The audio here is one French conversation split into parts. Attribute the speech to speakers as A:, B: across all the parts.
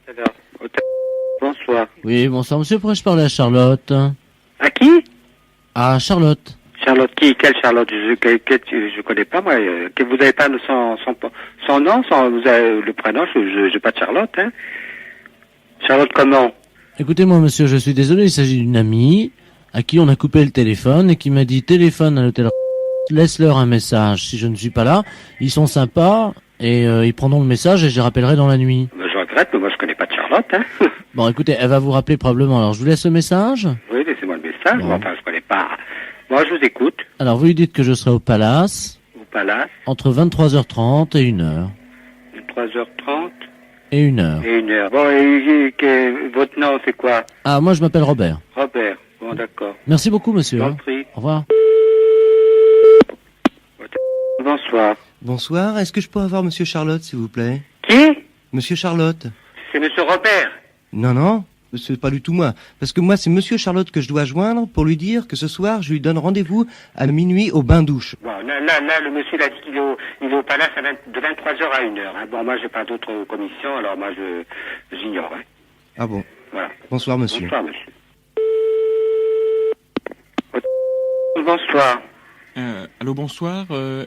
A: Alors, bonsoir.
B: Oui, bonsoir monsieur, pourrais-je parler à Charlotte?
A: À qui?
B: À Charlotte.
A: Charlotte qui? Quelle Charlotte? Je connais pas moi. Que vous avez pas son nom, vous avez le prénom? J'ai pas de Charlotte, hein. Charlotte comment?
B: Écoutez-moi monsieur, je suis désolé, il s'agit d'une amie à qui on a coupé le téléphone et qui m'a dit téléphone à l'hôtel, laisse-leur un message. Si je ne suis pas là, ils sont sympas et ils prendront le message et je les rappellerai dans la nuit.
A: Je regrette, mais moi je connais pas de Charlotte, hein.
B: Bon, écoutez, elle va vous rappeler probablement. Alors, je vous laisse le message.
A: Oui, laissez-moi le message.
B: Bon.
A: Enfin, je connais pas. Moi, je vous écoute.
B: Alors, vous lui dites que je serai au Palace
A: Au Palace,
B: entre 23h30 et 1h.
A: 3h30
B: Et 1h.
A: et 1h. Bon, et votre nom, c'est quoi?
B: Ah, moi je m'appelle Robert.
A: Robert. Bon, d'accord.
B: Merci beaucoup monsieur.
A: J'en prie.
B: Au revoir.
A: Bonsoir.
C: Bonsoir, est-ce que je peux avoir Monsieur Charlotte, s'il vous plaît?
A: Qui?
C: Monsieur Charlotte?
A: C'est Monsieur Robert.
C: Non, c'est pas du tout moi. Parce que moi, c'est Monsieur Charlotte que je dois joindre pour lui dire que ce soir, je lui donne rendez-vous à minuit au bain-douche.
A: Bon, là, le monsieur il a dit qu'il est au Palace de 23h à 1h. Hein. Bon, moi, j'ai pas d'autres commissions, alors moi, j'ignore. Hein.
C: Ah bon.
A: Voilà.
C: Bonsoir, monsieur.
A: Bonsoir, monsieur. Bonsoir.
D: Allô, bonsoir.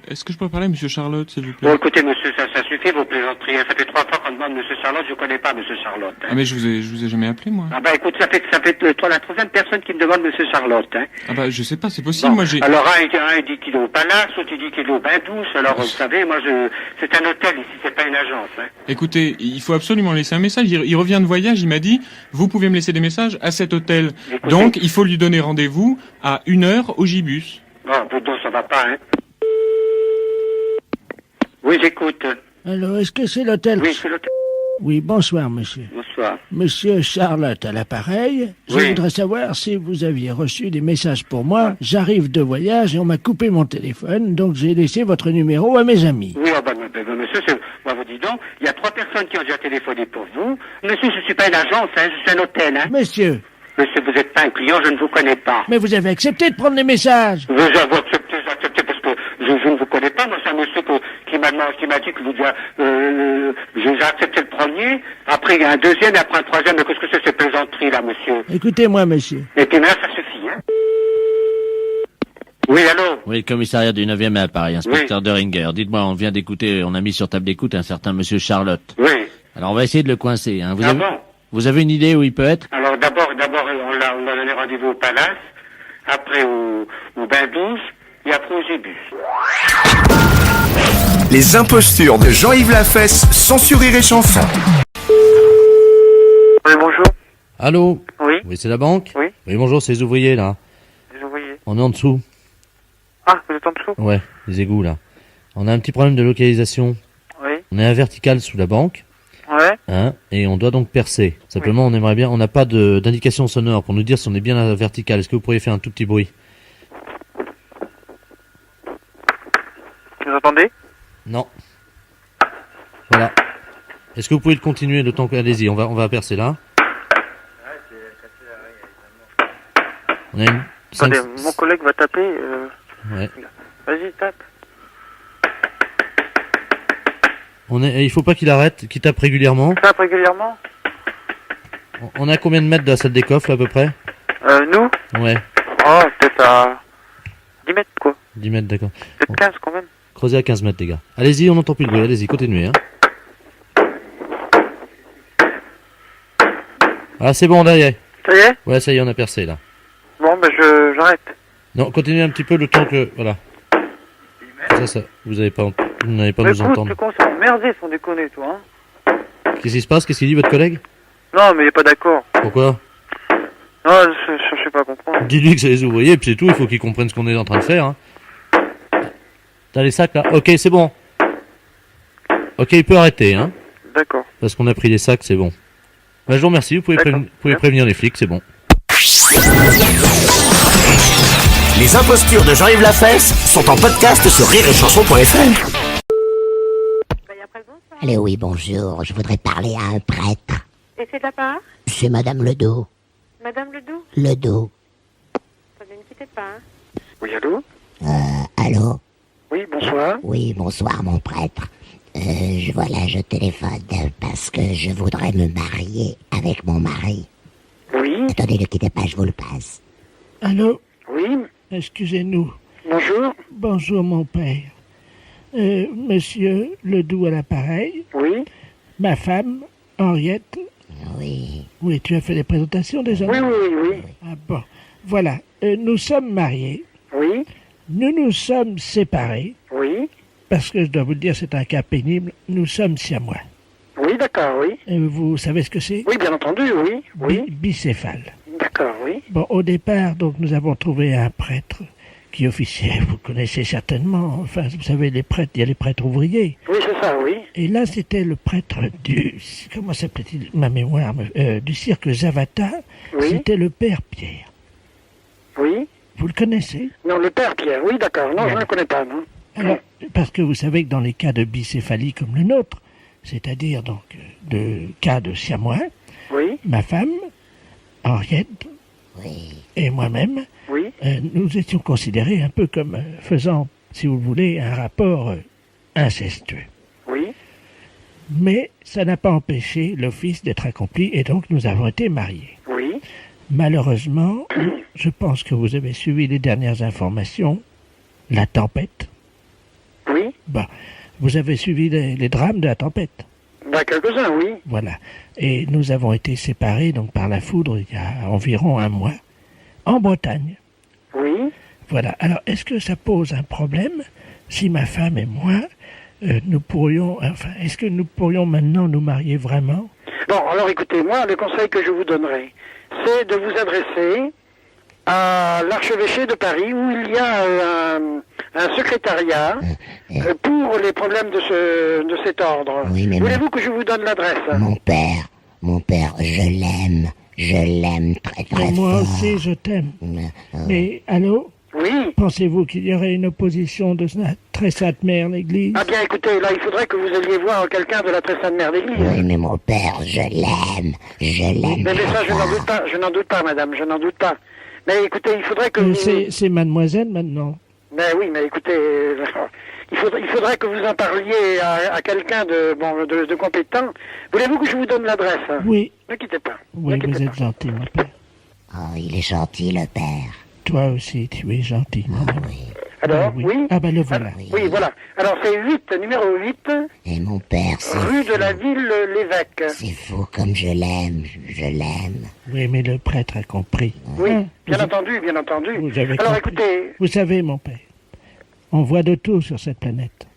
D: Est-ce que je peux parler à Monsieur Charlotte, s'il vous
A: Bon,
D: plaît?
A: écoutez, monsieur, ça suffit, vos plaisanteries. Ça fait 3 fois qu'on demande monsieur Charlotte, je connais pas monsieur Charlotte. Hein.
D: Ah, mais je vous ai jamais appelé, moi.
A: Ah bah écoute, ça fait la troisième personne qui me demande monsieur Charlotte. Hein.
D: Ah bah, je sais pas, c'est possible,
A: Bon,
D: moi j'ai...
A: alors un dit qu'il est au Palace, l'autre il dit qu'il est au bain-douche. Alors vous savez, moi c'est un hôtel ici, c'est pas une agence. Hein.
D: Écoutez, il faut absolument laisser un message. Il revient de voyage, il m'a dit, vous pouvez me laisser des messages à cet hôtel.
A: Écoutez.
D: Donc, il faut lui donner rendez-vous à 1h au Gibus.
A: Bon, donc ça va pas, hein. Oui, j'écoute.
E: Alors, est-ce que c'est l'hôtel?
A: Oui, c'est l'hôtel.
E: Oui, bonsoir, monsieur.
A: Bonsoir.
E: Monsieur Charlotte à l'appareil. Je
A: Oui.
E: voudrais savoir si vous aviez reçu des messages pour moi. J'arrive de voyage et on m'a coupé mon téléphone, donc j'ai laissé votre numéro à mes amis.
A: Oui, monsieur, moi vous dis donc, il y a 3 personnes qui ont déjà téléphoné pour vous. Monsieur, je suis pas une agence, hein, je suis un hôtel, hein.
E: Monsieur,
A: Monsieur, vous êtes pas un client, je ne vous connais pas.
E: mais vous avez accepté de prendre les messages.
A: Vous avez accepté, j'ai accepté parce que je ne vous connais pas. Moi, c'est un monsieur qui m'a dit que vous j'ai accepté le premier. Après, il y a un deuxième et après un troisième. Mais qu'est-ce que c'est ces plaisanteries, là, monsieur?
E: Écoutez-moi, monsieur.
A: Et puis, là, ça suffit, hein. Oui, allô?
B: Oui, le commissariat du 9e à Paris, inspecteur Deringer. Dites-moi, on vient d'écouter, on a mis sur table d'écoute un certain monsieur Charlotte.
A: Oui.
B: Alors, on va essayer de le coincer, hein.
A: Ah bon?
B: Vous avez une idée où il peut être?
A: Alors, d'abord, on a donné rendez-vous au Palace, après au bain-douche, et après au Gibus.
F: Les impostures de Jean-Yves Lafesse, sans sourire et chanson.
A: Oui, bonjour.
B: Allô?
A: Oui.
B: Oui, c'est la banque?
A: Oui.
B: Oui, bonjour, c'est les ouvriers, là.
A: Les ouvriers.
B: On est en dessous.
A: Ah, vous êtes en dessous?
B: Ouais, les égouts, là. On a un petit problème de localisation.
A: Oui.
B: On est à vertical sous la banque.
A: Ouais.
B: Hein, et on doit donc percer. Simplement, on aimerait bien, on n'a pas d'indication sonore pour nous dire si on est bien à la verticale. Est-ce que vous pourriez faire un tout petit bruit?
A: Vous entendez?
B: Non. Voilà. Est-ce que vous pouvez le continuer le temps que... Allez-y, on va percer là. On a une...
A: Attendez,
B: cinq-
A: mon collègue va taper.
B: Ouais.
A: Vas-y, tape.
B: Il faut pas qu'il arrête, qu'il tape régulièrement.
A: Tape régulièrement?
B: On a combien de mètres de la salle des coffres, là, à peu près?
A: Nous?
B: Ouais,
A: Oh, peut-être à 10 mètres, quoi.
B: 10 mètres, d'accord.
A: Peut-être
B: Bon.
A: 15 quand même.
B: Creusez à 15 mètres, les gars. Allez-y, on n'entend plus le bruit. Allez-y, continuez. Hein. Ah, c'est bon, là, y est.
A: Ça y est?
B: Ouais, ça y est, on a percé, là.
A: Bon, ben j'arrête.
B: Non, continuez un petit peu le temps que... Voilà. Ça, vous n'allez pas nous
A: Écoute,
B: entendre.
A: le con, c'est emmerdé sans déconner, toi, hein.
B: Qu'est-ce qui se passe? Qu'est-ce qu'il dit, votre collègue?
A: Non, mais il est pas d'accord.
B: Pourquoi?
A: Non, je sais pas comprendre.
B: Dis-lui que c'est les ouvriers, puis c'est tout, il faut qu'ils comprennent ce qu'on est en train de faire. Hein. T'as les sacs, là? Ok, c'est bon. Ok, il peut arrêter, hein.
A: D'accord.
B: Parce qu'on a pris les sacs, c'est bon. Bah, je vous remercie, vous pouvez prévenir les flics, c'est bon.
F: Les impostures de Jean-Yves Lafesse sont en podcast sur rireetchanson.fr.
G: Allez, oui, bonjour. Je voudrais parler à un prêtre.
H: Et c'est de la part?
G: C'est Madame Ledoux.
H: Madame Ledoux?
G: Ledoux.
H: Attendez, ne quittez pas.
A: Oui, allô?
G: Allô?
A: Oui, bonsoir.
G: Oui, bonsoir, mon prêtre. Voilà, je téléphone parce que je voudrais me marier avec mon mari.
A: Oui,
G: Attendez, ne quittez pas, je vous le passe.
E: Allô?
A: oui,
E: Excusez-nous.
A: bonjour,
E: Bonjour, mon père. Monsieur Ledoux à l'appareil.
A: oui,
E: Ma femme, Henriette.
G: Oui.
E: Oui, tu as fait les présentations déjà?
A: oui, oui, oui,
E: Ah bon. Voilà. Nous sommes mariés.
A: oui,
E: Nous nous sommes séparés.
A: oui,
E: Parce que je dois vous le dire, c'est un cas pénible. Nous sommes siamois.
A: oui, d'accord, oui,
E: Vous savez ce que c'est?
A: oui, bien entendu, oui, oui,
E: Bicéphale.
A: d'accord, oui,
E: Bon, au départ, donc, nous avons trouvé un prêtre qui officiait, vous connaissez certainement, enfin, vous savez, les prêtres, il y a les prêtres ouvriers.
A: oui, c'est ça, oui,
E: Et là, c'était le prêtre comment s'appelait-il, ma mémoire, du cirque Zavata.
A: Oui.
E: C'était le père Pierre.
A: oui,
E: Vous le connaissez?
A: non, le père Pierre, oui, d'accord, non, je ne le connais pas, non,
E: Alors, parce que vous savez que dans les cas de bicéphalie comme le nôtre, c'est-à-dire donc de cas de siamois,
A: oui,
E: ma femme, Henriette,
G: Oui.
E: et moi-même,
A: oui,
E: nous étions considérés un peu comme faisant, si vous voulez, un rapport incestueux.
A: oui,
E: Mais ça n'a pas empêché l'office d'être accompli et donc nous avons été mariés.
A: oui,
E: Malheureusement, je pense que vous avez suivi les dernières informations, la tempête.
A: oui,
E: Bah, vous avez suivi les drames de la tempête.
A: bah, quelques-uns, oui,
E: Voilà. Et nous avons été séparés donc par la foudre il y a environ un mois, en Bretagne.
A: oui,
E: Voilà. Alors, est-ce que ça pose un problème si ma femme et moi, est-ce que nous pourrions maintenant nous marier vraiment?
A: bon, alors écoutez, moi, le conseil que je vous donnerai, c'est de vous adresser à l'archevêché de Paris où il y a un secrétariat pour les problèmes de cet ordre.
G: Oui, mais
A: Voulez-vous que je vous donne l'adresse?
G: Mon père, je l'aime très très
E: Et moi
G: fort.
E: aussi, je t'aime.
G: Euh,
E: Mais, allô?
A: Oui.
E: Pensez-vous qu'il y aurait une opposition de la très sainte mère, l'Église?
A: Ah bien, écoutez, là, il faudrait que vous alliez voir quelqu'un de la très sainte mère d'église.
G: Oui, mais mon père, je l'aime
A: Mais
G: très
A: ça, je n'en doute
G: fort.
A: pas, je n'en doute pas, madame, je n'en doute pas. Mais écoutez, il faudrait que vous...
E: C'est mademoiselle maintenant.
A: Mais oui, mais écoutez, il faudrait que vous en parliez à quelqu'un de compétent. Voulez-vous que je vous donne l'adresse?
E: Oui,
A: Ne quittez pas.
E: oui,
A: Ne quittez
E: vous
A: pas.
E: êtes gentil, mon père.
G: Oh, il est gentil, le père.
E: Toi aussi, tu es gentil, mon ami.
G: Oui.
A: Alors,
E: oui.
A: oui.
E: Ah ben le voilà.
A: Oui, voilà. Alors, c'est 8, numéro 8,
G: Et mon père, c'est
A: rue de
G: fou.
A: la ville l'évêque.
G: C'est fou comme je l'aime, je l'aime.
E: Oui, mais le prêtre a compris.
A: Oui,
E: Hein,
A: bien
E: vous-
A: entendu, bien entendu.
E: vous avez
A: Alors,
E: compris.
A: écoutez,
E: Vous savez, mon père, on voit de tout sur cette planète.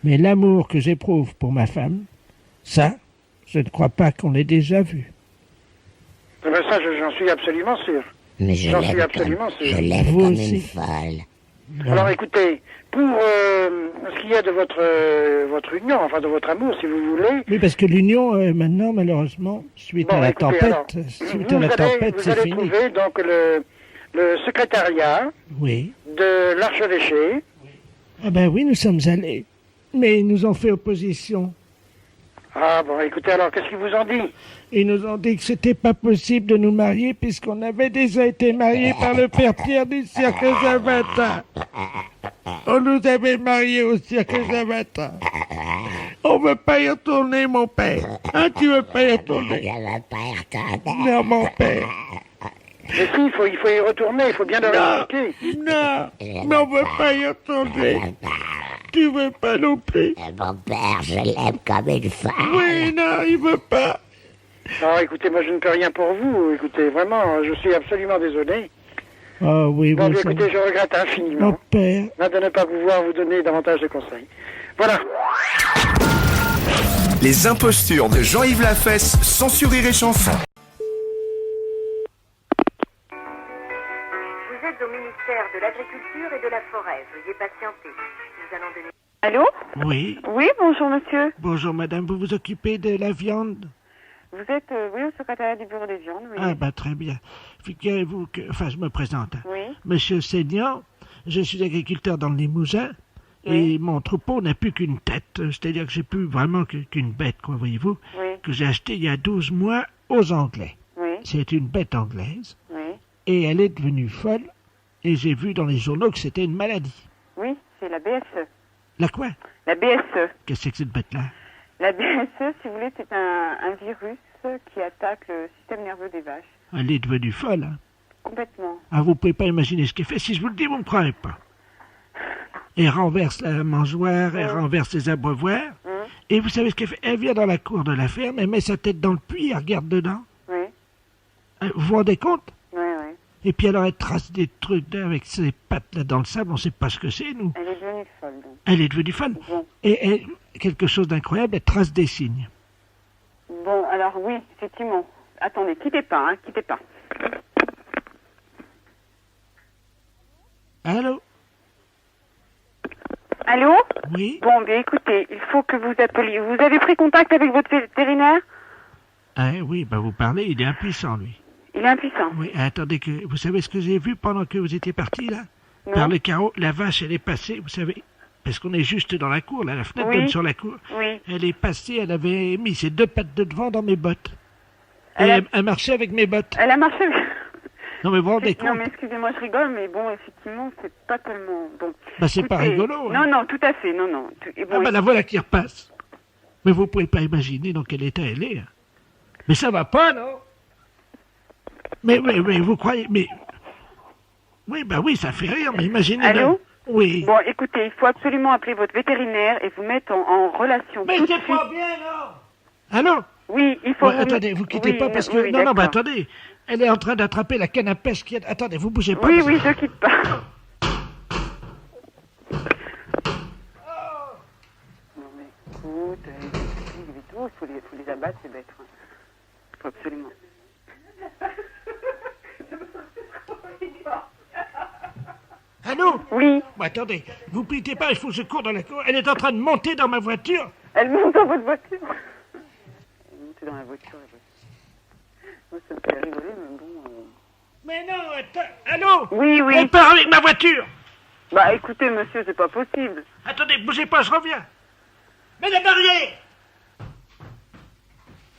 E: Mais l'amour que j'éprouve pour ma femme, ça, je ne crois pas qu'on l'ait déjà vu.
A: ça, j'en suis absolument sûr.
G: Mais je
A: J'en suis
G: l'aime
A: absolument
G: comme,
A: sûr.
G: je l'aime
E: Vous
G: comme
E: aussi.
G: une folle.
A: Alors, écoutez, pour ce qui est de votre union, enfin de votre amour, si vous voulez,
E: Oui, parce que l'union, maintenant, malheureusement, suite à la
A: écoutez,
E: tempête,
A: alors,
E: suite à la tempête,
A: vous
E: c'est
A: allez
E: fini.
A: trouver donc le secrétariat
E: Oui.
A: de l'archevêché.
E: Ah ben oui, nous sommes allés. Mais ils nous ont fait opposition.
A: Ah bon, écoutez, alors, qu'est-ce qu'ils vous ont dit?
E: Ils nous ont dit que c'était pas possible de nous marier puisqu'on avait déjà été mariés par le père Pierre du cirque Zavata. On nous avait mariés au cirque Zavata. On veut pas y retourner, mon père. Hein, tu veux pas y
G: Je
E: retourner?
G: veux pas y retourner.
E: Non, mon père.
A: Mais si, il faut y retourner, il faut bien leur
E: Non,
A: expliquer.
E: non, mais on veut pas y retourner. Tu veux pas non plus?
G: Mon père, je l'aime comme une folle.
E: Oui, non, il veut pas.
A: Non, écoutez, moi je ne peux rien pour vous. Écoutez, vraiment, je suis absolument désolé.
E: Oh oui,
A: Bon,
E: vous
A: bien,
E: savez.
A: écoutez, je regrette
E: Mon
A: infiniment
E: père.
A: de ne pas pouvoir vous donner davantage de conseils. Voilà.
I: Les impostures de Jean-Yves Lafesse, sans Rire et Chanson.
H: Vous êtes au ministère de l'Agriculture et de la Forêt. Veuillez patienter. Nous allons donner... Allô?
E: Oui.
H: Oui, bonjour monsieur.
E: Bonjour madame, vous vous occupez de la viande?
H: Vous êtes, oui, au secrétariat du bureau des viandes, oui.
E: Ah bah très bien. Figurez-vous que... Enfin, je me présente.
H: Oui.
E: Monsieur Seignan, je suis agriculteur dans le Limousin et
H: Oui.
E: mon troupeau n'a plus qu'une tête. C'est-à-dire que j'ai plus vraiment qu'une bête, quoi, voyez-vous,
H: Oui,
E: que j'ai achetée il y a 12 mois aux Anglais.
H: oui,
E: C'est une bête anglaise
H: oui.
E: et elle est devenue folle et j'ai vu dans les journaux que c'était une maladie.
H: Oui, c'est la BSE.
E: La quoi?
H: La BSE.
E: Qu'est-ce que c'est que cette bête-là?
H: La BSE, si vous voulez, c'est un virus qui attaque le système nerveux des vaches.
E: Elle est devenue folle, hein.
H: Complètement.
E: Ah, vous pouvez pas imaginer ce qu'elle fait. Si je vous le dis, vous me croirez pas. Elle renverse la mangeoire, elle renverse les abreuvoirs. Et vous savez ce qu'elle fait? Elle vient dans la cour de la ferme, elle met sa tête dans le puits, elle regarde dedans.
H: Oui.
E: Vous vous rendez compte?
H: Oui, oui.
E: Et puis alors elle trace des trucs là, avec ses pattes là dans le sable, on sait pas ce que c'est, nous.
H: Elle est devenue folle, donc.
E: Elle est devenue folle.
H: Bon.
E: Et quelque chose d'incroyable, elle trace des signes.
H: Bon, alors oui, effectivement. Attendez, quittez pas, hein, quittez pas.
E: Allô?
H: Allô?
E: Oui?
H: Bon, bien écoutez, il faut que vous appeliez. Vous avez pris contact avec votre vétérinaire?
E: Ah oui, bah vous parlez, il est impuissant, lui.
H: Il est impuissant.
E: Oui, attendez, vous savez ce que j'ai vu pendant que vous étiez parti, là?
H: Non.
E: Par le carreau, la vache, elle est passée, vous savez, parce qu'on est juste dans la cour, là, la fenêtre donne sur la cour.
H: Oui.
E: Elle est passée, elle avait mis ses 2 pattes de devant dans mes bottes. Et elle marchait avec mes bottes.
H: Elle a marché avec...
E: Non, mais vous vous rendez compte?
H: Non, mais excusez-moi, je rigole, mais bon, effectivement, c'est pas tellement... Bon.
E: Bah, c'est pas
H: Écoutez,
E: rigolo. Hein.
H: Non, non, tout à fait, non, non. Et bon,
E: Ah, bah, la voilà qui repasse. Mais vous pouvez pas imaginer dans quel état elle est. Hein. Mais ça va pas, non? Mais vous croyez... Mais... Oui, bah oui, ça fait rire, mais imaginez...
H: Allô?
E: Oui.
H: Bon, écoutez, il faut absolument appeler votre vétérinaire et vous mettre en relation.
E: Mais
H: tout de
E: c'est
H: suite.
E: pas bien, non? Allô?
H: Oui, il faut...
E: Ouais, attendez, vous quittez pas parce que...
H: Oui,
E: non, bah
H: d'accord.
E: attendez. Elle est en train d'attraper la canne à pêche qui est... Attendez, vous bougez pas.
H: Oui,
E: parce que-
H: oui, je quitte pas. Non, mais écoute, et tout, il faut les abattre, ces bêtes. Il faut absolument.
E: Allô?
H: Oui.
E: Bon, attendez, vous quittez pas, il faut que je cours dans la cour. Elle est en train de monter dans ma voiture.
H: Elle monte dans votre voiture. Elle monte dans la voiture, Moi, ça me fait rigoler, mais bon...
E: Mais non, attends. Allô?
H: Oui, oui.
E: Elle part avec ma voiture.
H: Bah, écoutez, monsieur, c'est pas possible.
E: Attendez, bougez pas, je reviens. Mets la barrière.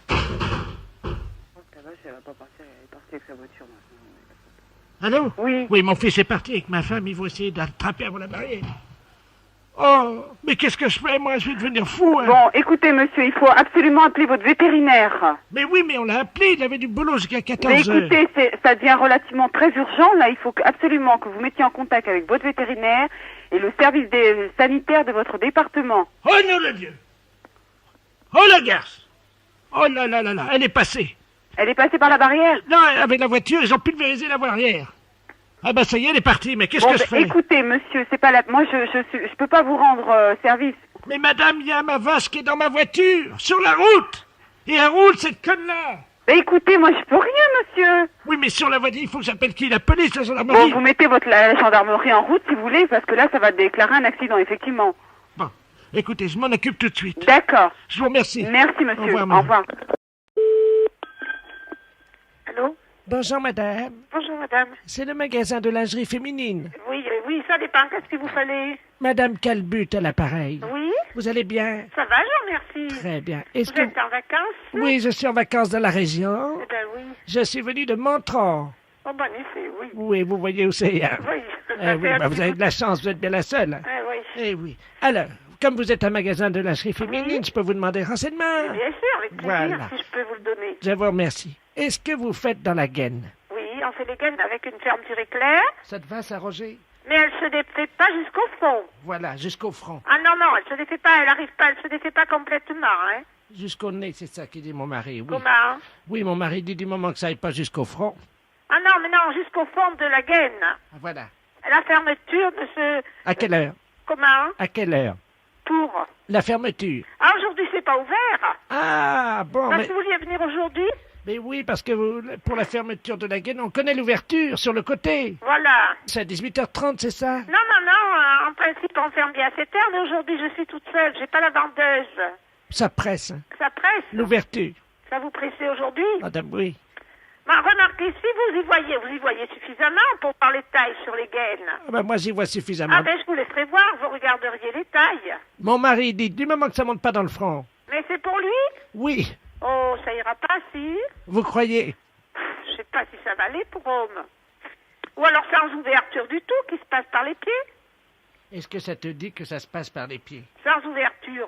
H: La vache, elle va pas partir, elle est partie avec sa voiture, maintenant.
E: Allô?
H: Oui.
E: Oui, mon fils est parti avec ma femme, ils vont essayer d'attraper avant la barrière. Oh, mais qu'est-ce que je fais, moi? Je vais devenir fou, hein.
H: Bon, écoutez, monsieur, il faut absolument appeler votre vétérinaire.
E: Mais oui, mais on l'a appelé, il avait du boulot jusqu'à 14
H: Mais
E: heures.
H: écoutez, ça devient relativement très urgent. Là, il faut absolument que vous mettiez en contact avec votre vétérinaire et le service sanitaire de votre département.
E: Oh, non, le Dieu. Oh, la garce. Oh là là là là, elle est passée.
H: Elle est passée par la barrière?
E: Non, avec la voiture, ils ont pulvérisé la barrière. Ah bah ça y est, elle est partie, mais qu'est-ce
H: Bon,
E: que je fais?
H: écoutez, monsieur, c'est pas la... Moi, je peux pas vous rendre service.
E: Mais madame, il y a ma vache qui est dans ma voiture, sur la route. Et elle roule, cette conne-là.
H: Bah, écoutez, moi, je peux rien, monsieur.
E: Oui, mais sur la voiture, il faut que j'appelle qui? La police, la
H: Bon,
E: gendarmerie?
H: vous mettez la gendarmerie en route, si vous voulez, parce que là, ça va déclarer un accident, effectivement.
E: Bon, écoutez, je m'en occupe tout de suite.
H: D'accord.
E: Je vous remercie.
H: Merci, monsieur.
E: Au revoir,
H: Au
E: madame.
H: revoir. Allô?
E: Bonjour, madame.
H: Bonjour, madame.
E: C'est le magasin de lingerie féminine.
H: Oui, oui, ça dépend. Qu'est-ce qu'il vous fallait?
E: Madame Calbut à l'appareil.
H: Oui,
E: Vous allez bien?
H: ça va, je vous remercie.
E: Très bien. Est-ce
H: Vous
E: que...
H: êtes en vacances?
E: Oui, je suis en vacances dans la région.
H: Eh ben oui.
E: Je suis venu de Montron.
H: Oh, bon effet, oui.
E: Oui, vous voyez où c'est, hein?
H: Oui.
E: Eh oui, bah, vous avez de la chance, vous êtes bien la seule. hein?
H: Ah, oui.
E: Eh oui. Alors, comme vous êtes un magasin de lingerie féminine, je peux vous demander renseignement?
H: Bien sûr, avec plaisir,
E: Voilà.
H: si je peux vous le donner.
E: Je vous remercie. Est-ce que vous faites dans la gaine?
H: Oui, on fait les gaines avec une fermeture éclair,
E: Ça te va, ça, Roger?
H: mais elle se défait pas jusqu'au fond.
E: Voilà, jusqu'au front.
H: Ah non, non, elle se défait pas, elle arrive pas, elle se défait pas complètement, hein.
E: Jusqu'au nez, c'est ça qui dit mon mari, oui.
H: Comment?
E: Oui, mon mari dit du moment que ça aille pas jusqu'au front.
H: Ah non, mais non, jusqu'au fond de la gaine.
E: Ah, voilà.
H: La fermeture de ce...
E: À quelle heure?
H: Comment?
E: À quelle heure?
H: Pour...
E: La fermeture.
H: Ah, aujourd'hui, c'est pas ouvert.
E: Ah, bon,
H: Parce
E: mais...
H: que vous vouliez venir aujourd'hui?
E: Mais oui, parce que pour la fermeture de la gaine, on connaît l'ouverture sur le côté.
H: Voilà.
E: C'est à 18h30, c'est ça?
H: Non, non, non, en principe, on ferme bien à 7 heures, mais aujourd'hui, je suis toute seule, j'ai pas la vendeuse.
E: Ça presse, hein.
H: Ça presse?
E: L'ouverture.
H: Ça vous pressait aujourd'hui?
E: Madame, oui.
H: Bah, remarquez, si vous y voyez suffisamment pour voir les tailles sur les gaines.
E: Ah ben, moi, j'y vois suffisamment.
H: Ah ben, je vous laisserai voir, vous regarderiez les tailles.
E: Mon mari dit, du moment que ça monte pas dans le front.
H: Mais c'est pour lui?
E: Oui,
H: Oh, ça ira pas, si?
E: vous croyez?
H: Je sais pas si ça va aller pour homme. Ou alors sans ouverture du tout, qui se passe par les pieds.
E: Est-ce que ça te dit que ça se passe par les pieds?
J: Sans ouverture.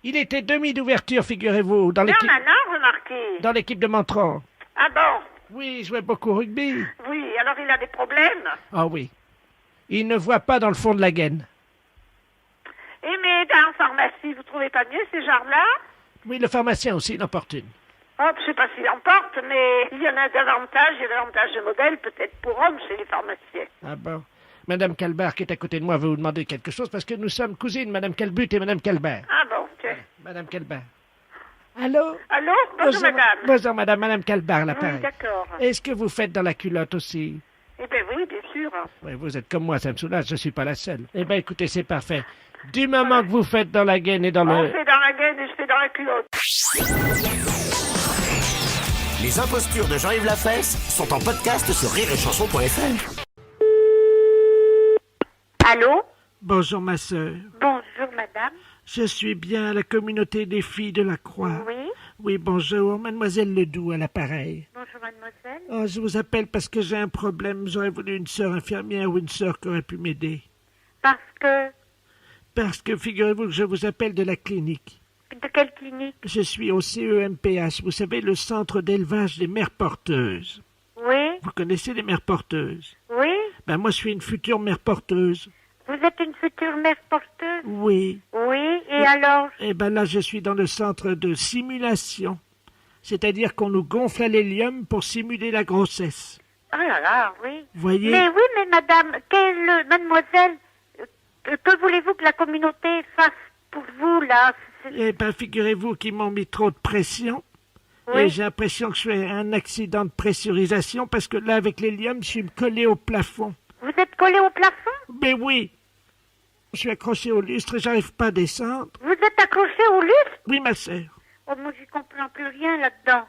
E: Il était demi d'ouverture, figurez-vous, dans l'équipe...
J: Permanent, remarqué.
E: Dans l'équipe de Montreux.
J: Ah bon?
E: Oui, il jouait beaucoup au rugby.
J: Oui, alors il a des problèmes.
E: Ah oui. Il ne voit pas dans le fond de la gaine.
J: Et mais dans la pharmacie, vous trouvez pas mieux ces genres-là?
E: Oui, le pharmacien aussi l'importune.
J: Oh, je sais pas s'il en porte, mais il y en a davantage, il y a davantage de modèles, peut-être pour hommes chez les pharmaciens.
E: Ah bon. Madame Calbert, qui est à côté de moi, veut vous demander quelque chose, parce que nous sommes cousines, Madame Calbut et Madame Calbert.
J: Ah bon, tiens.
E: Madame Calbert. Allô?
J: Allô? Bonjour, madame.
E: Bonjour, Madame Calbert, l'appareil.
J: Oui, d'accord.
E: Est-ce que vous faites dans la culotte aussi?
J: Eh bien oui, bien sûr.
E: Oui, vous êtes comme moi, ça me soulage, je suis pas la seule. Eh bien, écoutez, c'est parfait. Du moment que vous faites dans la gaine et dans
J: On
E: le...
J: fait dans la gaine et je fais dans la culotte.
F: Les impostures de Jean-Yves Lafesse sont en podcast sur rireetchanson.fr.
J: Allô?
E: Bonjour, ma sœur.
J: Bonjour, madame.
E: Je suis bien à la communauté des filles de la Croix.
J: Oui?
E: Oui, bonjour, mademoiselle Ledoux à l'appareil.
J: Bonjour, mademoiselle.
E: Oh, je vous appelle parce que j'ai un problème. J'aurais voulu une sœur infirmière ou une sœur qui aurait pu m'aider. Parce que figurez-vous que je vous appelle de la clinique.
J: De quelle clinique?
E: Je suis au CEMPH, vous savez, le centre d'élevage des mères porteuses.
J: Oui?
E: Vous connaissez les mères porteuses?
J: Oui?
E: Ben moi, je suis une future mère porteuse.
J: Vous êtes une future mère porteuse?
E: Oui.
J: Oui, et alors?
E: Eh ben là, je suis dans le centre de simulation. C'est-à-dire qu'on nous gonfle à l'hélium pour simuler la grossesse.
J: Oh là là, oui.
E: Voyez?
J: Mais oui, mais madame, mademoiselle, que voulez-vous que la communauté fasse pour vous, là?
E: Eh ben, figurez-vous qu'ils m'ont mis trop de pression.
J: Oui.
E: Et j'ai l'impression que je fais un accident de pressurisation parce que là, avec l'hélium, je suis collé au plafond.
J: Vous êtes collé au plafond?
E: Mais oui. Je suis accroché au lustre et j'arrive pas à descendre.
J: Vous êtes accroché au lustre?
E: Oui, ma sœur.
J: Oh, moi, j'y comprends plus rien là-dedans.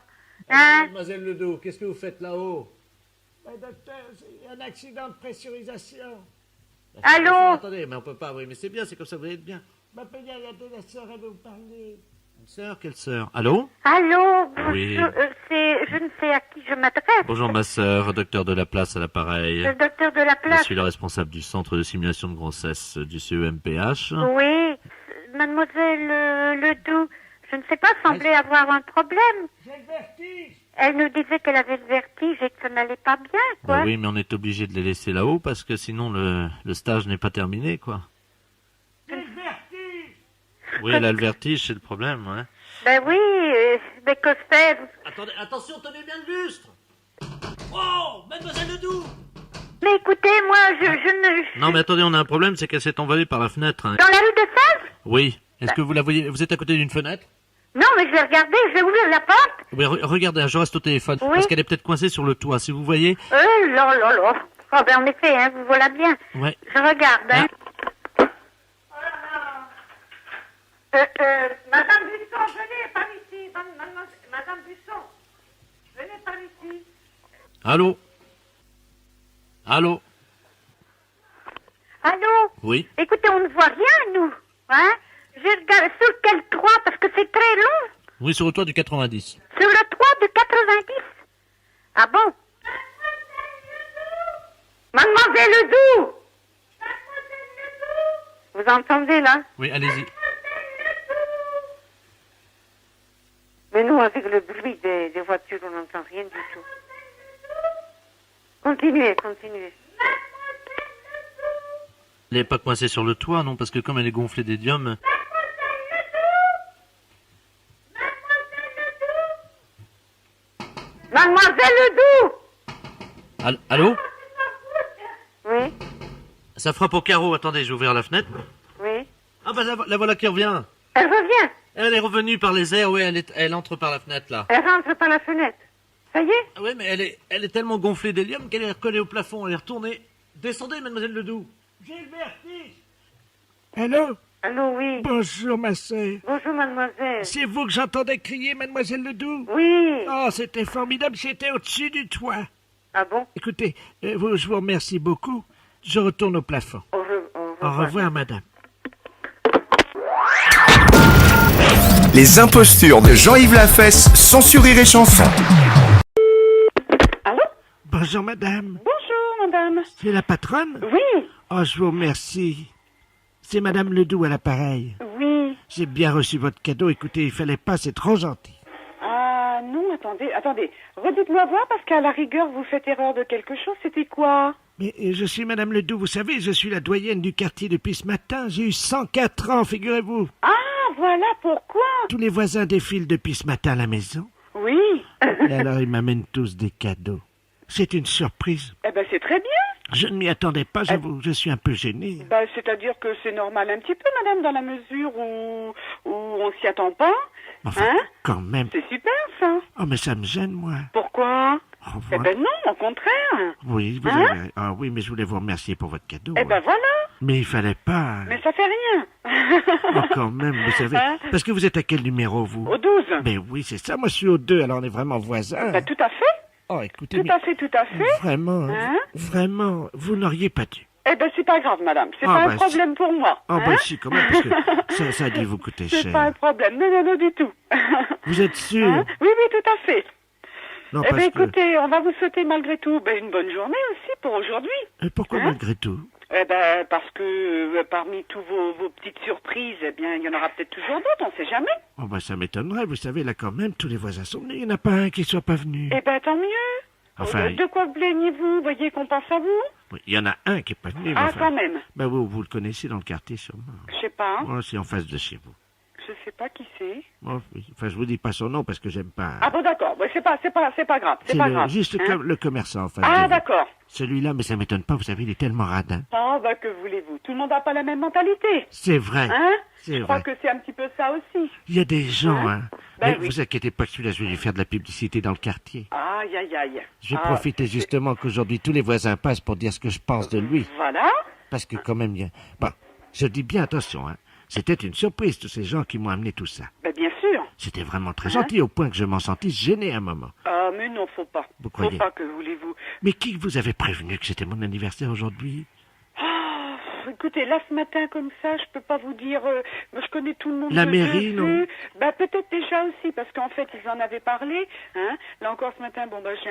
J: Hein?
E: Mademoiselle Ledoux, qu'est-ce que vous faites là-haut? Docteur, c'est un accident de pressurisation.
J: Allô?
E: Attendez, mais on peut pas, oui, mais c'est bien, c'est comme ça, vous allez être bien. Il y a la sœur, elle veut vous parler. Une sœur? Quelle sœur? Allô?
J: Allô?
K: Oui.
J: Je ne sais à qui je m'adresse.
K: Bonjour ma sœur, docteur de la place à l'appareil.
J: Le docteur de la
K: Je
J: place.
K: suis le responsable du centre de simulation de grossesse du CEMPH.
J: Oui, mademoiselle Ledoux, je ne sais pas, semblait avoir un problème.
E: J'ai le vertige.
J: Elle nous disait qu'elle avait le vertige et que ça n'allait pas bien, quoi.
K: Bah oui, mais on est obligé de les laisser là-haut parce que sinon le stage n'est pas terminé, quoi.
E: J'ai le vertige.
K: Oui, elle a le vertige, c'est le problème, ouais.
J: Ben oui, mais que faire?
K: Attendez, attention, tenez bien le lustre. Oh, mademoiselle Ledoux.
J: Mais écoutez, moi, je ne...
K: Non mais attendez, on a un problème, c'est qu'elle s'est envolée par la fenêtre. Hein.
J: Dans la rue de Sèvres?
K: Oui. Est-ce que vous la voyez? Vous êtes à côté d'une fenêtre?
J: Non, mais je vais regarder, je vais ouvrir la porte.
K: Oui, regardez, je reste au téléphone.
J: Oui.
K: Parce qu'elle est peut-être coincée sur le toit, si vous voyez.
J: Là, là, là. Oh, ben en effet, hein, vous voilà bien.
K: Ouais.
J: Je regarde, hein. Madame Busson, venez par ici. Madame Busson, venez par ici.
K: Allô? Allô?
J: Allô?
K: Oui.
J: Écoutez, on ne voit rien, nous. Hein? Je regarde sur quel toit, parce que c'est très long.
K: Oui, sur le toit du 90.
J: Sur le toit de 90. Ah bon? Mademoiselle Ledoux! Vous entendez, là?
K: Oui, allez-y.
J: Mais nous, avec le bruit des voitures, on n'entend rien du tout. Continuez.
K: Elle n'est pas coincée sur le toit, non, parce que comme elle est gonflée d'hélium...
J: Mademoiselle Ledoux!
K: Allô?
J: Oui,
K: Ça frappe au carreau, attendez, j'ai ouvert la fenêtre.
J: oui.
K: Ah bah la voilà qui revient.
J: Elle revient.
K: Elle est revenue par les airs, oui, elle entre par la fenêtre, là.
J: Elle rentre par la fenêtre. Ça y est?
K: Ah oui, mais elle est tellement gonflée d'hélium qu'elle est recollée au plafond, elle est retournée. Descendez, mademoiselle Ledoux.
E: J'ai le vertige. Allô?
J: Allô, oui.
E: Bonjour, ma sœur.
J: Bonjour, mademoiselle.
E: C'est vous que j'entendais crier, mademoiselle Ledoux?
J: Oui.
E: Oh, c'était formidable, j'étais au-dessus du toit.
J: Ah bon?
E: Écoutez, je vous remercie beaucoup. Je retourne au plafond. Au revoir, madame.
I: Les impostures de Jean-Yves Lafesse sont sur Rire et Chanson.
J: Allô?
E: Bonjour, madame.
J: Bonjour,
H: madame.
E: C'est la patronne?
H: Oui.
E: Oh, je vous remercie. C'est Madame Ledoux à l'appareil.
H: Oui.
E: J'ai bien reçu votre cadeau. Écoutez, il fallait pas, c'est trop gentil.
H: Ah non, attendez. Redites-moi voir parce qu'à la rigueur, vous faites erreur de quelque chose. C'était quoi?
E: Mais je suis Madame Ledoux, vous savez, je suis la doyenne du quartier depuis ce matin. J'ai eu 104 ans, figurez-vous.
H: Ah, voilà pourquoi.
E: Tous les voisins défilent depuis ce matin à la maison.
H: Oui.
E: Et alors, ils m'amènent tous des cadeaux. C'est une surprise.
H: Eh ben, c'est très bien.
E: Je ne m'y attendais pas, j'avoue, je suis un peu gêné.
H: Ben, c'est-à-dire que c'est normal un petit peu, madame, dans la mesure où on s'y attend pas.
E: Enfin,
H: hein?
E: Quand même.
H: C'est super, ça.
E: Oh, mais ça me gêne, moi.
H: Pourquoi?
E: Oh,
H: Eh ben non, au contraire.
E: Oui, vous
H: Hein?
E: avez... Ah oui, mais je voulais vous remercier pour votre cadeau.
H: Eh ben voilà.
E: Mais il fallait pas...
H: Mais ça fait rien.
E: Oh, quand même, vous savez...
H: Hein?
E: Parce que vous êtes à quel numéro, vous?
H: Au 12.
E: Mais oui, c'est ça, moi je suis au 2, alors on est vraiment voisins.
H: Ben, tout à fait.
E: Oh, écoutez,
H: Tout à fait.
E: Vraiment,
H: Hein?
E: vraiment, vous n'auriez pas dû.
H: Eh ben, c'est pas grave, madame. C'est
E: Ah,
H: pas
E: ben,
H: un problème pour moi.
E: Ah,
H: hein?
E: bah si, quand même, parce que ça a dû vous coûter
H: C'est
E: cher.
H: pas un problème. Non, du tout.
E: Vous êtes sûr?
H: Hein? Oui, tout à fait.
E: Non,
H: Eh
E: parce
H: bien,
E: que...
H: écoutez, on va vous souhaiter malgré tout une bonne journée aussi pour aujourd'hui.
E: Et pourquoi
H: Hein?
E: malgré tout?
H: Eh ben, parce que parmi tous vos petites surprises, eh bien, il y en aura peut-être toujours d'autres, on sait jamais.
E: Oh, bah ça m'étonnerait, vous savez, là quand même, tous les voisins sont venus, il n'y en a pas un qui soit pas venu.
H: Eh ben, tant mieux.
E: Enfin,
H: De quoi vous plaignez-vous? Voyez qu'on pense à vous?
E: oui, il y en a un qui est pas venu. mais
H: Ah,
E: enfin,
H: quand même.
E: bah vous le connaissez dans le quartier sûrement.
H: Je sais pas.
E: Oh, c'est en face de chez vous.
H: Je sais pas qui c'est.
E: Oh, oui. Enfin, je vous dis pas son nom parce que j'aime pas...
H: Ah bon, d'accord. Ouais, c'est pas grave. C'est pas grave.
E: Juste
H: hein?
E: le commerçant en face de
H: Ah,
E: vous.
H: d'accord.
E: Celui-là, mais ça m'étonne pas, vous savez, il est tellement radin.
H: Ah, bah, que voulez-vous? Tout le monde n'a pas la même mentalité.
E: C'est vrai.
H: Hein?
E: C'est
H: Je crois
E: vrai.
H: que c'est un petit peu ça aussi.
E: Il y a des gens, hein.
H: Ben
E: Mais
H: oui.
E: vous inquiétez pas que celui-là, je vais lui faire de la publicité dans le quartier.
H: Aïe.
E: Je vais
H: Ah,
E: profiter justement qu'aujourd'hui tous les voisins passent pour dire ce que je pense de lui.
H: Voilà.
E: Parce que quand même, il y a... Bon, je dis bien attention, hein. C'était une surprise, tous ces gens qui m'ont amené tout ça.
H: Ben, bien sûr.
E: C'était vraiment très gentil, au point que je m'en sentis gêné un moment.
H: Ah, mais non, faut pas.
E: Vous croyez?
H: Faut pas, que voulez-vous?
E: Mais qui vous avait prévenu que c'était mon anniversaire aujourd'hui?
H: Ah, écoutez, là, ce matin, comme ça, je peux pas vous dire... je connais tout le monde.
E: La
H: que
E: mairie,
H: j'ai
E: non?
H: vu. Bah, peut-être déjà aussi, parce qu'en fait, ils en avaient parlé. Hein. Là encore, ce matin, bon, bah, j'ai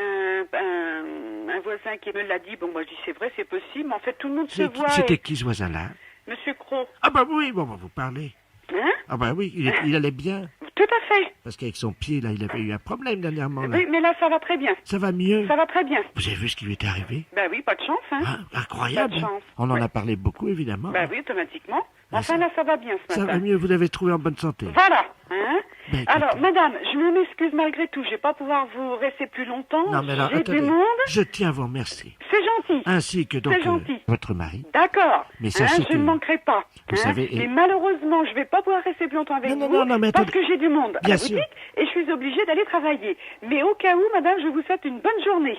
H: un voisin qui me l'a dit. Bon, bah, je dis, c'est vrai, c'est possible. Mais en fait, tout le monde se voit.
E: C'était qui ce voisin-là?
H: Monsieur Cros.
E: Ah bah oui, bon, on va vous parler.
H: Hein?
E: Ah bah oui, il allait bien.
H: Tout à fait.
E: Parce qu'avec son pied, là, il avait eu un problème dernièrement. Là.
H: Oui, mais là, ça va très bien.
E: Ça va mieux?
H: Ça va très bien.
E: Vous avez vu ce qui lui est arrivé?
H: Ben oui, pas de chance, hein.
E: Ah, incroyable.
H: Pas de chance.
E: On en
H: Ouais.
E: a parlé beaucoup, évidemment.
H: Ben oui, automatiquement.
E: Ah,
H: Enfin, là, ça va bien ce
E: Ça
H: matin.
E: va mieux, vous l'avez trouvé en bonne santé.
H: Voilà, hein.
E: Ben, écoutez.
H: Alors, madame, je m'excuse malgré tout. Je vais pas pouvoir vous rester plus longtemps.
E: Non, mais alors,
H: J'ai
E: attendez.
H: du monde.
E: Je tiens à vous remercier.
H: C'est gentil.
E: Ainsi que donc
H: C'est gentil.
E: votre mari.
H: D'accord.
E: Mais sachez
H: je
E: que-
H: ne manquerai pas.
E: Vous savez,
H: Mais
E: et-
H: malheureusement, je vais pas pouvoir rester plus longtemps avec
E: Non,
H: vous.
E: non, mais
H: parce
E: attendez.
H: que j'ai du monde à
E: Bien
H: la
E: sûr.
H: boutique et je suis obligée d'aller travailler. Mais au cas où, madame, je vous souhaite une bonne journée.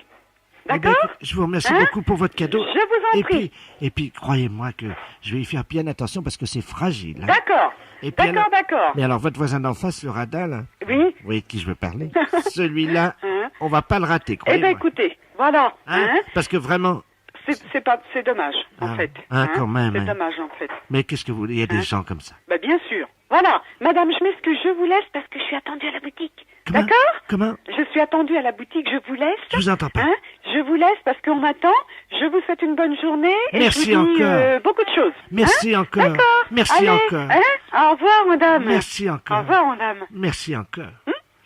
E: Eh ben,
H: D'accord?
E: écoute, je vous remercie
H: Hein?
E: beaucoup pour votre cadeau.
H: Je vous en
E: et
H: prie.
E: et puis, croyez-moi que je vais y faire bien attention parce que c'est fragile. hein.
H: D'accord.
E: Et puis alors-
H: D'accord.
E: Mais alors, votre voisin d'en face, le radin, là,
H: Oui.
E: vous voyez de qui je veux parler? Celui-là,
H: Hein?
E: on va pas le rater,
H: Eh
E: croyez-moi.
H: ben, écoutez, voilà.
E: Hein?
H: Hein?
E: Parce que vraiment...
H: C'est dommage, en
E: Ah,
H: fait.
E: ah, quand même,
H: C'est
E: hein.
H: dommage, en fait.
E: Mais qu'est-ce que vous voulez? Il y a des
H: Hein?
E: gens comme ça.
H: Bah, bien sûr. Voilà. Madame, je m'excuse, je vous laisse parce que je suis attendue à la boutique.
E: Comment?
H: D'accord?
E: Comment?
H: Je suis attendue à la boutique, je vous laisse.
E: Je vous entends pas.
H: Hein? Je vous laisse parce qu'on m'attend. Je vous souhaite une bonne journée. Et
E: Merci
H: je vous dis,
E: encore.
H: beaucoup de choses.
E: Merci
H: Hein?
E: encore.
H: D'accord.
E: Merci
H: Allez,
E: encore.
H: Hein? Au revoir, madame.
E: Merci encore.
H: Au revoir, madame.
E: Merci encore.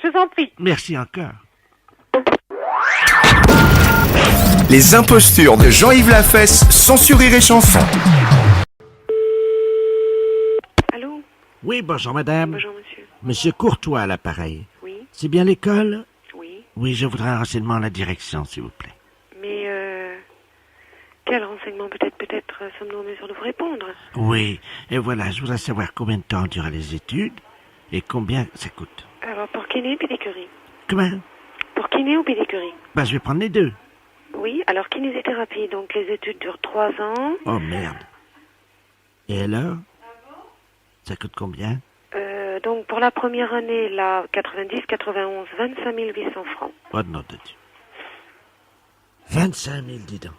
H: Je vous en prie.
E: Merci encore.
I: Les impostures de Jean-Yves Lafesse, sans Rire et Chanson.
J: Allô?
E: Oui, bonjour madame.
J: Bonjour, monsieur.
E: Monsieur Courtois à l'appareil.
J: Oui,
E: C'est bien l'école?
J: oui.
E: Oui, je voudrais un renseignement à la direction, s'il vous plaît.
J: Mais, quel renseignement peut-être sommes-nous en mesure de vous répondre?
E: Oui, et voilà, je voudrais savoir combien de temps durent les études et combien ça coûte.
J: Alors, pour kiné ou pédicure?
E: Comment?
J: Pour kiné ou pédicure?
E: Bah, je vais prendre les deux.
J: Oui, alors kinésithérapie, donc les études durent 3 ans.
E: Oh, merde. Et alors? Ça coûte combien?
J: Donc pour la première année, là, 90, 91, 25 800 francs.
E: Oh, nom de Dieu. 25 000, dis donc.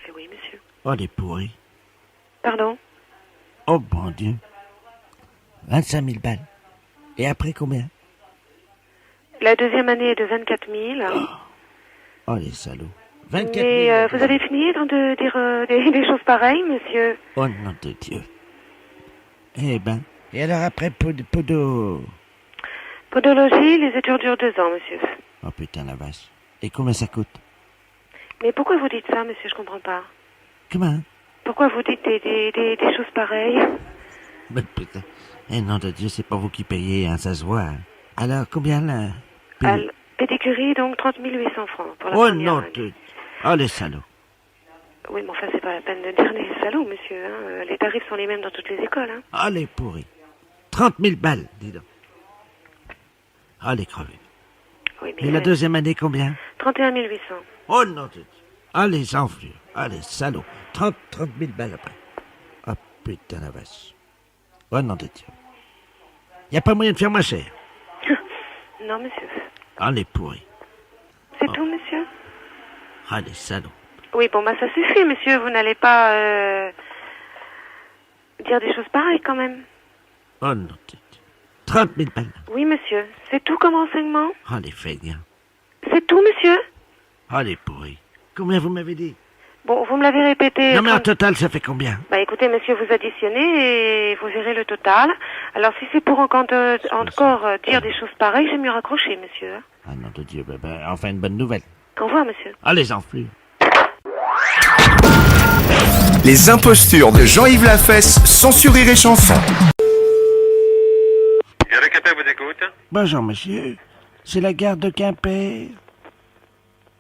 J: Eh oui, monsieur.
E: Oh, les pourris.
J: Pardon?
E: Oh, bon Dieu. 25 000 balles. Et après combien?
J: La deuxième année est de 24 000.
E: Oh, les salauds.
K: 24 000.
J: Mais vous avez fini de dire des choses pareilles, monsieur?
K: Oh nom de Dieu. Eh ben.
E: Et alors après, podologie,
J: Podologie, les études durent 2 ans, monsieur.
K: Oh putain la vache. Et combien ça coûte?
J: Mais pourquoi vous dites ça, monsieur? Je comprends pas.
K: Comment?
J: Pourquoi vous dites des choses pareilles?
K: Mais putain. Eh nom de Dieu, c'est pas vous qui payez, hein, ça se voit. Hein. Alors, combien là?
J: Pédicurie, donc 30 800 francs pour la
K: Oh
J: première.
K: non, oh les salauds.
J: Oui, mais enfin, c'est pas la peine de dire les salauds, monsieur. Hein. Les tarifs sont les mêmes dans toutes les écoles. Hein.
K: Oh les pourris. 30 000 balles, dis donc. Oh les crevés.
J: Oui,
K: Et la deuxième année, combien?
J: 31 800.
K: Oh non, de Dieu. Ah les enflures. Ah les salauds. 30 000 balles après. Oh putain la vache. Oh non de Dieu. Y a pas moyen de faire moins cher?
J: Non, monsieur.
K: Ah les pourris.
J: C'est tout, monsieur?
K: Ah les salauds.
J: Oui, bon, bah ça suffit, monsieur. Vous n'allez pas dire des choses pareilles, quand même.
K: Oh non de Dieu. 30 000 balles.
J: Oui, monsieur. C'est tout comme renseignement?
K: Ah les feignants.
J: C'est tout, monsieur?
K: Ah les pourris. Combien vous m'avez dit?
J: Bon, vous me l'avez répété.
K: Non mais en total, ça fait combien?
J: Bah écoutez, monsieur, vous additionnez et vous verrez le total. Alors si c'est pour encore dire des choses pareilles, j'ai mieux raccrocher, monsieur.
K: Ah non de Dieu, enfin une bonne nouvelle.
J: Au revoir, monsieur.
K: Ah les enflures.
I: Les impostures de Jean-Yves Lafesse sont sur Rire et Chanson.
A: Eric Capet vous écoute.
K: Bonjour monsieur. C'est la gare de Quimper.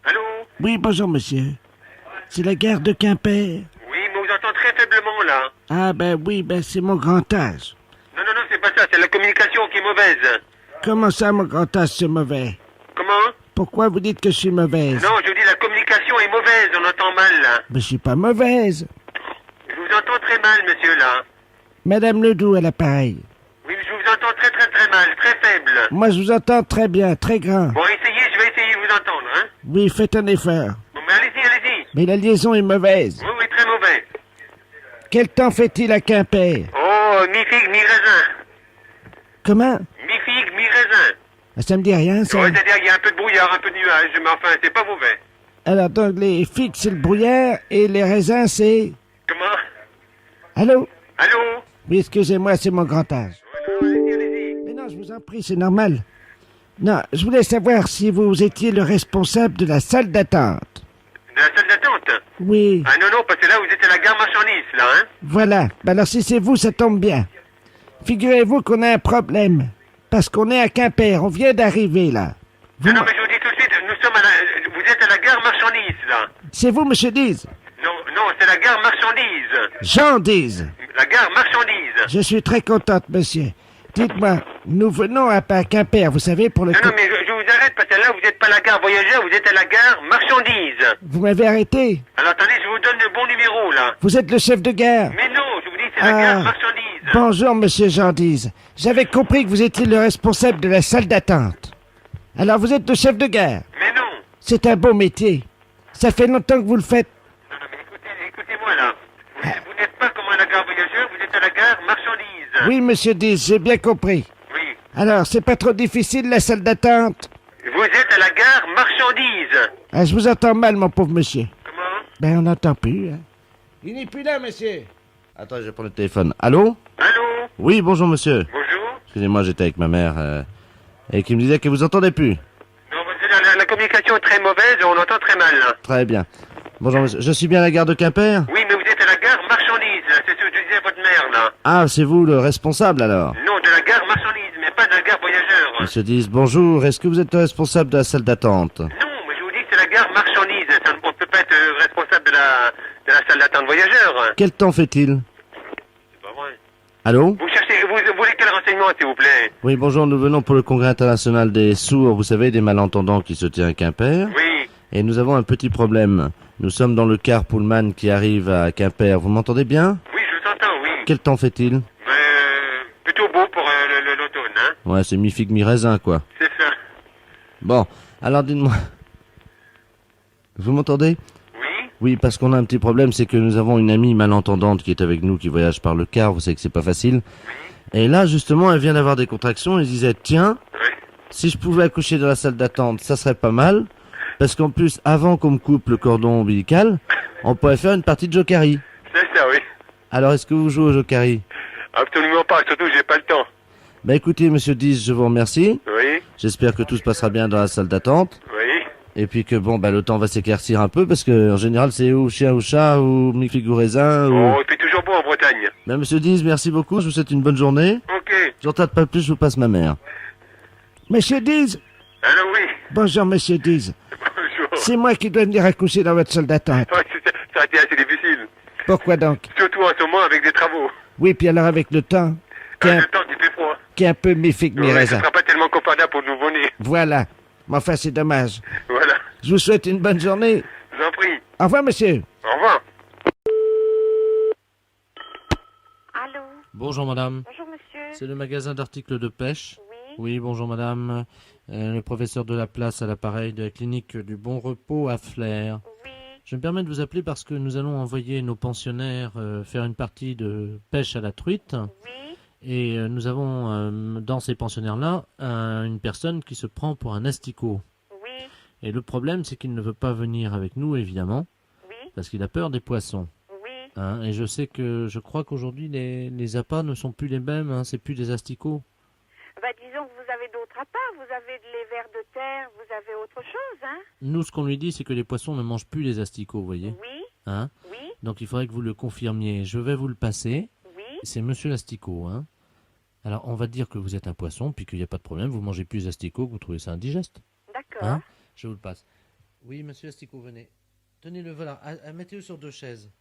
A: Allô?
K: Oui, bonjour monsieur. C'est la gare de Quimper.
A: Oui, mais on vous entend très faiblement, là.
K: Ah ben oui, c'est mon grand âge.
A: Non, c'est pas ça, c'est la communication qui est mauvaise.
K: Comment ça, mon grand âge, c'est mauvais?
A: Comment?
K: Pourquoi vous dites que je suis mauvaise?
A: Non, je dis la communication est mauvaise, on entend mal, là.
K: Mais je suis pas mauvaise.
A: Je vous entends très mal, monsieur, là.
K: Madame Ledoux à l'appareil.
A: Oui, mais je vous entends très mal, très faible.
K: Moi, je vous entends très bien, très grand.
A: Bon, essayez, je vais essayer de vous entendre, hein.
K: Oui, faites un effort.
A: Bon, mais allez-y.
K: Mais la liaison est mauvaise.
A: Oui, très mauvais.
K: Quel temps fait-il à Quimper?
A: Oh, mi-figue, mi-raisin.
K: Comment?
A: Mi-figue, mi-raisin.
K: Ah, ça me dit rien, ça.
A: Ouais, c'est-à-dire qu'il y a un peu de brouillard, un peu de nuage, mais enfin, c'est pas mauvais.
K: Alors, donc, les figues, c'est le brouillard, et les raisins, c'est...
A: Comment?
K: Allô?
A: Allô?
K: Oui, excusez-moi, c'est mon grand âge.
A: Allez-y.
K: Mais non, je vous en prie, c'est normal. Non, je voulais savoir si vous étiez le responsable de la salle d'attente.
A: De la salle d'attente?
K: Oui.
A: Ah non, parce que là, vous êtes à la gare marchandise, là, hein?
K: Voilà. Alors, si c'est vous, ça tombe bien. Figurez-vous qu'on a un problème. Parce qu'on est à Quimper, on vient d'arriver, là.
A: Non, mais je vous dis tout de suite, vous êtes à la gare marchandise, là.
K: C'est vous, monsieur Diz?
A: Non, c'est la gare marchandise.
K: Jean Diz.
A: La gare marchandise.
K: Je suis très contente, monsieur. Dites-moi, nous venons à Quimper, vous savez, pour le...
A: Non, mais je vous arrête, parce que là, vous n'êtes pas à la gare voyageur, vous êtes à la gare marchandise.
K: Vous m'avez arrêté?
A: Alors, attendez, je vous donne le bon numéro, là.
K: Vous êtes le chef de gare?
A: Mais non, je vous dis, c'est la gare marchandise.
K: Bonjour, monsieur Jean Diz. J'avais compris que vous étiez le responsable de la salle d'attente. Alors, vous êtes le chef de gare?
A: Mais non.
K: C'est un beau métier. Ça fait longtemps que vous le faites.
A: Non, mais écoutez-moi, là. Vous n'êtes pas comme à la gare voyageur, vous êtes à la gare marchandise.
K: Oui, monsieur Diz, j'ai bien compris.
A: Oui.
K: Alors, c'est pas trop difficile, la salle d'attente?
A: Vous êtes à la gare marchandise.
K: Ah, je vous entends mal, mon pauvre monsieur.
A: Comment?
K: Ben, on n'entend plus, hein. Il n'est plus là, monsieur. Attends, je vais prendre le téléphone. Allô?
A: Allô?
B: Oui, bonjour monsieur.
A: Bonjour.
B: Excusez-moi, j'étais avec ma mère et qui me disait que vous entendez plus.
A: Non, parce que la communication est très mauvaise, on entend très mal, là.
B: Très bien. Bonjour monsieur. Je suis bien à la gare de Quimper?
A: Oui, mais vous êtes à la gare marchandise, là. C'est ce que je disais à votre mère, là.
B: Ah, c'est vous le responsable alors?
A: Non, de la gare marchandise, mais pas de la gare voyageur.
B: Monsieur Diz, bonjour. Est-ce que vous êtes le responsable de la salle d'attente?
A: Non, mais je vous dis que c'est la gare marchandise. On ne peut pas être responsable de la salle d'attente voyageur.
B: Quel temps fait-il?
A: C'est pas vrai.
B: Allô?
A: Vous voulez quel renseignement, s'il vous plaît?
B: Oui, bonjour, nous venons pour le congrès international des sourds, vous savez, des malentendants qui se tient à Quimper.
A: Oui.
B: Et nous avons un petit problème. Nous sommes dans le car Pullman qui arrive à Quimper. Vous m'entendez bien?
A: Oui, je vous entends, oui.
B: Quel temps fait-il?
A: Plutôt beau pour l'automne, hein?
B: Ouais, c'est mi-figue, mi-raisin, quoi.
A: C'est ça.
B: Bon, alors dites-moi. Vous m'entendez?
A: Oui.
B: Oui, parce qu'on a un petit problème, c'est que nous avons une amie malentendante qui est avec nous, qui voyage par le car, vous savez que c'est pas facile. Et là, justement, elle vient d'avoir des contractions, elle disait, tiens, si je pouvais accoucher dans la salle d'attente, ça serait pas mal.
L: Parce qu'en plus, avant qu'on me coupe le cordon ombilical, on pourrait faire une partie de Jokari.
M: C'est ça, oui.
L: Alors, est-ce que vous jouez au Jokari?
M: Absolument pas, surtout j'ai pas le temps.
L: Bah écoutez, monsieur 10, je vous remercie.
M: Oui.
L: J'espère que tout se passera bien dans la salle d'attente.
M: Oui.
L: Et puis que bon, bah le temps va s'éclaircir un peu, parce que en général, c'est ou chien ou chat, ou mi-figue ou raisin, ou...
M: Oh, il fait toujours beau en Bretagne.
L: Bah monsieur 10, merci beaucoup, je vous souhaite une bonne journée.
M: Ok.
L: J'en tarde pas plus, je vous passe ma mère.
K: Monsieur Diz.
M: Allô, oui.
K: Bonjour, monsieur Diz.
M: Bonjour.
K: C'est moi qui dois venir accoucher dans votre salle d'attente.
M: Ouais, ça a été assez difficile.
K: Pourquoi donc?
M: Surtout en ce moment avec des travaux.
K: Oui, puis alors avec le temps, qui est
M: Le temps qui fait froid.
K: un peu mi-figue,
M: Ouais, ce
K: mi-raisin.
M: sera pas tellement confortable pour le nouveau-né.
K: Voilà. Mais enfin, c'est dommage.
M: Voilà.
K: Je vous souhaite une bonne journée.
M: Je vous en prie.
K: Au revoir, monsieur.
M: Au revoir.
J: Allô?
B: Bonjour madame.
J: Bonjour, monsieur.
B: C'est le magasin d'articles de pêche. Oui, bonjour madame. Le professeur de la place à l'appareil de la clinique du Bon Repos à Flers. Je me permets de vous appeler parce que nous allons envoyer nos pensionnaires faire une partie de pêche à la truite. Et nous avons dans ces pensionnaires-là une personne qui se prend pour un asticot. Et le problème, c'est qu'il ne veut pas venir avec nous, évidemment, parce qu'il a peur des poissons. Hein, et je crois qu'aujourd'hui, les appâts ne sont plus les mêmes, hein, c'est plus des asticots.
J: Bah, disons que vous avez d'autres appâts, vous avez les vers de terre, vous avez autre chose, hein?
B: Nous, ce qu'on lui dit, c'est que les poissons ne mangent plus les asticots, vous voyez.
J: Oui.
B: Hein?
J: Oui.
B: Donc il faudrait que vous le confirmiez. Je vais vous le passer.
J: Oui.
B: C'est monsieur l'asticot, hein. Alors, on va dire que vous êtes un poisson, puis qu'il n'y a pas de problème, vous mangez plus les asticots, que vous trouvez ça indigeste.
J: D'accord.
B: Hein? Je vous le passe. Oui, monsieur l'asticot, venez. Tenez-le, voilà. Mettez-le sur 2 chaises.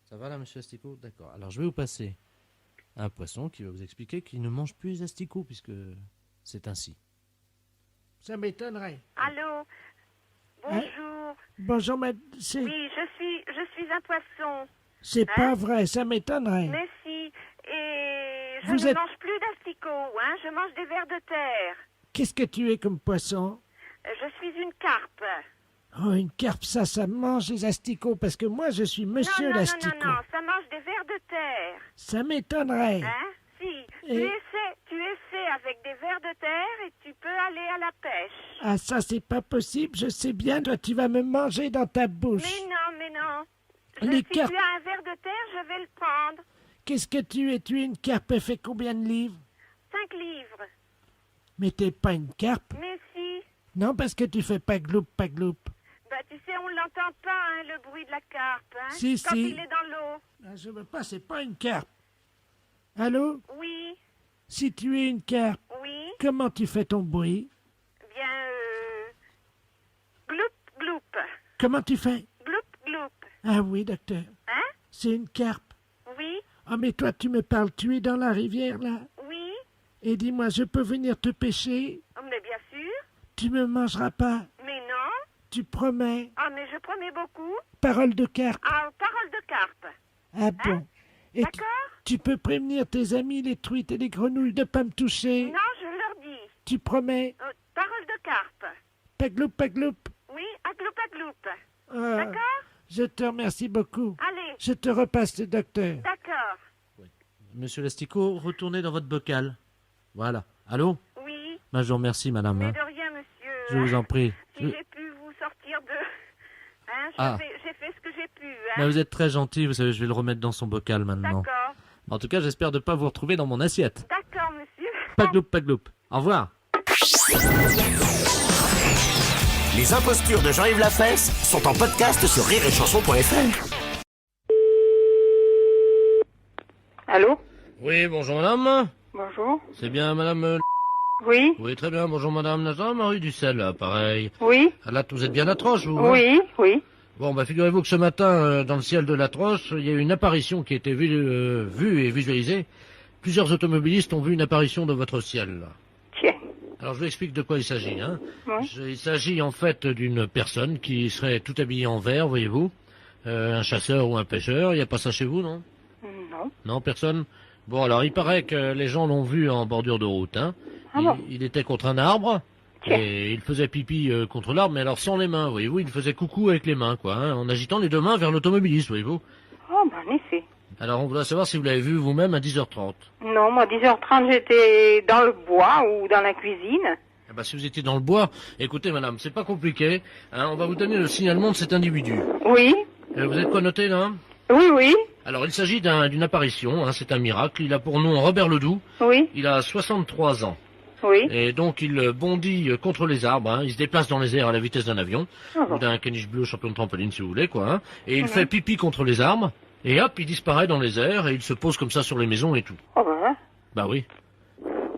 B: Ça va là, monsieur l'asticot? D'accord. Alors, je vais vous passer un poisson qui va vous expliquer qu'il ne mange plus les asticots, puisque c'est ainsi.
K: Ça m'étonnerait.
J: Allô? Bonjour.
K: Bonjour, c'est...
J: Oui, je suis un poisson.
K: C'est pas vrai, ça m'étonnerait.
J: Mais si, et je
K: Vous
J: ne
K: êtes-
J: mange plus d'asticots, hein, je mange des vers de terre.
K: Qu'est-ce que tu es comme poisson?
J: Je suis une carpe.
K: Oh, une carpe, ça mange les asticots, parce que moi, je suis monsieur
J: non,
K: l'asticot.
J: non, ça mange des vers de terre.
K: Ça m'étonnerait.
J: Hein? Si,
K: Et-
J: tu essaies avec des vers de terre et tu peux aller à la pêche.
K: Ah, ça, c'est pas possible, je sais bien, toi, tu vas me manger dans ta bouche.
J: Mais non.
K: Les
J: Si
K: carpes-
J: tu as un ver de terre, je vais le prendre.
K: Qu'est-ce que tu es? Tu es une carpe, elle fait combien de livres?
J: 5 livres.
K: Mais t'es pas une carpe.
J: Mais si.
K: Non, parce que tu fais pas gloup, pas gloup.
J: Bah, tu sais, on l'entend pas, hein, le bruit de la carpe, hein,
K: Si,
J: quand
K: si.
J: il est dans l'eau.
K: Ah, je veux pas, c'est pas une carpe. Allô?
J: Oui,
K: Si tu es une carpe,
J: oui,
K: comment tu fais ton bruit?
J: bien, gloup, gloup,
K: Comment tu fais?
J: gloup, gloup,
K: Ah oui, docteur.
J: hein,
K: C'est une carpe.
J: oui,
K: Ah, mais toi, tu me parles, tu es dans la rivière, là.
J: oui,
K: Et dis-moi, je peux venir te pêcher?
J: oh, mais bien sûr,
K: Tu me mangeras pas?
J: mais non,
K: Tu promets?
J: ah, mais je promets beaucoup,
K: Parole de carpe.
J: ah, parole de carpe,
K: Ah bon? Et
J: d'accord?
K: tu peux prévenir tes amis, les truites et les grenouilles, de pas me toucher?
J: Non, je leur dis,
K: Tu promets?
J: parole de carpe,
K: Pas gloup, pas gloup.
J: oui, à gloup,
K: Ah,
J: d'accord?
K: je te remercie beaucoup.
J: Allez,
K: Je te repasse le docteur.
J: d'accord,
B: Monsieur l'asticot, retournez dans votre bocal. Voilà. Allô?
J: oui,
B: Bah, je vous remercie, madame.
J: mais
B: hein.
J: de rien, monsieur.
B: Je vous en prie.
J: Si j'ai pu vous sortir de... Hein,
B: Ah.
J: j'ai fait ce que j'ai pu, hein.
B: Bah, vous êtes très gentil, vous savez, je vais le remettre dans son bocal maintenant.
J: D'accord,
B: En tout cas, j'espère ne pas vous retrouver dans mon assiette.
J: d'accord, monsieur.
B: Pas gloup, pas gloup. Au revoir.
F: Les impostures de Jean-Yves Lafesse sont en podcast sur rireetchanson.fr.
H: Allô?
B: Oui, bonjour madame.
H: Bonjour.
B: C'est bien madame...
H: Oui?
B: Oui, très bien, bonjour madame Nazar, Marie Ducel, là, pareil.
H: Oui?
B: Ah, là, vous êtes bien à la Troche, vous hein
H: Oui, oui.
B: Bon, bah figurez-vous que ce matin, dans le ciel de la Troche, il y a eu une apparition qui a été vue et visualisée. Plusieurs automobilistes ont vu une apparition de votre ciel, là.
H: Tiens.
B: Alors, je vous explique de quoi il s'agit, hein.
H: Oui.
B: Il s'agit en fait d'une personne qui serait tout habillée en vert, voyez-vous. Un chasseur ou un pêcheur, il n'y a pas ça chez vous, non?
H: Non.
B: Non, personne? Bon, alors, il paraît que les gens l'ont vu en bordure de route, hein.
H: Ah bon?
B: Il était contre un arbre.
H: Tiens.
B: Et il faisait pipi contre l'arbre, mais alors sans les mains, voyez-vous, il faisait coucou avec les mains, quoi, hein, en agitant les 2 mains vers l'automobiliste, voyez-vous.
H: Oh, ben, en effet.
B: Alors on voudrait savoir si vous l'avez vu vous-même à 10h30.
H: Non, moi, 10h30, j'étais dans le bois ou dans la cuisine.
B: Ah bah, si vous étiez dans le bois, écoutez madame, c'est pas compliqué. Hein, on va vous donner le signalement de cet individu.
H: Oui.
B: Vous êtes quoi noté là?
H: Oui, oui.
B: Alors il s'agit d'une apparition, hein, c'est un miracle. Il a pour nom Robert Ledoux.
H: Oui.
B: Il a 63 ans.
H: Oui.
B: Et donc il bondit contre les arbres, hein. Il se déplace dans les airs à la vitesse d'un avion,
H: bon.
B: ou d'un caniche bleu champion de trampoline si vous voulez, quoi. Hein. Et il fait pipi contre les arbres, et hop, il disparaît dans les airs, et il se pose comme ça sur les maisons et tout.
H: Oh ben.
B: Bah oui.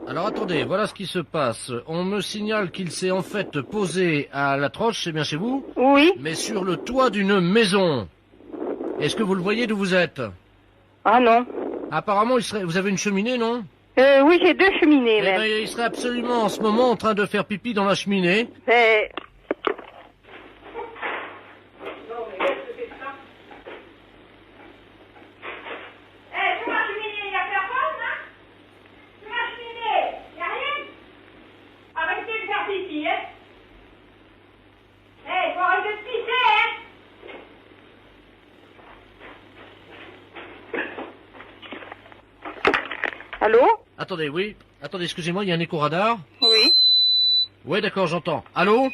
B: Alors attendez, voilà ce qui se passe. On me signale qu'il s'est en fait posé à la troche, c'est bien chez vous?
H: Oui.
B: Mais sur le toit d'une maison. Est-ce que vous le voyez d'où vous êtes?
H: Ah non.
B: Apparemment, vous avez une cheminée, non?
H: Oui, j'ai 2 cheminées,
B: Eh
H: même.
B: ben, il serait absolument en ce moment en train de faire pipi dans la cheminée.
H: Mais... Allô?
B: Attendez, oui. Attendez, excusez-moi, il y a un écho radar.
H: Oui.
B: Ouais, d'accord, j'entends. Allô?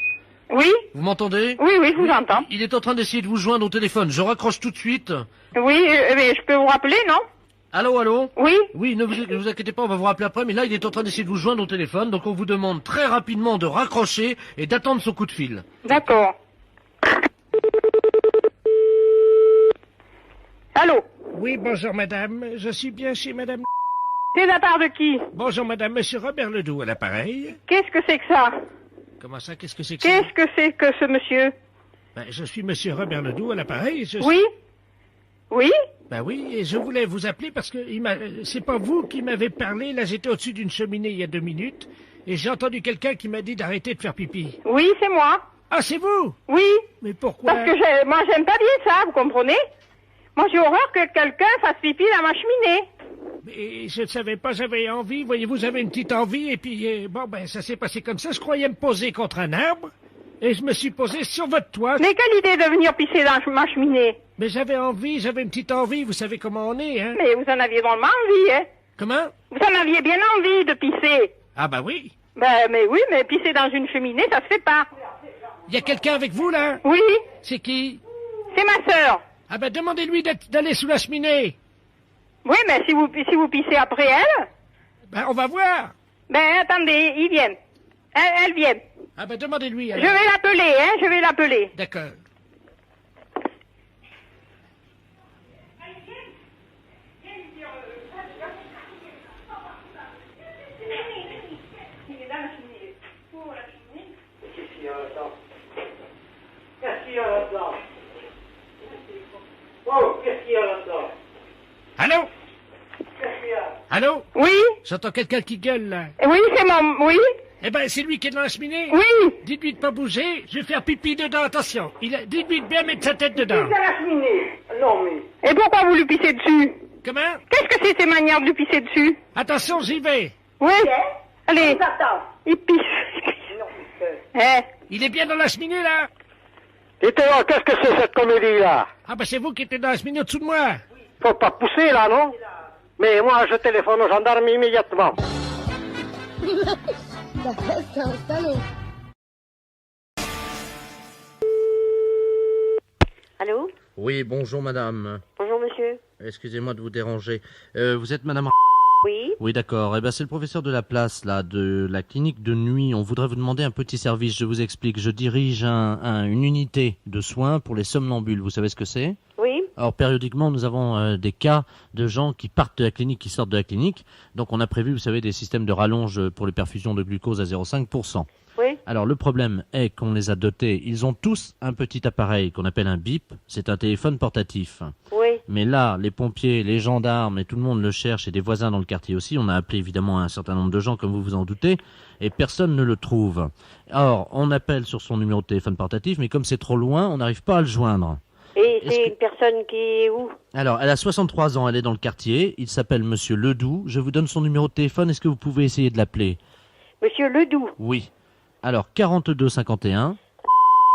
H: Oui?
B: Vous m'entendez?
H: Oui, oui, je vous entends.
B: Il est en train d'essayer de vous joindre au téléphone. Je raccroche tout de suite.
H: Oui, mais je peux vous rappeler, non?
B: Allô, allô?
H: Oui?
B: Oui, ne vous inquiétez pas, on va vous rappeler après, mais là, il est en train d'essayer de vous joindre au téléphone, donc on vous demande très rapidement de raccrocher et d'attendre son coup de fil.
H: D'accord. Allô?
K: Oui, bonjour madame. Je suis bien chez madame...
H: C'est de la part de qui?
K: Bonjour madame, monsieur Robert Ledoux à l'appareil.
H: Qu'est-ce que c'est que ça?
K: Comment ça, qu'est-ce que c'est que ça?
H: Qu'est-ce que c'est que ce monsieur?
K: Ben, je suis monsieur Robert Ledoux à l'appareil.
H: Oui? Oui?
K: Ben oui, et je voulais vous appeler parce que c'est pas vous qui m'avez parlé. Là, j'étais au-dessus d'une cheminée il y a 2 minutes et j'ai entendu quelqu'un qui m'a dit d'arrêter de faire pipi.
H: Oui, c'est moi.
K: Ah, c'est vous?
H: Oui.
K: Mais pourquoi?
H: Parce que moi, j'aime pas bien ça, vous comprenez? Moi, j'ai horreur que quelqu'un fasse pipi dans ma cheminée.
K: Mais je ne savais pas, j'avais envie. Voyez-vous, j'avais une petite envie et puis, bon, ben, ça s'est passé comme ça. Je croyais me poser contre un arbre et je me suis posé sur votre toit.
H: Mais quelle idée de venir pisser dans ma cheminée?
K: Mais j'avais envie, j'avais une petite envie. Vous savez comment on est, hein?
H: Mais vous en aviez vraiment envie, hein?
K: Comment?
H: Vous en aviez bien envie de pisser.
K: Ah, bah oui.
H: Ben, mais oui, mais pisser dans une cheminée, ça se fait pas.
K: Il y a quelqu'un avec vous, là?
H: Oui.
K: C'est qui?
H: C'est ma sœur.
K: Ah, ben, demandez-lui d'aller sous la cheminée.
H: Oui, mais si vous pissez après elle...
K: Ben, on va voir.
H: Ben, attendez, ils viennent. Elles viennent.
K: Ah, ben, demandez-lui.
H: Je vais l'appeler, hein, je vais l'appeler.
K: D'accord. Allô? Allô?
H: Oui?
K: J'entends quelqu'un qui gueule, là.
H: Oui, c'est oui?
K: Eh ben, c'est lui qui est dans la cheminée.
H: Oui.
K: Dites-lui de pas bouger, je vais faire pipi dedans, attention. Dites-lui de bien mettre sa tête dedans.
H: Dans la cheminée. Non, mais... Et pourquoi vous lui pissez dessus?
K: Comment?
H: Qu'est-ce que c'est ces manières de lui pisser dessus?
K: Attention, j'y vais.
H: Oui? Allez. Il pisse. Eh?
K: Il est bien dans la cheminée, là?
A: Et toi, qu'est-ce que c'est cette comédie-là?
K: Ah ben, c'est vous qui êtes dans la cheminée au-dessous de moi.
A: Faut pas pousser, là, non? Mais moi, je téléphone aux gendarmes immédiatement.
J: Allô?
B: Oui, bonjour madame.
J: Bonjour monsieur.
B: Excusez-moi de vous déranger. Vous êtes madame...
J: Oui?
B: Oui, d'accord. Eh ben, c'est le professeur de la place, là, de la clinique de nuit. On voudrait vous demander un petit service. Je vous explique. Je dirige une unité de soins pour les somnambules. Vous savez ce que c'est?
J: Oui?
B: Alors, périodiquement, nous avons des cas de gens qui partent de la clinique, qui sortent de la clinique. Donc, on a prévu, vous savez, des systèmes de rallonge pour les perfusions de glucose à 0,5%.
J: Oui?
B: Alors, le problème est qu'on les a dotés. Ils ont tous un petit appareil qu'on appelle un bip. C'est un téléphone portatif.
J: Oui?
B: Mais là, les pompiers, les gendarmes et tout le monde le cherche, et des voisins dans le quartier aussi. On a appelé évidemment un certain nombre de gens, comme vous vous en doutez, et personne ne le trouve. Or, on appelle sur son numéro de téléphone portatif, mais comme c'est trop loin, on n'arrive pas à le joindre.
J: Et c'est une personne qui est où?
B: Alors, elle a 63 ans, elle est dans le quartier. Il s'appelle Monsieur Ledoux. Je vous donne son numéro de téléphone. Est-ce que vous pouvez essayer de l'appeler?
J: Monsieur Ledoux?
B: Oui. Alors, 42 51.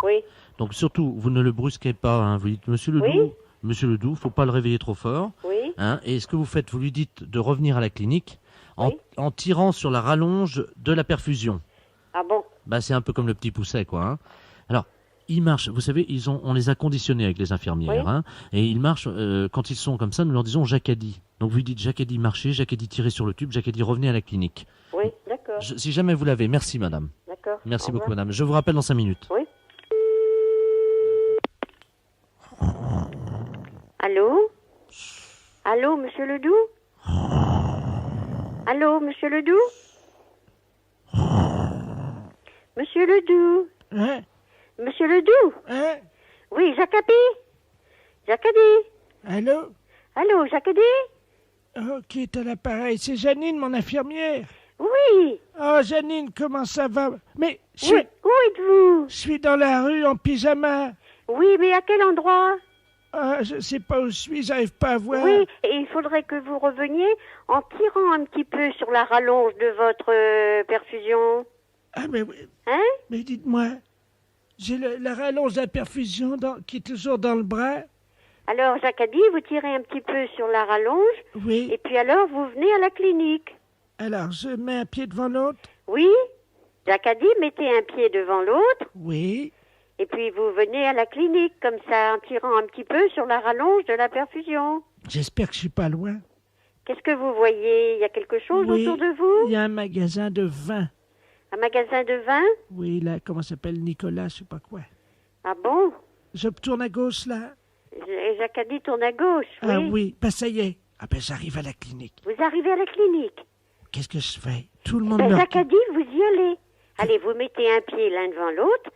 J: Oui.
B: Donc, surtout, vous ne le brusquez pas. Hein. Vous dites Monsieur Ledoux.
J: Oui.
B: Monsieur Ledoux, faut pas le réveiller trop fort.
J: Oui.
B: Hein. Et ce que vous faites, vous lui dites de revenir à la clinique en tirant sur la rallonge de la perfusion.
J: Ah bon?
B: Bah, c'est un peu comme le petit pousset, quoi. Hein. Alors, ils marchent. Vous savez, on les a conditionnés avec les infirmières.
J: Oui.
B: Hein, et ils marchent, quand ils sont comme ça, nous leur disons Jacadi. Donc, vous dites Jacadi marchez, Jacadi tirez sur le tube, Jacadi revenez à la clinique.
J: Oui, d'accord.
B: Si jamais vous l'avez, merci, madame.
J: D'accord.
B: Merci
J: Au
B: beaucoup,
J: revoir.
B: madame. Je vous rappelle dans 5 minutes.
J: Oui. Allô? Allô, monsieur Ledoux? Allô, monsieur Ledoux? Monsieur Ledoux?
E: Hein?
J: Monsieur Ledoux?
E: Hein?
J: Oui, Jacadi? Jacadi?
E: Allô?
J: Allô, Jacadi?
E: Oh, qui est à l'appareil? C'est Janine, mon infirmière.
J: Oui.
E: Oh, Janine, comment ça va? Mais
J: Où êtes-vous?
E: Je suis dans la rue en pyjama.
J: Oui, mais à quel endroit?
E: Je sais pas où je suis, j'arrive pas à voir.
J: Oui, et il faudrait que vous reveniez en tirant un petit peu sur la rallonge de votre perfusion.
E: Ah, mais oui.
J: Hein?
E: Mais dites-moi, j'ai la rallonge de la perfusion qui est toujours dans le bras.
J: Alors, Jacadi, vous tirez un petit peu sur la rallonge.
E: Oui.
J: Et puis alors, vous venez à la clinique.
E: Alors, je mets un pied devant l'autre.
J: Oui. Jacadi, mettez un pied devant l'autre.
E: Oui.
J: Et puis vous venez à la clinique, comme ça, en tirant un petit peu sur la rallonge de la perfusion.
E: J'espère que je suis pas loin.
J: Qu'est-ce que vous voyez? Il y a quelque chose
E: Oui,
J: autour de vous?
E: il y a un magasin de vin.
J: Un magasin de vin?
E: Oui, là, comment ça s'appelle? Nicolas, je sais pas quoi.
J: Ah bon?
E: Je tourne à gauche, là.
J: Jacadi tourne à gauche, oui.
E: Ah oui, ben ça y est. Ah ben j'arrive à la clinique.
J: Vous arrivez à la clinique.
E: Qu'est-ce que je fais? Tout le monde
J: Ben,
E: me
J: Jacadi, vous y allez. Allez, vous mettez un pied l'un devant l'autre,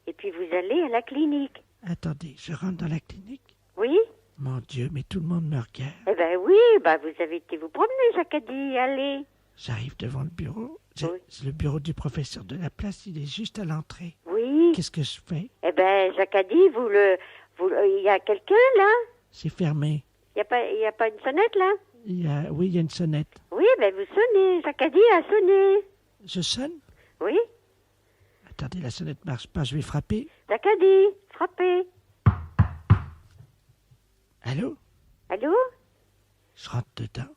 J: et puis vous allez à la clinique.
E: Attendez, je rentre dans la clinique.
J: Oui?
E: Mon Dieu, mais tout le monde me regarde.
J: Eh ben oui, bah vous avez été vous promener, Jacadi, allez.
E: J'arrive devant le bureau.
J: Oui.
E: C'est le bureau du professeur de la place, il est juste à l'entrée.
J: Oui.
E: Qu'est-ce que je fais?
J: Eh ben, Jacadi, il y a quelqu'un là?
E: C'est fermé.
J: Il y a pas une sonnette là?
E: Oui, il y a une sonnette.
J: Oui, ben vous sonnez. Jacadi a sonné.
E: Je sonne?
J: Oui.
E: Attendez, la sonnette marche pas, je vais frapper.
J: Jacadi, frappez.
E: Allô?
J: Allô?
E: Je rentre dedans.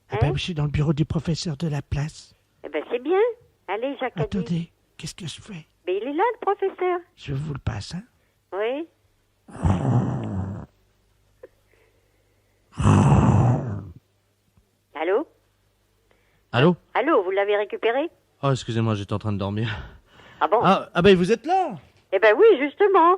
J: Hein?
E: Ah ben, je suis dans le bureau du professeur de la place.
J: Eh ben c'est bien. Allez, Jacadi.
E: Attendez, qu'est-ce que je fais?
J: Ben il est là, le professeur.
E: Je vous le passe, hein?
J: Oui. Allô?
B: Allô?
J: Allô, vous l'avez récupéré?
B: Oh, excusez-moi, j'étais en train de dormir.
J: Ah bon?
B: Ah ben vous êtes là?
J: Eh ben oui, justement.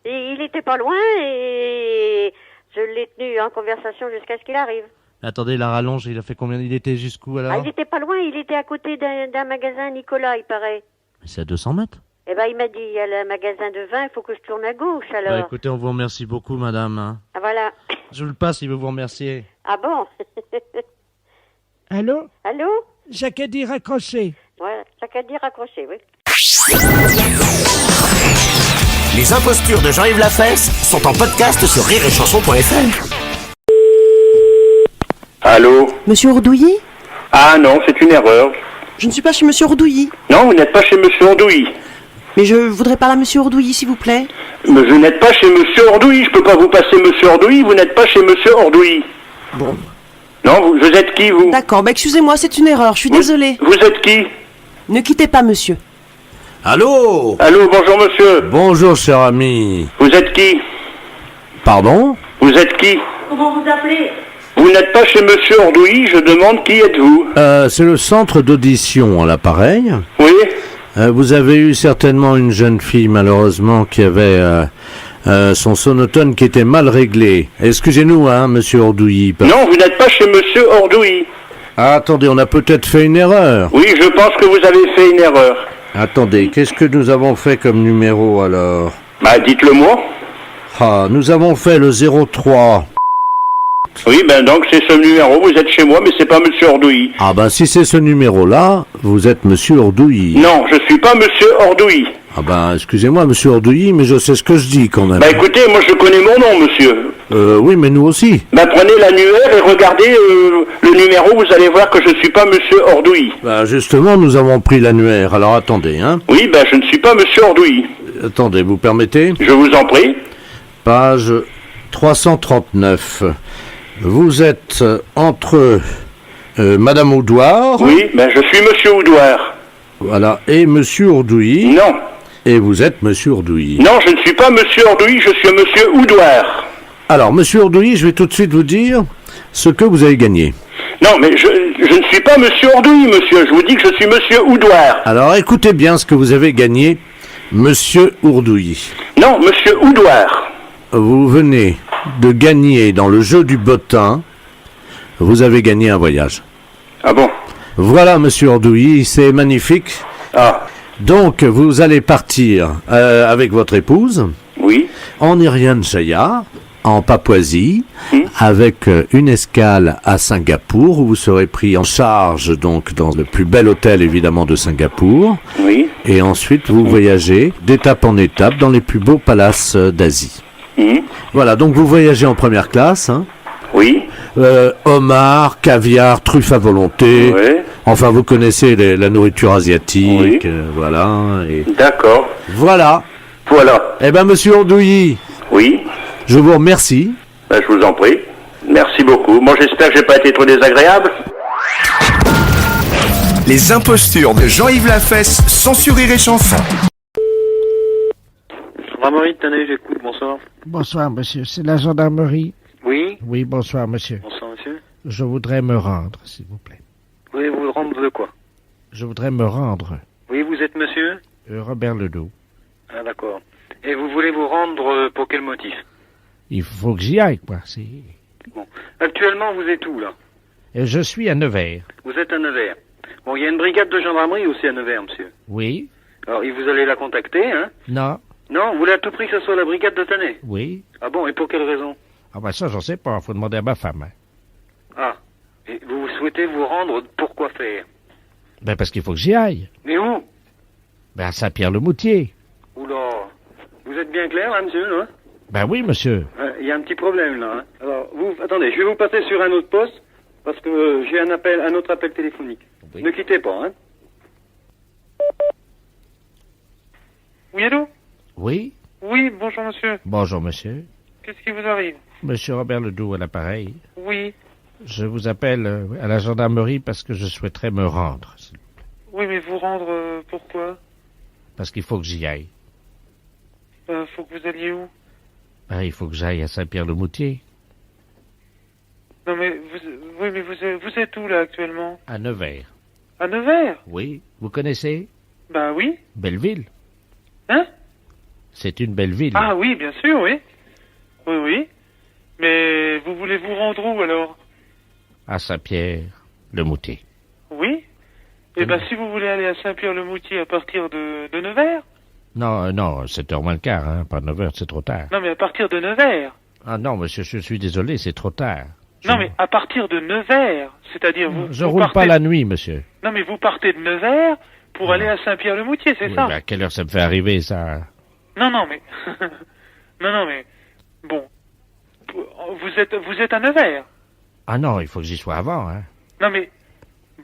J: Et il était pas loin et je l'ai tenu en conversation jusqu'à ce qu'il arrive.
B: Attendez, la rallonge, il a fait combien? Il était jusqu'où alors?
J: Ah, il était pas loin, il était à côté d'un magasin Nicolas, il paraît.
B: C'est à 200 mètres.
J: Eh ben il m'a dit, il y a le magasin de vin, il faut que je tourne à gauche alors.
B: Bah, écoutez, on vous remercie beaucoup, madame. Hein.
J: Ah voilà.
B: Je vous le passe, il veut vous remercier.
J: Ah bon?
E: Allô?
J: Allô?
E: Jacadi raccroché.
J: Ouais, chacun dit raccroché, oui.
F: Les impostures de Jean-Yves Lafesse sont en podcast sur rireetchanson.fr.
M: Allô?
N: Monsieur Ordouilly?
M: Ah non, c'est une erreur.
N: Je ne suis pas chez Monsieur Ordouilly.
M: Non, vous n'êtes pas chez Monsieur Ordouilly.
N: Mais je voudrais parler à Monsieur Ordouilly, s'il vous plaît.
M: Mais vous n'êtes pas chez Monsieur Ordouilly. Je peux pas vous passer Monsieur Ordouilly. Vous n'êtes pas chez Monsieur Ordouilly.
N: Bon.
M: Non, vous êtes qui, vous?
N: D'accord, bah excusez-moi, c'est une erreur, je suis désolée.
M: Vous êtes qui?
N: Ne quittez pas, monsieur.
L: Allô?
M: Allô, bonjour monsieur.
L: Bonjour, cher ami.
M: Vous êtes qui?
L: Pardon?
M: Vous êtes qui?
J: Comment vous appelez?
M: Vous n'êtes pas chez Monsieur Ordouilly, je demande qui êtes-vous?
L: C'est le centre d'audition à l'appareil.
M: Oui?
L: Vous avez eu certainement une jeune fille, malheureusement, qui avait son sonotone qui était mal réglé. Excusez-nous, hein, monsieur Ordouilly.
M: Non, vous n'êtes pas chez Monsieur Ordouilly.
L: Ah, attendez, on a peut-être fait une erreur.
M: Oui, je pense que vous avez fait une erreur.
L: Attendez, qu'est-ce que nous avons fait comme numéro, alors?
M: Bah, dites-le moi.
L: Ah, nous avons fait le 03.
M: Oui, ben donc c'est ce numéro, vous êtes chez moi, mais c'est pas Monsieur Ordouilly.
L: Ah ben si c'est ce numéro-là, vous êtes monsieur Ordouilly.
M: Non, je suis pas Monsieur Ordouilly.
L: Ah ben excusez-moi monsieur Ordouilly, mais je sais ce que je dis quand même.
M: Bah écoutez, moi je connais mon nom, monsieur.
L: Oui, mais nous aussi.
M: Bah prenez l'annuaire et regardez le numéro, vous allez voir que je suis pas Monsieur Ordouilly.
L: Bah justement, nous avons pris l'annuaire, alors attendez, hein.
M: Oui, ben je ne suis pas Monsieur Ordouilly.
L: Attendez, vous permettez?
M: Je vous en prie.
L: Page 339. Vous êtes entre Madame Oudoir.
M: Oui, ben je suis Monsieur Oudoir.
L: Voilà. Et monsieur Ourdouilly?
M: Non.
L: Et vous êtes monsieur Ourdouilly?
M: Non, je ne suis pas monsieur Ourdouilly, je suis monsieur Oudouard.
L: Alors, monsieur Ourdouilly, je vais tout de suite vous dire ce que vous avez gagné.
M: Non, mais je ne suis pas monsieur Ourdouilly, monsieur. Je vous dis que je suis monsieur Oudouard.
L: Alors, écoutez bien ce que vous avez gagné, monsieur Ourdouilly.
M: Non, monsieur Oudouard.
L: Vous venez de gagner dans le jeu du bottin, vous avez gagné un voyage.
M: Ah bon?
L: Voilà, monsieur Ourdouilly, c'est magnifique.
M: Ah.
L: Donc, vous allez partir avec votre épouse.
M: Oui.
L: En Irian Jaya, en Papouasie, avec une escale à Singapour, où vous serez pris en charge donc dans le plus bel hôtel évidemment de Singapour.
M: Oui.
L: Et ensuite, vous voyagez d'étape en étape dans les plus beaux palaces d'Asie. Voilà, donc vous voyagez en première classe. Hein.
M: Oui.
L: Homard, caviar, truffes à volonté.
M: Oui.
L: Enfin, vous connaissez la nourriture asiatique. Voilà. Et...
M: D'accord.
L: Voilà.
M: Voilà.
L: Eh ben, monsieur Ourdouilly.
M: Oui.
L: Je vous remercie.
M: Ben, je vous en prie. Merci beaucoup. Moi, j'espère que j'ai pas été trop désagréable.
I: Les impostures de Jean-Yves Lafesse, sans Rire et Chanson.
O: Gendarmerie de Tannay, j'écoute, bonsoir.
E: Bonsoir, monsieur. C'est la gendarmerie?
O: Oui.
E: Oui, bonsoir, monsieur.
O: Bonsoir, monsieur.
E: Je voudrais me rendre, s'il vous plaît.
O: Oui, vous rendre de quoi?
E: Je voudrais me rendre.
O: Oui, vous êtes monsieur?
E: Robert Ledoux.
O: Ah, d'accord. Et vous voulez vous rendre pour quel motif?
E: Il faut que j'y aille, quoi.
O: Bon. Actuellement, vous êtes où, là?
E: Et je suis à Nevers.
O: Vous êtes à Nevers. Bon, il y a une brigade de gendarmerie aussi à Nevers, monsieur.
E: Oui.
O: Alors, vous allez la contacter, hein?
E: Non.
O: Non, vous voulez à tout prix que ce soit la brigade de Tannay?
E: Oui.
O: Ah bon, et pour quelle raison?
E: Ah ben ça, j'en sais pas. Faut demander à ma femme. Hein.
O: Ah. Et vous souhaitez vous rendre pour quoi faire?
E: Ben parce qu'il faut que j'y aille.
O: Mais où?
E: Ben à Saint-Pierre-le-Moutier.
O: Oula. Vous êtes bien clair, là, monsieur, là?
E: Ben oui, monsieur.
O: Il y a un petit problème, là. Hein. Alors, attendez, je vais vous passer sur un autre poste, parce que j'ai un autre appel téléphonique. Oui. Ne quittez pas, hein. Oui, allô?
E: Oui.
P: Oui, bonjour, monsieur.
E: Bonjour, monsieur.
P: Qu'est-ce qui vous arrive?
E: Monsieur Robert Ledoux à l'appareil.
P: Oui.
E: Je vous appelle à la gendarmerie parce que je souhaiterais me rendre.
P: Oui, mais vous rendre pourquoi?
E: Parce qu'il faut que j'y aille.
P: Faut que vous alliez où?
E: Il faut que j'aille à Saint-Pierre-le-Moutier.
P: Non, mais vous êtes où, là, actuellement?
E: À Nevers.
P: À Nevers?
E: Oui. Vous connaissez?
P: Ben oui.
E: Belle ville.
P: Hein?
E: C'est une belle ville.
P: Ah oui, bien sûr, oui. Oui, oui. Mais vous voulez vous rendre où, alors?
E: À Saint-Pierre-le-Moutier.
P: Oui. Eh ben, si vous voulez aller à Saint-Pierre-le-Moutier à partir de Nevers?
E: Non, 7h moins le quart, hein. Pas 9h, c'est trop tard.
P: Non, mais à partir de Nevers.
E: Ah non, monsieur, je suis désolé, c'est trop tard.
P: Non, mais à partir de Nevers. C'est-à-dire,
E: Je roule pas la nuit, monsieur.
P: Non, mais vous partez de Nevers pour aller à Saint-Pierre-le-Moutier, c'est ça?
E: Ben, à quelle heure ça me fait arriver, ça?
P: Non, mais... non, mais... Bon. Vous êtes à Nevers?
E: Ah non, il faut que j'y sois avant, hein.
P: Non, mais...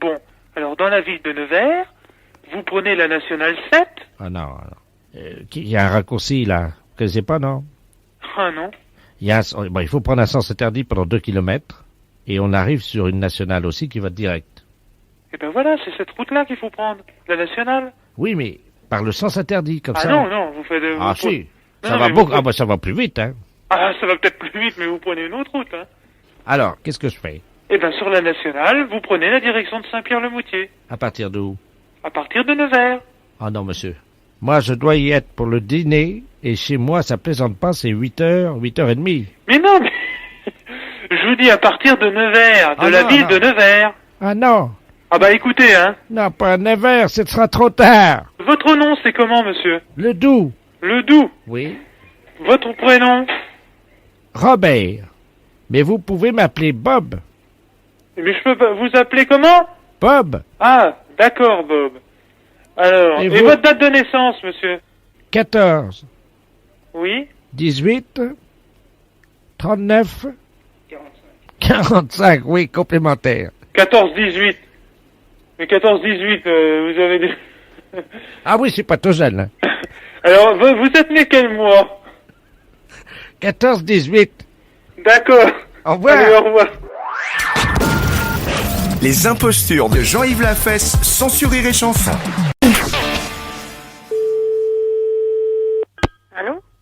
P: Bon. Alors, dans la ville de Nevers, vous prenez la nationale 7.
E: Ah non. Il y a un raccourci, là. Vous connaissez pas, non?
P: Ah non.
E: Il faut prendre un sens interdit pendant 2 kilomètres. Et on arrive sur une nationale aussi qui va direct.
P: Eh ben voilà, c'est cette route-là qu'il faut prendre. La nationale.
E: Oui, mais par le sens interdit, comme ça.
P: Ah non, vous faites...
E: Si. Ça va beaucoup... ça va plus vite, hein.
P: Ah, ça va peut-être plus vite, mais vous prenez une autre route, hein.
E: Alors, qu'est-ce que je fais?
P: Eh ben, sur la nationale, vous prenez la direction de Saint-Pierre-le-Moutier.
E: À partir d'où?
P: À partir de Nevers.
E: Ah non, monsieur. Moi, je dois y être pour le dîner, et chez moi, ça plaisante pas, c'est 8h, 8h30.
P: Mais non, mais... je vous dis à partir de Nevers, de la ville de Nevers.
E: Ah non.
P: Ah bah écoutez, hein.
E: Non, pas Nevers, ce sera trop tard.
P: Votre nom, c'est comment, monsieur?
E: Ledoux.
P: Ledoux?
E: Oui.
P: Votre prénom?
E: Robert. Mais vous pouvez m'appeler Bob.
P: Mais je peux pas... Vous appeler comment?
E: Bob.
P: Ah, d'accord, Bob. Alors, et votre date de naissance, monsieur?
E: 14.
P: Oui.
E: 18. 39. 45, oui, complémentaire.
P: 14-18. Mais 14-18, vous avez des...
E: Ah oui, c'est pas tout jeune, hein.
P: Alors, vous êtes né quel mois?
E: 14-18.
P: D'accord.
E: Au revoir.
P: Allez, au revoir.
I: Les impostures de Jean-Yves Lafesse, sans Rire et Chanson.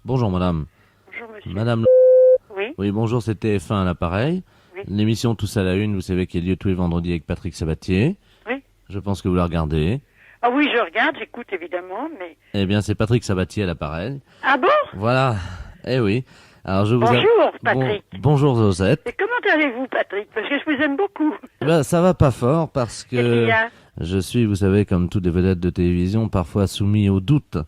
B: Bonjour madame.
H: Bonjour monsieur.
B: Madame.
H: Oui.
B: Oui, bonjour, c'est TF1 à l'appareil.
H: Oui.
B: L'émission Tous à la Une, vous savez, qui a lieu tous les vendredis avec Patrick Sabatier.
H: Oui.
B: Je pense que vous la regardez.
H: Ah oui, je regarde, j'écoute évidemment, mais...
B: Eh bien, c'est Patrick Sabatier à l'appareil.
H: Ah bon?
B: Voilà. Eh oui. Alors, je vous
H: Bonjour, Patrick.
B: Bonjour, Josette.
H: Et comment allez-vous, Patrick? Parce que je vous aime beaucoup.
B: Eh ben, ça va pas fort parce
H: Qu'est-ce qu'il
B: que
H: y a?
B: je suis, vous savez, comme toutes les vedettes de télévision, parfois soumis au doute.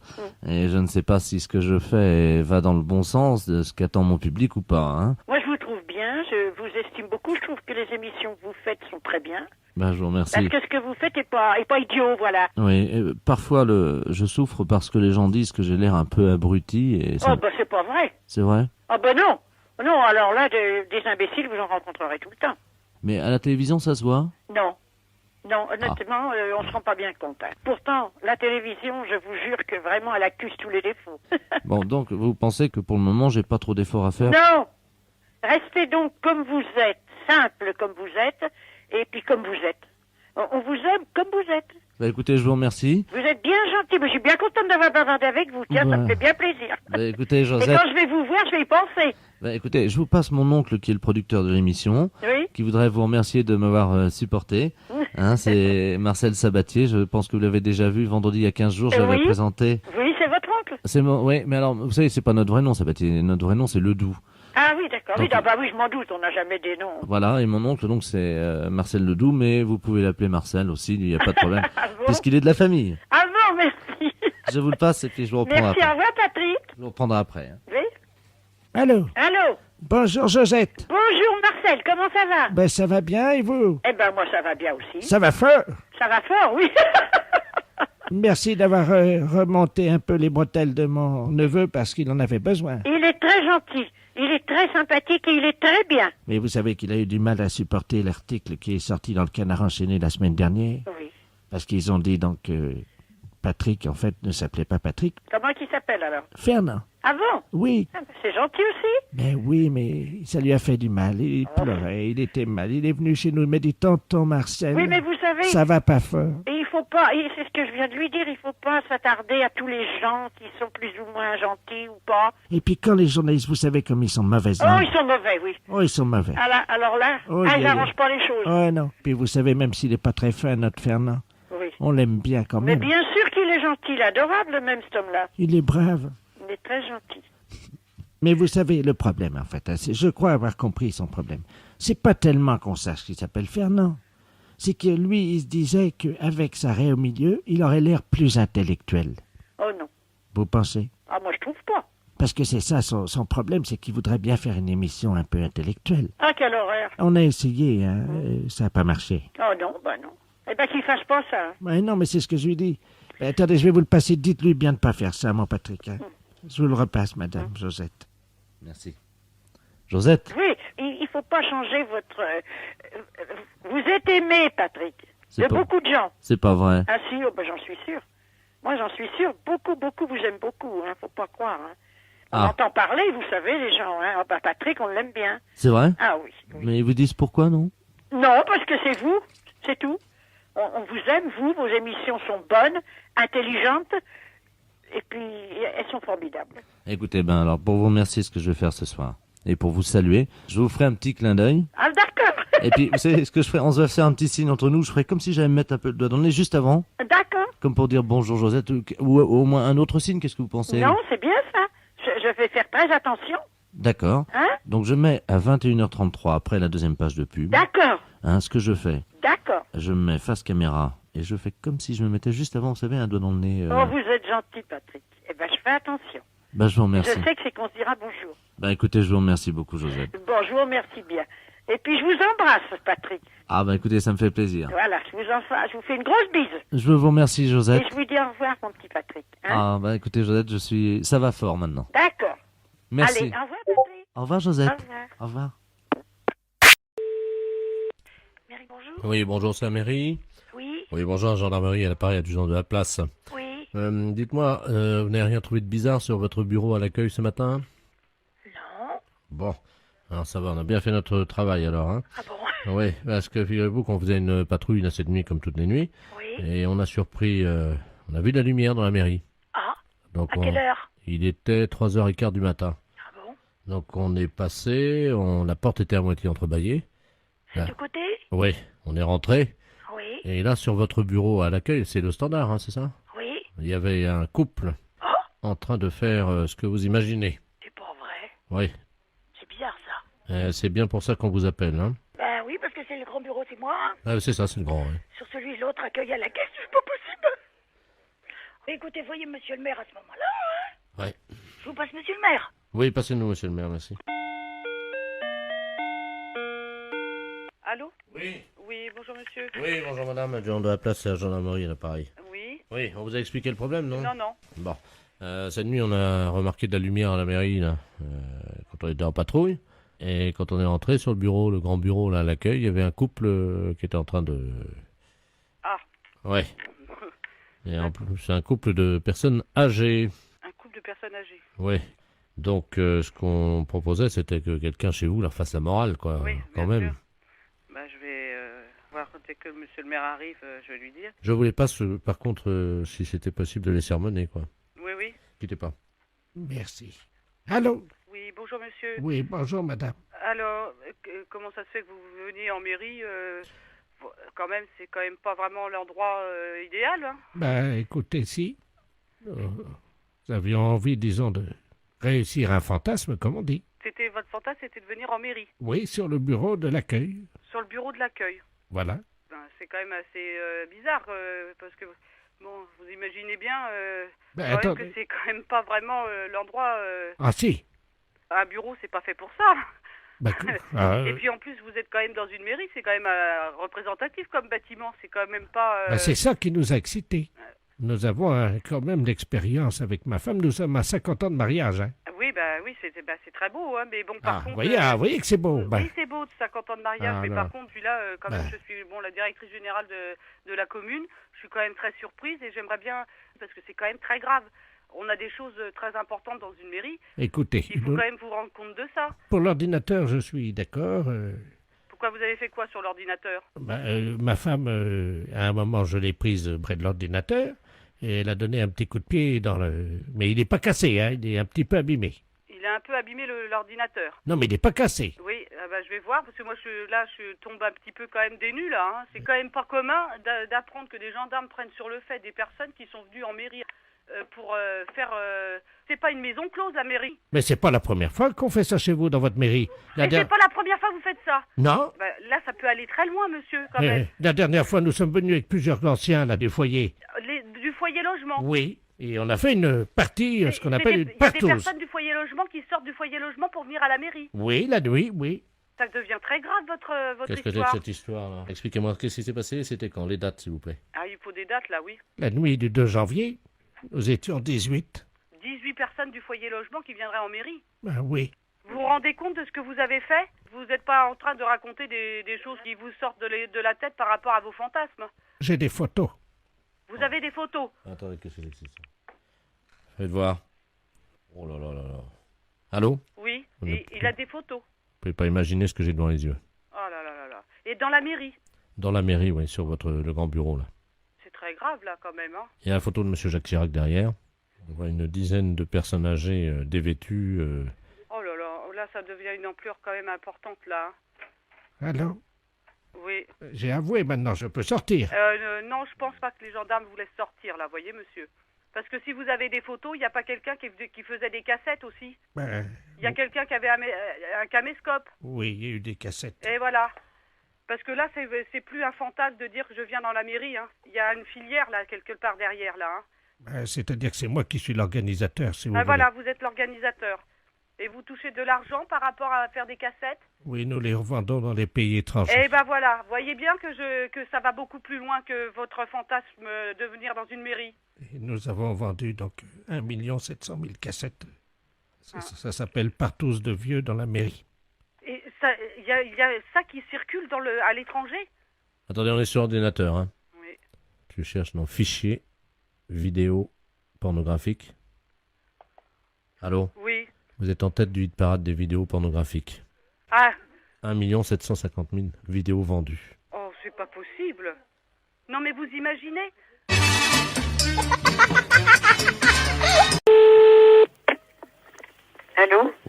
B: Et je ne sais pas si ce que je fais va dans le bon sens de ce qu'attend mon public ou pas. Hein.
H: Moi, je vous trouve bien, je vous estime beaucoup, je trouve que les émissions que vous faites sont très bien.
B: Ben, je vous remercie.
H: Parce que ce que vous faites est pas idiot, voilà.
B: Oui, parfois je souffre parce que les gens disent que j'ai l'air un peu abruti et ça...
H: Oh, bah c'est pas vrai.
B: C'est vrai?
H: Ah bah non. Non, alors là, des imbéciles, vous en rencontrerez tout le temps.
B: Mais à la télévision, ça se voit?
H: Non. Non, honnêtement, on se rend pas bien compte. Hein. Pourtant, la télévision, je vous jure que vraiment, elle accuse tous les défauts.
B: Bon, donc, vous pensez que pour le moment, j'ai pas trop d'efforts à faire?
H: Non. Restez donc comme vous êtes, simple comme vous êtes, et puis comme vous êtes. On vous aime comme vous êtes.
B: Bah écoutez, je vous remercie.
H: Vous êtes bien gentil, mais je suis bien contente d'avoir bavardé avec vous. Tiens, ça me
B: Ouais.
H: fait bien plaisir.
B: Bah écoutez,
H: Et
B: Josette...
H: quand je vais vous voir, je vais y penser.
B: Bah écoutez, je vous passe mon oncle qui est le producteur de l'émission,
H: Oui.
B: qui voudrait vous remercier de m'avoir supporté. Hein, c'est Marcel Sabatier, je pense que vous l'avez déjà vu vendredi il y a 15 jours, je l'avais
H: Oui.
B: présenté.
H: Oui, c'est votre oncle.
B: C'est oui, mais alors, vous savez, c'est pas notre vrai nom, Sabatier. Notre vrai nom, c'est Ledoux.
H: Ah oui, d'accord. Oui,
B: Donc-
H: bah oui, je m'en doute, on n'a jamais des noms.
B: Voilà, et mon oncle, donc, c'est Marcel Ledoux, mais vous pouvez l'appeler Marcel aussi, il n'y a pas de problème, puisqu'il est de la famille.
H: Ah bon, merci.
B: Je vous le passe et puis je vous reprendrai
H: Merci, au
B: après.
H: revoir, Patrick.
B: Je vous reprendrai après. Hein.
H: Oui.
E: Allô?
H: Allô.
E: Bonjour Josette.
H: Bonjour, Marcel, comment ça va?
E: Ben ça va bien et vous?
H: Eh ben, moi, ça va bien aussi.
E: Ça va fort.
H: Ça va fort, oui.
E: Merci d'avoir remonté un peu les bretelles de mon neveu parce qu'il en avait besoin.
H: Il est très gentil, il est très sympathique et il est très bien.
E: Mais vous savez qu'il a eu du mal à supporter l'article qui est sorti dans le Canard enchaîné la semaine dernière.
H: Oui.
E: Parce qu'ils ont dit donc que Patrick, en fait, ne s'appelait pas Patrick.
H: Comment il s'appelle, alors?
E: Fernand.
H: Ah bon?
E: Oui.
H: Ah, ben, c'est gentil aussi.
E: Ben oui, mais ça lui a fait du mal. Il pleurait, il était mal. Il est venu chez nous, il m'a dit, tonton Marcel.
H: Oui, mais vous savez...
E: Ça va pas fort.
H: Et il faut pas, et c'est ce que je viens de lui dire, il faut pas s'attarder à tous les gens qui sont plus ou moins gentils ou pas.
E: Et puis quand les journalistes, vous savez comme ils sont mauvais.
H: Oh, ils sont mauvais, oui.
E: Oh, ils sont mauvais.
H: Alors là,
E: Oh,
H: ils
E: yeah,
H: n'arrangent
E: yeah.
H: pas les choses.
E: Oh non. Puis vous savez, même s'il est pas très fin, notre Fernand,
H: Oui.
E: on l'aime bien quand
H: Mais
E: même.
H: bien sûr qu'il est gentil, il est adorable, même cet homme-là.
E: Il est brave.
H: Il est très gentil.
E: Mais vous savez, le problème, en fait, hein, je crois avoir compris son problème. C'est pas tellement qu'on sache qu'il s'appelle Fernand. C'est que lui, il se disait qu'avec sa raie au milieu, il aurait l'air plus intellectuel.
H: Oh non.
E: Vous pensez?
H: Ah, moi, je trouve pas.
E: Parce que c'est ça, son problème, c'est qu'il voudrait bien faire une émission un peu intellectuelle.
H: Ah, quelle horreur.
E: On a essayé, hein, ça n'a pas marché.
H: Oh non, bah non. Eh ben, qu'il fasse pas ça.
E: Ben non, mais c'est ce que je lui dis. Ben, attendez, je vais vous le passer. Dites-lui bien de pas faire ça, mon Patrick. Hein. Je vous le repasse, madame Josette.
B: Merci. Josette?
H: Oui, il faut pas changer votre... vous êtes aimé, Patrick.
B: C'est
H: De
B: pas-
H: beaucoup de gens.
B: C'est pas vrai.
H: Ah si, oh, ben, j'en suis sûr. Moi, j'en suis sûr. Beaucoup vous aiment beaucoup, hein. Faut pas croire, hein. On
B: Ah.
H: entend parler, vous savez, les gens, hein. Ah, bah, Patrick, on l'aime bien.
B: C'est vrai?
H: Ah oui.
B: Mais ils vous disent pourquoi, non?
H: Non, parce que c'est vous, c'est tout. On vous aime, vous, vos émissions sont bonnes, intelligentes, et puis elles sont formidables.
B: Écoutez, ben alors, pour vous remercier ce que je vais faire ce soir, et pour vous saluer, je vous ferai un petit clin d'œil.
H: Ah, d'accord.
B: Et puis, vous savez ce que je ferai? On se va faire un petit signe entre nous. Je ferai comme si j'allais me mettre un peu le doigt dans le nez juste avant.
H: D'accord.
B: Comme pour dire bonjour Josette, ou au moins un autre signe, qu'est-ce que vous pensez?
H: Non, c'est bien ça. Je vais faire très attention.
B: D'accord.
H: Hein?
B: Donc je mets à 21h33, après la deuxième page de pub.
H: D'accord.
B: Hein, ce que je fais,
H: D'accord.
B: je me mets face caméra, et je fais comme si je me mettais juste avant, vous savez, un doigt dans le nez.
H: Oh, vous êtes gentil, Patrick. Eh ben, je fais attention.
B: Bah, je vous remercie.
H: Je sais que c'est qu'on se dira bonjour.
B: Bah, écoutez, je vous remercie beaucoup, Josette.
H: Bon, je vous remercie bien. Et puis, je vous embrasse, Patrick.
B: Ah, bah, écoutez, ça me fait plaisir.
H: Voilà, je vous fais une grosse bise.
B: Je vous remercie, Josette.
H: Et je vous dis au revoir, mon petit Patrick. Hein?
B: Ah, bah, écoutez, Josette, ça va fort maintenant.
H: D'accord.
B: Merci.
H: Allez, au revoir, Patrick.
B: Au revoir, Josette.
H: Au revoir.
B: Au revoir.
H: Mary, bonjour.
Q: Oui, bonjour, c'est la mairie.
H: Oui.
Q: Oui, bonjour, la gendarmerie, à l'appareil, adjudant de la place.
H: Oui.
Q: Dites-moi, vous n'avez rien trouvé de bizarre sur votre bureau à l'accueil ce matin?
H: Non.
Q: Bon, alors ça va, on a bien fait notre travail alors, hein?
H: Ah bon?
Q: Oui, parce que figurez-vous qu'on faisait une patrouille là cette nuit comme toutes les nuits.
H: Oui.
Q: Et on a surpris, on a vu de la lumière dans la mairie.
H: Ah.
Q: Donc
H: À quelle heure?
Q: Il était 3h15 du matin.
R: Ah bon?
Q: Donc on est passé, la porte était à moitié entrebâillée.
R: C'est
Q: Là.
R: du côté?
Q: Oui, on est rentré.
R: Oui.
Q: Et là, sur votre bureau à l'accueil, c'est le standard, hein, c'est ça?
R: Oui.
Q: Il y avait un couple en train de faire ce que vous imaginez.
R: C'est pas vrai.
Q: Oui.
R: C'est bizarre, ça.
Q: C'est bien pour ça qu'on vous appelle, hein?
R: Ben oui, parce que c'est le grand bureau, c'est moi. Hein.
Q: Ah, c'est ça, c'est le grand, oui.
R: Sur celui, l'autre accueille à la caisse, c'est pas possible. Écoutez, voyez monsieur le maire à ce moment-là. Hein.
Q: Ouais.
R: Je vous passe monsieur le maire.
Q: Oui, passez-nous, monsieur le maire, merci.
H: Allô?
Q: Oui.
H: Oui, bonjour monsieur.
Q: Oui, bonjour madame, adjoint de la place, c'est la gendarmerie à l'appareil.
H: Oui.
Q: Oui, on vous a expliqué le problème, non?
H: Non, non.
Q: Bon. Cette nuit, on a remarqué de la lumière à la mairie, là, quand on était en patrouille. Et quand on est rentré sur le bureau, le grand bureau, là, à l'accueil, il y avait un couple qui était en train de...
H: Ah.
Q: Ouais. Et en plus, c'est un couple de personnes âgées.
H: Un couple de personnes âgées.
Q: Oui. Donc, ce qu'on proposait, c'était que quelqu'un chez vous leur fasse la morale, quoi,
H: Oui,
Q: quand
H: bien
Q: même.
H: sûr. Bah, je vais voir dès que monsieur le maire arrive, je vais lui dire.
Q: Je voulais pas, par contre, si c'était possible de les sermonner, quoi.
H: Oui, oui.
Q: Quittez pas.
E: Merci. Allô?
H: Oui, bonjour monsieur.
E: Oui, bonjour madame.
H: Alors, comment ça se fait que vous veniez en mairie quand même, c'est quand même pas vraiment l'endroit idéal, hein?
E: Ben, écoutez, si. Nous avions envie, disons, de réussir un fantasme, comme on dit.
H: C'était votre fantasme, c'était de venir en mairie,
E: Oui, sur le bureau de l'accueil.
H: sur le bureau de l'accueil.
E: Voilà.
H: Ben, c'est quand même assez bizarre, parce que, bon, vous imaginez bien
E: Ben,
H: quand même
E: attendez.
H: que c'est quand même pas vraiment l'endroit...
E: Ah si.
H: Un bureau, c'est pas fait pour ça.
E: Ben,
H: Et puis en plus, vous êtes quand même dans une mairie, c'est quand même représentatif comme bâtiment, c'est quand même pas...
E: ben, c'est ça qui nous a excités. Nous avons quand même l'expérience avec ma femme. Nous sommes à 50 ans de mariage. Hein.
H: Oui, oui, c'est très beau, hein, mais bon, par contre...
E: Vous voyez que c'est beau. Ben.
H: Oui, c'est beau, de 50 ans de mariage,
E: Ah,
H: mais
E: non.
H: par contre, puis là, quand même,
E: Ben.
H: je suis la directrice générale de la commune, je suis quand même très surprise et j'aimerais bien, parce que c'est quand même très grave. On a des choses très importantes dans une mairie.
E: Écoutez,
H: Il faut quand même vous rendre compte de ça.
E: pour l'ordinateur, je suis d'accord.
H: Pourquoi vous avez fait quoi sur l'ordinateur?
E: Ma femme, à un moment, je l'ai prise près de l'ordinateur et elle a donné un petit coup de pied dans le... Mais il n'est pas cassé, hein, il est un petit peu abîmé.
H: Il a un peu abîmé l'ordinateur.
E: Non, mais il n'est pas cassé.
H: Oui, je vais voir, parce que moi, je tombe un petit peu quand même des nues, là. Hein. C'est quand même pas commun d'apprendre que des gendarmes prennent sur le fait des personnes qui sont venues en mairie pour faire... C'est pas une maison close, la mairie.
E: Mais c'est pas la première fois qu'on fait ça chez vous, dans votre mairie.
H: Mais c'est pas la première fois que vous faites ça.
E: Non.
H: Là, ça peut aller très loin, monsieur, quand même.
E: La dernière fois, nous sommes venus avec plusieurs anciens, là, du foyer.
H: Du foyer logement.
E: Oui. Et on a fait une partie, ce qu'on appelle une
H: Il y a des
E: partouze.
H: personnes du foyer logement qui sortent du foyer logement pour venir à la mairie.
E: Oui, la nuit, oui.
H: Ça devient très grave, votre
Q: Qu'est-ce que c'est
H: histoire.
Q: que cette histoire, là? Expliquez-moi, qu'est-ce qui s'est passé? C'était quand? Les dates, s'il vous plaît.
H: Ah, il faut des dates, là, oui.
E: La nuit du 2 janvier, nous étions 18.
H: 18 personnes du foyer logement qui viendraient en mairie.
E: Ben oui.
H: Vous vous rendez compte de ce que vous avez fait? Vous n'êtes pas en train de raconter des choses qui vous sortent de la tête par rapport à vos fantasmes.
E: J'ai des photos.
H: Vous avez des photos.
Q: Attendez, qu'est-ce que c'est que ça? Faites voir. Oh là là là là. Allô?
H: Oui,
Q: On
H: et il a des photos.
Q: Vous pouvez pas imaginer ce que j'ai devant les yeux.
H: Oh là là là là. Et dans la mairie?
Q: Dans la mairie, oui, sur le grand bureau, là.
H: C'est très grave, là, quand même, hein.
Q: Il y a la photo de monsieur Jacques Chirac derrière. On voit une dizaine de personnes âgées dévêtues.
H: Oh là là, ça devient une ampleur quand même importante, là.
E: Allô?
H: Oui.
E: J'ai avoué maintenant, je peux sortir.
H: Non, je pense pas que les gendarmes vous laissent sortir, là, voyez, monsieur. Parce que si vous avez des photos, il n'y a pas quelqu'un qui faisait des cassettes aussi. Il y a quelqu'un qui avait un caméscope.
E: Oui, il y a eu des cassettes.
H: Et voilà. Parce que là, c'est plus un fantasme de dire que je viens dans la mairie. Hein. Il y a une filière, là, quelque part derrière, là. Hein.
E: C'est-à-dire que c'est moi qui suis l'organisateur, si vous voulez.
H: Voilà, vous êtes l'organisateur. Et vous touchez de l'argent par rapport à faire des cassettes?
E: Oui, nous les revendons dans les pays étrangers.
H: Eh ben voilà, voyez bien que ça va beaucoup plus loin que votre fantasme de venir dans une mairie.
E: Et nous avons vendu donc 1 700 000 cassettes. Ça s'appelle Partouze de vieux dans la mairie.
H: Et il y a ça qui circule à l'étranger?
Q: Attendez, on est sur ordinateur, hein?
H: Oui.
Q: Tu cherches dans fichier, vidéo, pornographique. Allô?
H: Oui.
Q: Vous êtes en tête du hit parade des vidéos pornographiques.
H: Ah.
Q: 1 750 000 vidéos vendues.
H: Oh, c'est pas possible. Non, mais vous imaginez?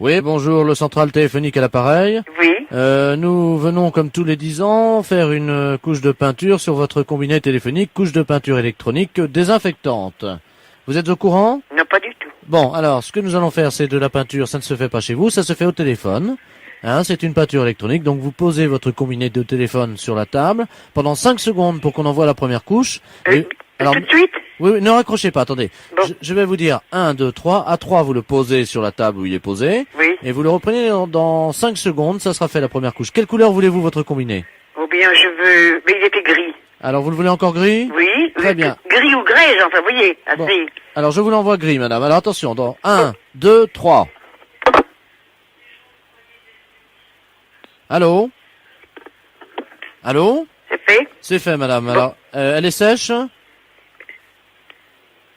B: Oui, bonjour, le central téléphonique à l'appareil.
R: Oui.
B: Nous venons, comme tous les 10 ans, faire une couche de peinture sur votre combiné téléphonique, couche de peinture électronique désinfectante. Vous êtes au courant?
R: Non, pas du tout.
B: Bon, alors, ce que nous allons faire, c'est de la peinture, ça ne se fait pas chez vous, ça se fait au téléphone. Hein, c'est une peinture électronique, donc vous posez votre combiné de téléphone sur la table pendant 5 secondes pour qu'on envoie la première couche. Alors,
R: tout de suite?
B: Oui, ne raccrochez pas, attendez. Bon. Je vais vous dire 1, 2, 3. À 3, vous le posez sur la table où il est posé.
R: Oui.
B: Et vous le reprenez dans 5 secondes, ça sera fait la première couche. Quelle couleur voulez-vous votre combiné?
R: Ou bien je veux... Mais il était gris.
B: Alors, vous le voulez encore gris?
R: Oui.
B: Très bien.
R: Gris ou grès, enfin, vous voyez, assez.
B: Bon. Alors, je vous l'envoie gris, madame. Alors, attention, dans 1, 2, 3. Allô? Allô?
R: C'est fait?
B: C'est fait, madame. Bon. Alors, elle est sèche?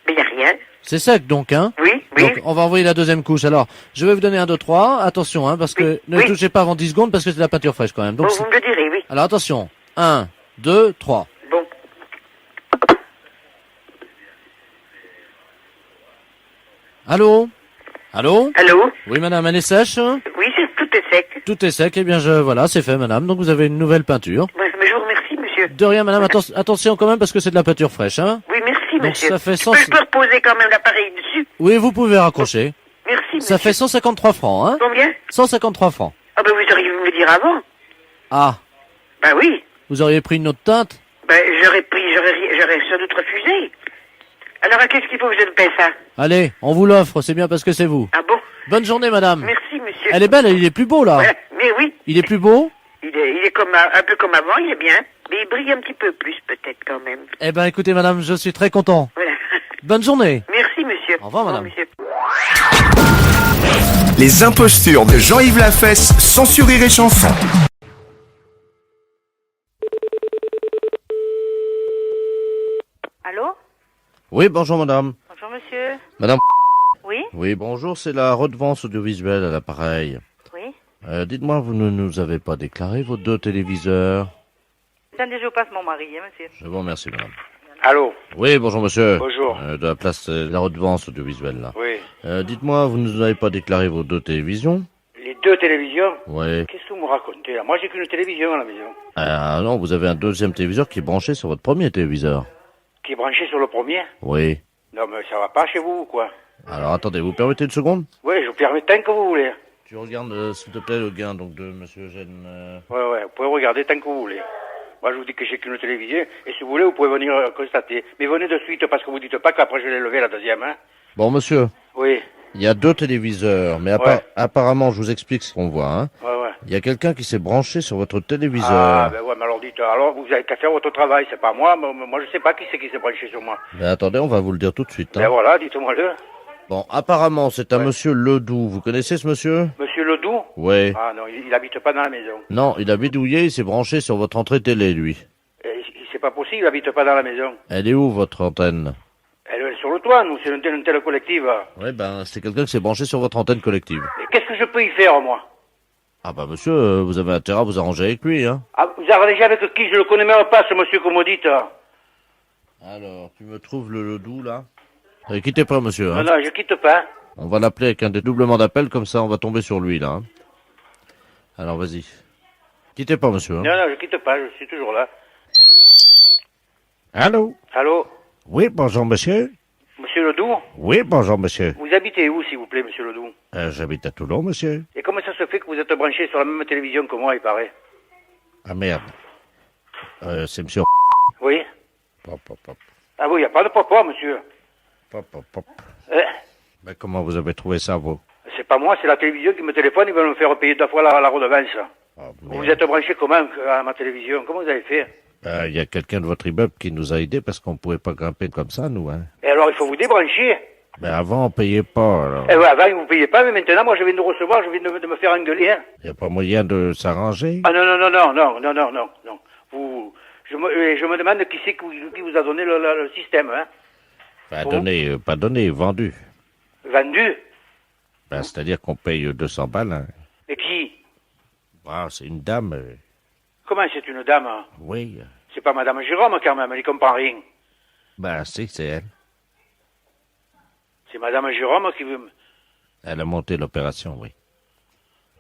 R: Mais il n'y a rien.
B: C'est sec, donc, hein?
R: Oui, oui.
B: Donc, on va envoyer la deuxième couche. Alors, je vais vous donner 1, 2, 3. Attention, hein, parce que ne touchez pas avant 10 secondes, parce que c'est de la peinture fraîche, quand même. Donc,
R: vous me le direz, oui.
B: Alors, attention. 1, 2, 3.
R: Bon.
B: Allô? Allô?
R: Allô?
B: Oui, madame, elle est sèche?
R: Oui, tout est sec.
B: Tout est sec. Eh bien, voilà, c'est fait, madame. Donc, vous avez une nouvelle peinture.
R: Ouais, mais je vous remercie, monsieur.
B: De rien, madame. Attention quand même, parce que c'est de la peinture fraîche, hein?
R: Oui, merci,
B: donc,
R: monsieur.
B: Ça fait
R: je peux reposer quand même l'appareil dessus?
B: Oui, vous pouvez raccrocher.
R: Merci, monsieur.
B: Ça fait 153 francs, hein?
R: Combien?
B: 153 francs.
R: Ah, ben, vous auriez pu me le dire avant.
B: Ah.
R: Ben oui.
B: Vous auriez pris une autre teinte?
R: Ben, j'aurais sans doute refusé. Alors, qu'est-ce qu'il faut que je ne paie ça?
B: Allez, on vous l'offre, c'est bien parce que c'est vous.
R: Ah bon?
B: Bonne journée, madame.
R: Merci, monsieur.
B: Elle est belle, il est plus beau, là.
R: Voilà. Mais oui.
B: Il est plus beau?
R: Il est comme, un peu comme avant, il est bien. Mais il brille un petit peu plus, peut-être, quand même.
B: Eh ben, écoutez, madame, je suis très content.
R: Voilà.
B: Bonne journée.
R: Merci, monsieur.
B: Au revoir, madame.
R: Monsieur.
I: Les impostures de Jean-Yves Lafesse, sans sourire et chanson.
H: Allô?
Q: Oui, bonjour madame.
H: Bonjour monsieur.
Q: Madame.
H: Oui?
Q: Oui, bonjour, c'est la redevance audiovisuelle à l'appareil.
H: Oui?
Q: Dites-moi, vous ne nous avez pas déclaré vos 2 téléviseurs?
H: Attendez, je passe mon mari, hein, monsieur.
Q: Je vous remercie, madame.
M: Allô?
Q: Oui, bonjour monsieur.
M: Bonjour.
Q: De la place de la redevance audiovisuelle, là.
M: Oui.
Q: Dites-moi, vous ne nous avez pas déclaré vos 2 télévisions?
M: Les 2 télévisions?
Q: Oui.
M: Qu'est-ce que vous me racontez, là? Moi, j'ai qu'une télévision à la maison.
Q: Ah non, vous avez un 2e téléviseur qui est branché sur votre premier téléviseur.
M: Qui est branché sur le premier?
Q: Oui.
M: Non, mais ça va pas chez vous, ou quoi?
Q: Alors, attendez, vous permettez une seconde?
M: Oui, je vous permets tant que vous voulez.
Q: Tu regardes, s'il te plaît, le gain donc de monsieur Eugène...
M: Ouais, vous pouvez regarder tant que vous voulez. Moi, je vous dis que j'ai qu'une télévision, et si vous voulez, vous pouvez venir constater. Mais venez de suite, parce que vous dites pas qu'après je l'ai levé la deuxième, hein?
Q: Bon, monsieur.
M: Oui.
Q: Il y a 2 téléviseurs, mais apparemment, je vous explique ce qu'on voit, hein.
M: Ouais.
Q: Il y a quelqu'un qui s'est branché sur votre téléviseur.
M: Ah, ben ouais, mais alors dites, alors vous avez qu'à faire votre travail, c'est pas moi. Moi, je sais pas qui c'est qui s'est branché sur moi.
Q: Mais attendez, on va vous le dire tout de suite, hein.
M: Ben voilà, dites-moi-le.
Q: Bon, apparemment, c'est un monsieur Ledoux. Vous connaissez ce monsieur?
M: Monsieur Ledoux?
Q: Oui.
M: Ah non, il habite pas dans la maison.
Q: Non, il a bidouillé, il s'est branché sur votre entrée télé, lui.
M: C'est pas possible, il habite pas dans la maison.
Q: Elle est où, votre antenne?
M: Elle est sur le toit, nous, c'est une telle collective.
Q: Oui, ben, c'est quelqu'un qui s'est branché sur votre antenne collective.
M: Et qu'est-ce que je peux y faire, moi?
Q: Ah bah, monsieur, vous avez intérêt à vous arranger avec lui, hein.
M: Ah, vous arrangez avec qui? Je le connais même pas, ce monsieur, comme vous dites.
Q: Alors, tu me trouves le Ledoux, là? Quittez pas, monsieur, hein.
M: Non, je quitte pas.
Q: On va l'appeler avec un dédoublement d'appel, comme ça, on va tomber sur lui, là, hein. Alors, vas-y. Quittez pas, monsieur, hein.
M: Non, je quitte pas, je suis toujours là.
K: Allô?
M: Allô?
K: Oui, bonjour, monsieur.
M: Monsieur Ledoux?
K: Oui, bonjour, monsieur.
M: Vous habitez où, s'il vous plaît, monsieur Ledoux?
K: J'habite à Toulon, monsieur.
M: Et comment ça se fait que vous êtes branché sur la même télévision que moi, il paraît?
K: Ah, merde. C'est monsieur...
M: Oui?
K: Pop, pop, pop.
M: Ah oui, il n'y a pas de papa, monsieur.
K: Pop, pop, pop.
M: Eh?
K: Mais comment vous avez trouvé ça, vous?
M: C'est pas moi, c'est la télévision qui me téléphone, ils veulent me faire payer 2 fois la redevance. Vous êtes branché comment à ma télévision? Comment vous avez fait?
K: Il y a quelqu'un de votre immeuble qui nous a aidés parce qu'on pouvait pas grimper comme ça, nous, hein.
M: Et alors, il faut vous débrancher.
K: Mais avant, on payait pas, alors.
M: Eh ouais, avant, vous payez pas, mais maintenant, moi, je viens de recevoir, je viens de me faire engueuler, hein.
K: Il n'y a pas moyen de s'arranger?
M: Ah non. Je me demande qui c'est qui vous a donné le système, hein.
K: Pas donné, vendu.
M: Vendu?
K: Ben, c'est-à-dire qu'on paye 200 balles, hein.
M: Et qui?
K: Ah, c'est une dame.
M: Comment c'est une dame? Hein?
K: Oui.
M: C'est pas Madame Jérôme, quand même, elle y comprend rien.
K: Ben, c'est elle.
M: C'est Madame Jérôme qui veut...
K: Elle a monté l'opération, oui.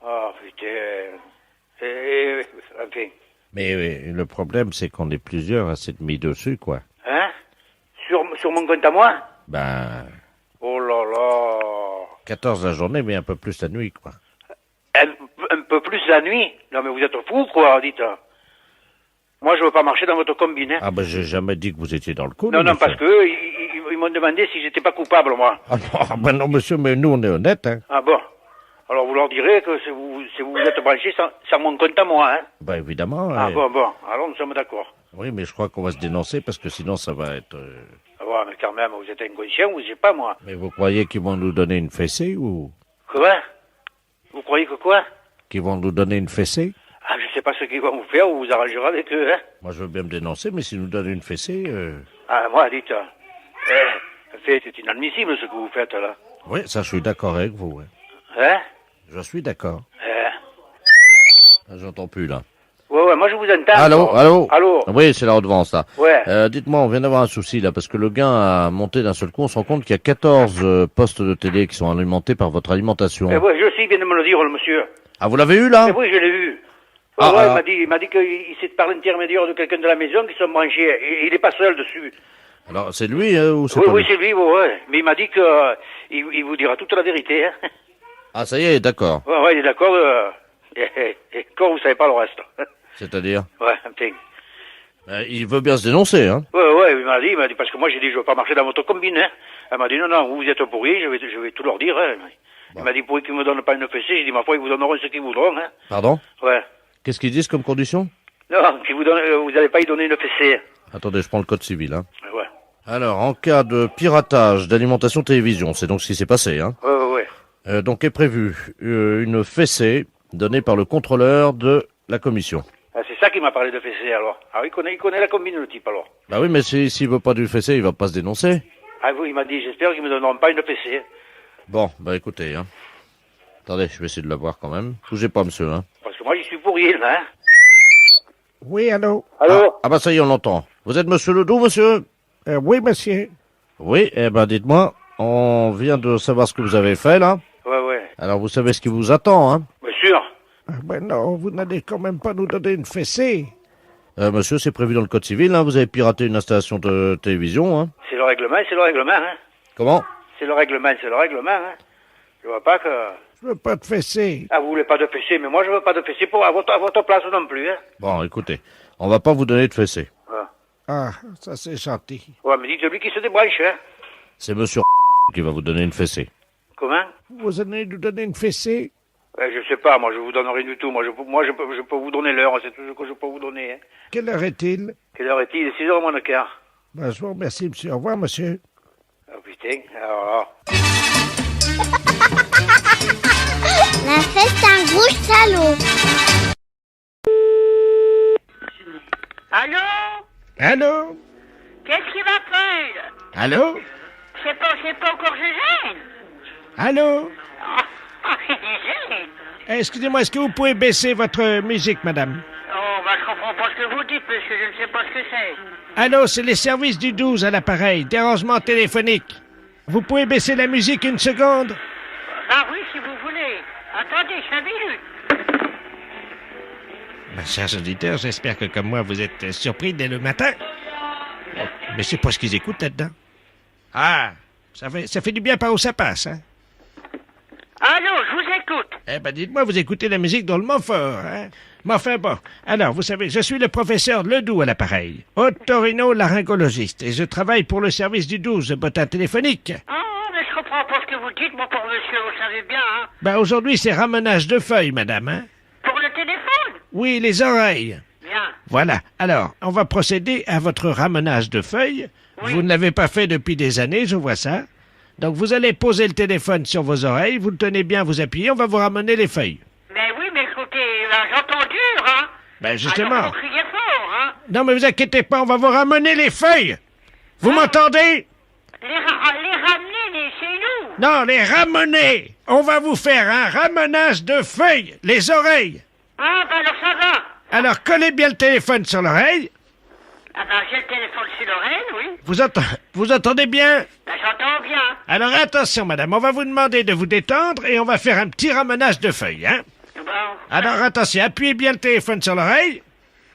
M: Oh, putain. Enfin.
K: Mais le problème, c'est qu'on est plusieurs à s'être mis dessus, quoi.
M: Hein? Sur mon compte à moi?
K: Ben,
M: Oh là là.
K: 14 la journée, mais un peu plus la nuit, quoi.
M: Un peu plus la nuit? Non, mais vous êtes fous, quoi, dites. Moi, je veux pas marcher dans votre combine, hein.
K: Ah ben, j'ai jamais dit que vous étiez dans le coup.
M: Non, non,
K: monsieur.
M: parce que ils m'ont demandé si j'étais pas coupable, moi.
K: Ah non, ben non, monsieur, mais nous, on est honnêtes, hein.
M: Ah bon? Alors, vous leur direz que si vous êtes branchés sans mon compte à moi, hein.
K: Ben évidemment.
M: Ah bon, alors nous sommes d'accord.
K: Oui, mais je crois qu'on va se dénoncer parce que sinon ça va être...
M: Ah ouais, mais quand même, vous êtes inconscient, vous savez pas, moi.
K: Mais vous croyez qu'ils vont nous donner une fessée ou...
M: Quoi? Vous croyez que quoi?
K: Qu'ils vont nous donner une fessée?
M: Ah, je sais pas ce qu'ils vont vous faire, vous vous arrangerez avec eux, hein.
K: Moi, je veux bien me dénoncer, mais s'ils nous donnent une fessée...
M: Ah, moi, dites, c'est inadmissible ce que vous faites, là.
K: Oui, ça, je suis d'accord avec vous, ouais.
M: Hein?
K: Je suis d'accord. Ah, j'entends plus, là.
M: Ouais, moi, je vous entends.
K: Allô? Oui, c'est la redevance, là.
M: Ouais.
K: Dites-moi, on vient d'avoir un souci, là, parce que le gain a monté d'un seul coup. On se rend compte qu'il y a 14 postes de télé qui sont alimentés par votre alimentation.
M: Ouais, je sais, il vient de me le dire, le monsieur.
K: Ah, vous l'avez eu, là?
M: Oui, je l'ai eu. Il m'a dit qu'il s'est par l'intermédiaire de quelqu'un de la maison qui sont branchés. Et il est pas seul dessus.
K: Alors, c'est lui, ou c'est
M: Oui,
K: pas
M: oui,
K: lui?
M: c'est lui, ouais. Mais il m'a dit que il vous dira toute la vérité, hein.
K: Ah, ça y est, d'accord.
M: Ouais, il est d'accord. Et quand vous savez pas le reste.
K: C'est-à-dire?
M: Ouais, enfin.
K: Il veut bien se dénoncer, hein?
M: Ouais, il m'a dit, parce que moi j'ai dit, je veux pas marcher dans votre combine, hein. Elle m'a dit, non, vous êtes pourris, je vais tout leur dire, hein. Il m'a dit, pourquoi qu'ils me donnent pas une fessée? J'ai dit, ma foi, ils vous donneront ce qu'ils voudront, hein.
K: Pardon?
M: Ouais.
K: Qu'est-ce qu'ils disent comme condition?
M: Non, vous allez pas y donner une fessée.
K: Attendez, je prends le code civil, hein.
M: Ouais.
K: Alors, en cas de piratage d'alimentation télévision, c'est donc ce qui s'est passé, hein?
M: Ouais.
K: Donc est prévu une fessée donnée par le contrôleur de la commission.
M: Ah, c'est ça qui m'a parlé de fessée, alors. Ah, il connaît la combine, le type, alors.
K: Bah oui, mais s'il veut pas du fessée, il va pas se dénoncer.
M: Ah oui, il m'a dit, j'espère qu'ils me donneront pas une fessée.
K: Bon, bah écoutez, hein. Attendez, je vais essayer de l'avoir quand même. Bougez pas, monsieur, hein.
M: Parce que moi, j'y suis pour rien, hein.
E: Oui, allô?
K: Allô? Ah bah ça y est, on l'entend. Vous êtes monsieur Ledoux, monsieur?
E: Oui, monsieur.
K: Oui, eh ben dites-moi, on vient de savoir ce que vous avez fait, là.
M: Ouais.
K: Alors vous savez ce qui vous attend, hein?
M: Bien sûr.
E: Ben non, vous n'allez quand même pas nous donner une fessée.
K: Monsieur, c'est prévu dans le code civil, hein. Vous avez piraté une installation de télévision, hein.
M: C'est le règlement, hein.
K: Comment?
M: C'est le règlement, hein. Je vois pas que...
E: Je veux pas de fessée.
M: Ah, vous voulez pas de fessée, mais moi je veux pas de fessée à votre place non plus, hein.
K: Bon, écoutez, on va pas vous donner de fessée.
E: Ah, ça c'est gentil.
M: Ouais, mais dites-lui qui se débranche, hein.
K: C'est monsieur qui va vous donner une fessée.
M: Comment?
E: Vous allez nous donner une fessée?
M: Je sais pas, moi je vous donne rien du tout. Moi je peux vous donner l'heure, c'est tout ce que je peux vous donner, hein.
E: Quelle heure est-il?
M: Quelle heure est-il? 6h moins le quart.
E: Ben, je vous remercie, monsieur. Au revoir, monsieur.
M: Oh putain, alors...
S: La fête, c'est un gros salaud.
R: Allô?
E: Allô?
R: Qu'est-ce qui m'appelle?
E: Allô?
R: C'est pas encore Gégène?
E: Allô?
R: Ah, c'est Gégène.
E: Excusez-moi, est-ce que vous pouvez baisser votre musique, madame?
R: Oh, bah je comprends pas ce que vous dites, parce que je ne sais pas ce que c'est.
E: Allô, c'est les services du 12 à l'appareil. Dérangement téléphonique. Vous pouvez baisser la musique une seconde?
R: Ah oui, si vous voulez. Attendez, 5 minutes.
E: Ma chère auditeur, j'espère que comme moi, vous êtes surpris dès le matin. Mais c'est pas ce qu'ils écoutent là-dedans. Ah, ça fait du bien par où ça passe, hein?
R: Allô, je vous écoute.
E: Eh ben, dites-moi, vous écoutez la musique drôlement fort, hein? Mais enfin, bon. Alors, vous savez, je suis le professeur Ledoux à l'appareil, otorino-laryngologiste, et je travaille pour le service du 12, bottin téléphonique.
R: Ah, mais je comprends pas ce que vous dites, mon pauvre monsieur, vous savez bien, hein?
E: Ben, aujourd'hui, c'est ramenage de feuilles, madame, hein?
R: Pour le téléphone?
E: Oui, les oreilles.
R: Bien.
E: Voilà. Alors, on va procéder à votre ramenage de feuilles. Oui. Vous ne l'avez pas fait depuis des années, je vois ça. Donc, vous allez poser le téléphone sur vos oreilles, vous le tenez bien, vous appuyez, on va vous ramener les feuilles.
R: Mais oui, mais écoutez, j'entends dur, hein?
E: Ben, justement.
R: Alors, vous criez fort, hein?
E: Non, mais vous inquiétez pas, on va vous ramener les feuilles. Vous m'entendez?
R: Les ramener chez nous?
E: Non, les ramener. On va vous faire un ramenage de feuilles, les oreilles.
R: Ah, ben alors ça va.
E: Alors, collez bien le téléphone sur l'oreille.
R: Ah ben, j'ai le téléphone sur l'oreille, oui.
E: Vous entendez bien?
R: Ben, j'entends bien.
E: Alors, attention, madame, on va vous demander de vous détendre et on va faire un petit ramenage de feuilles, hein?
K: Alors attention, appuyez bien le téléphone sur l'oreille.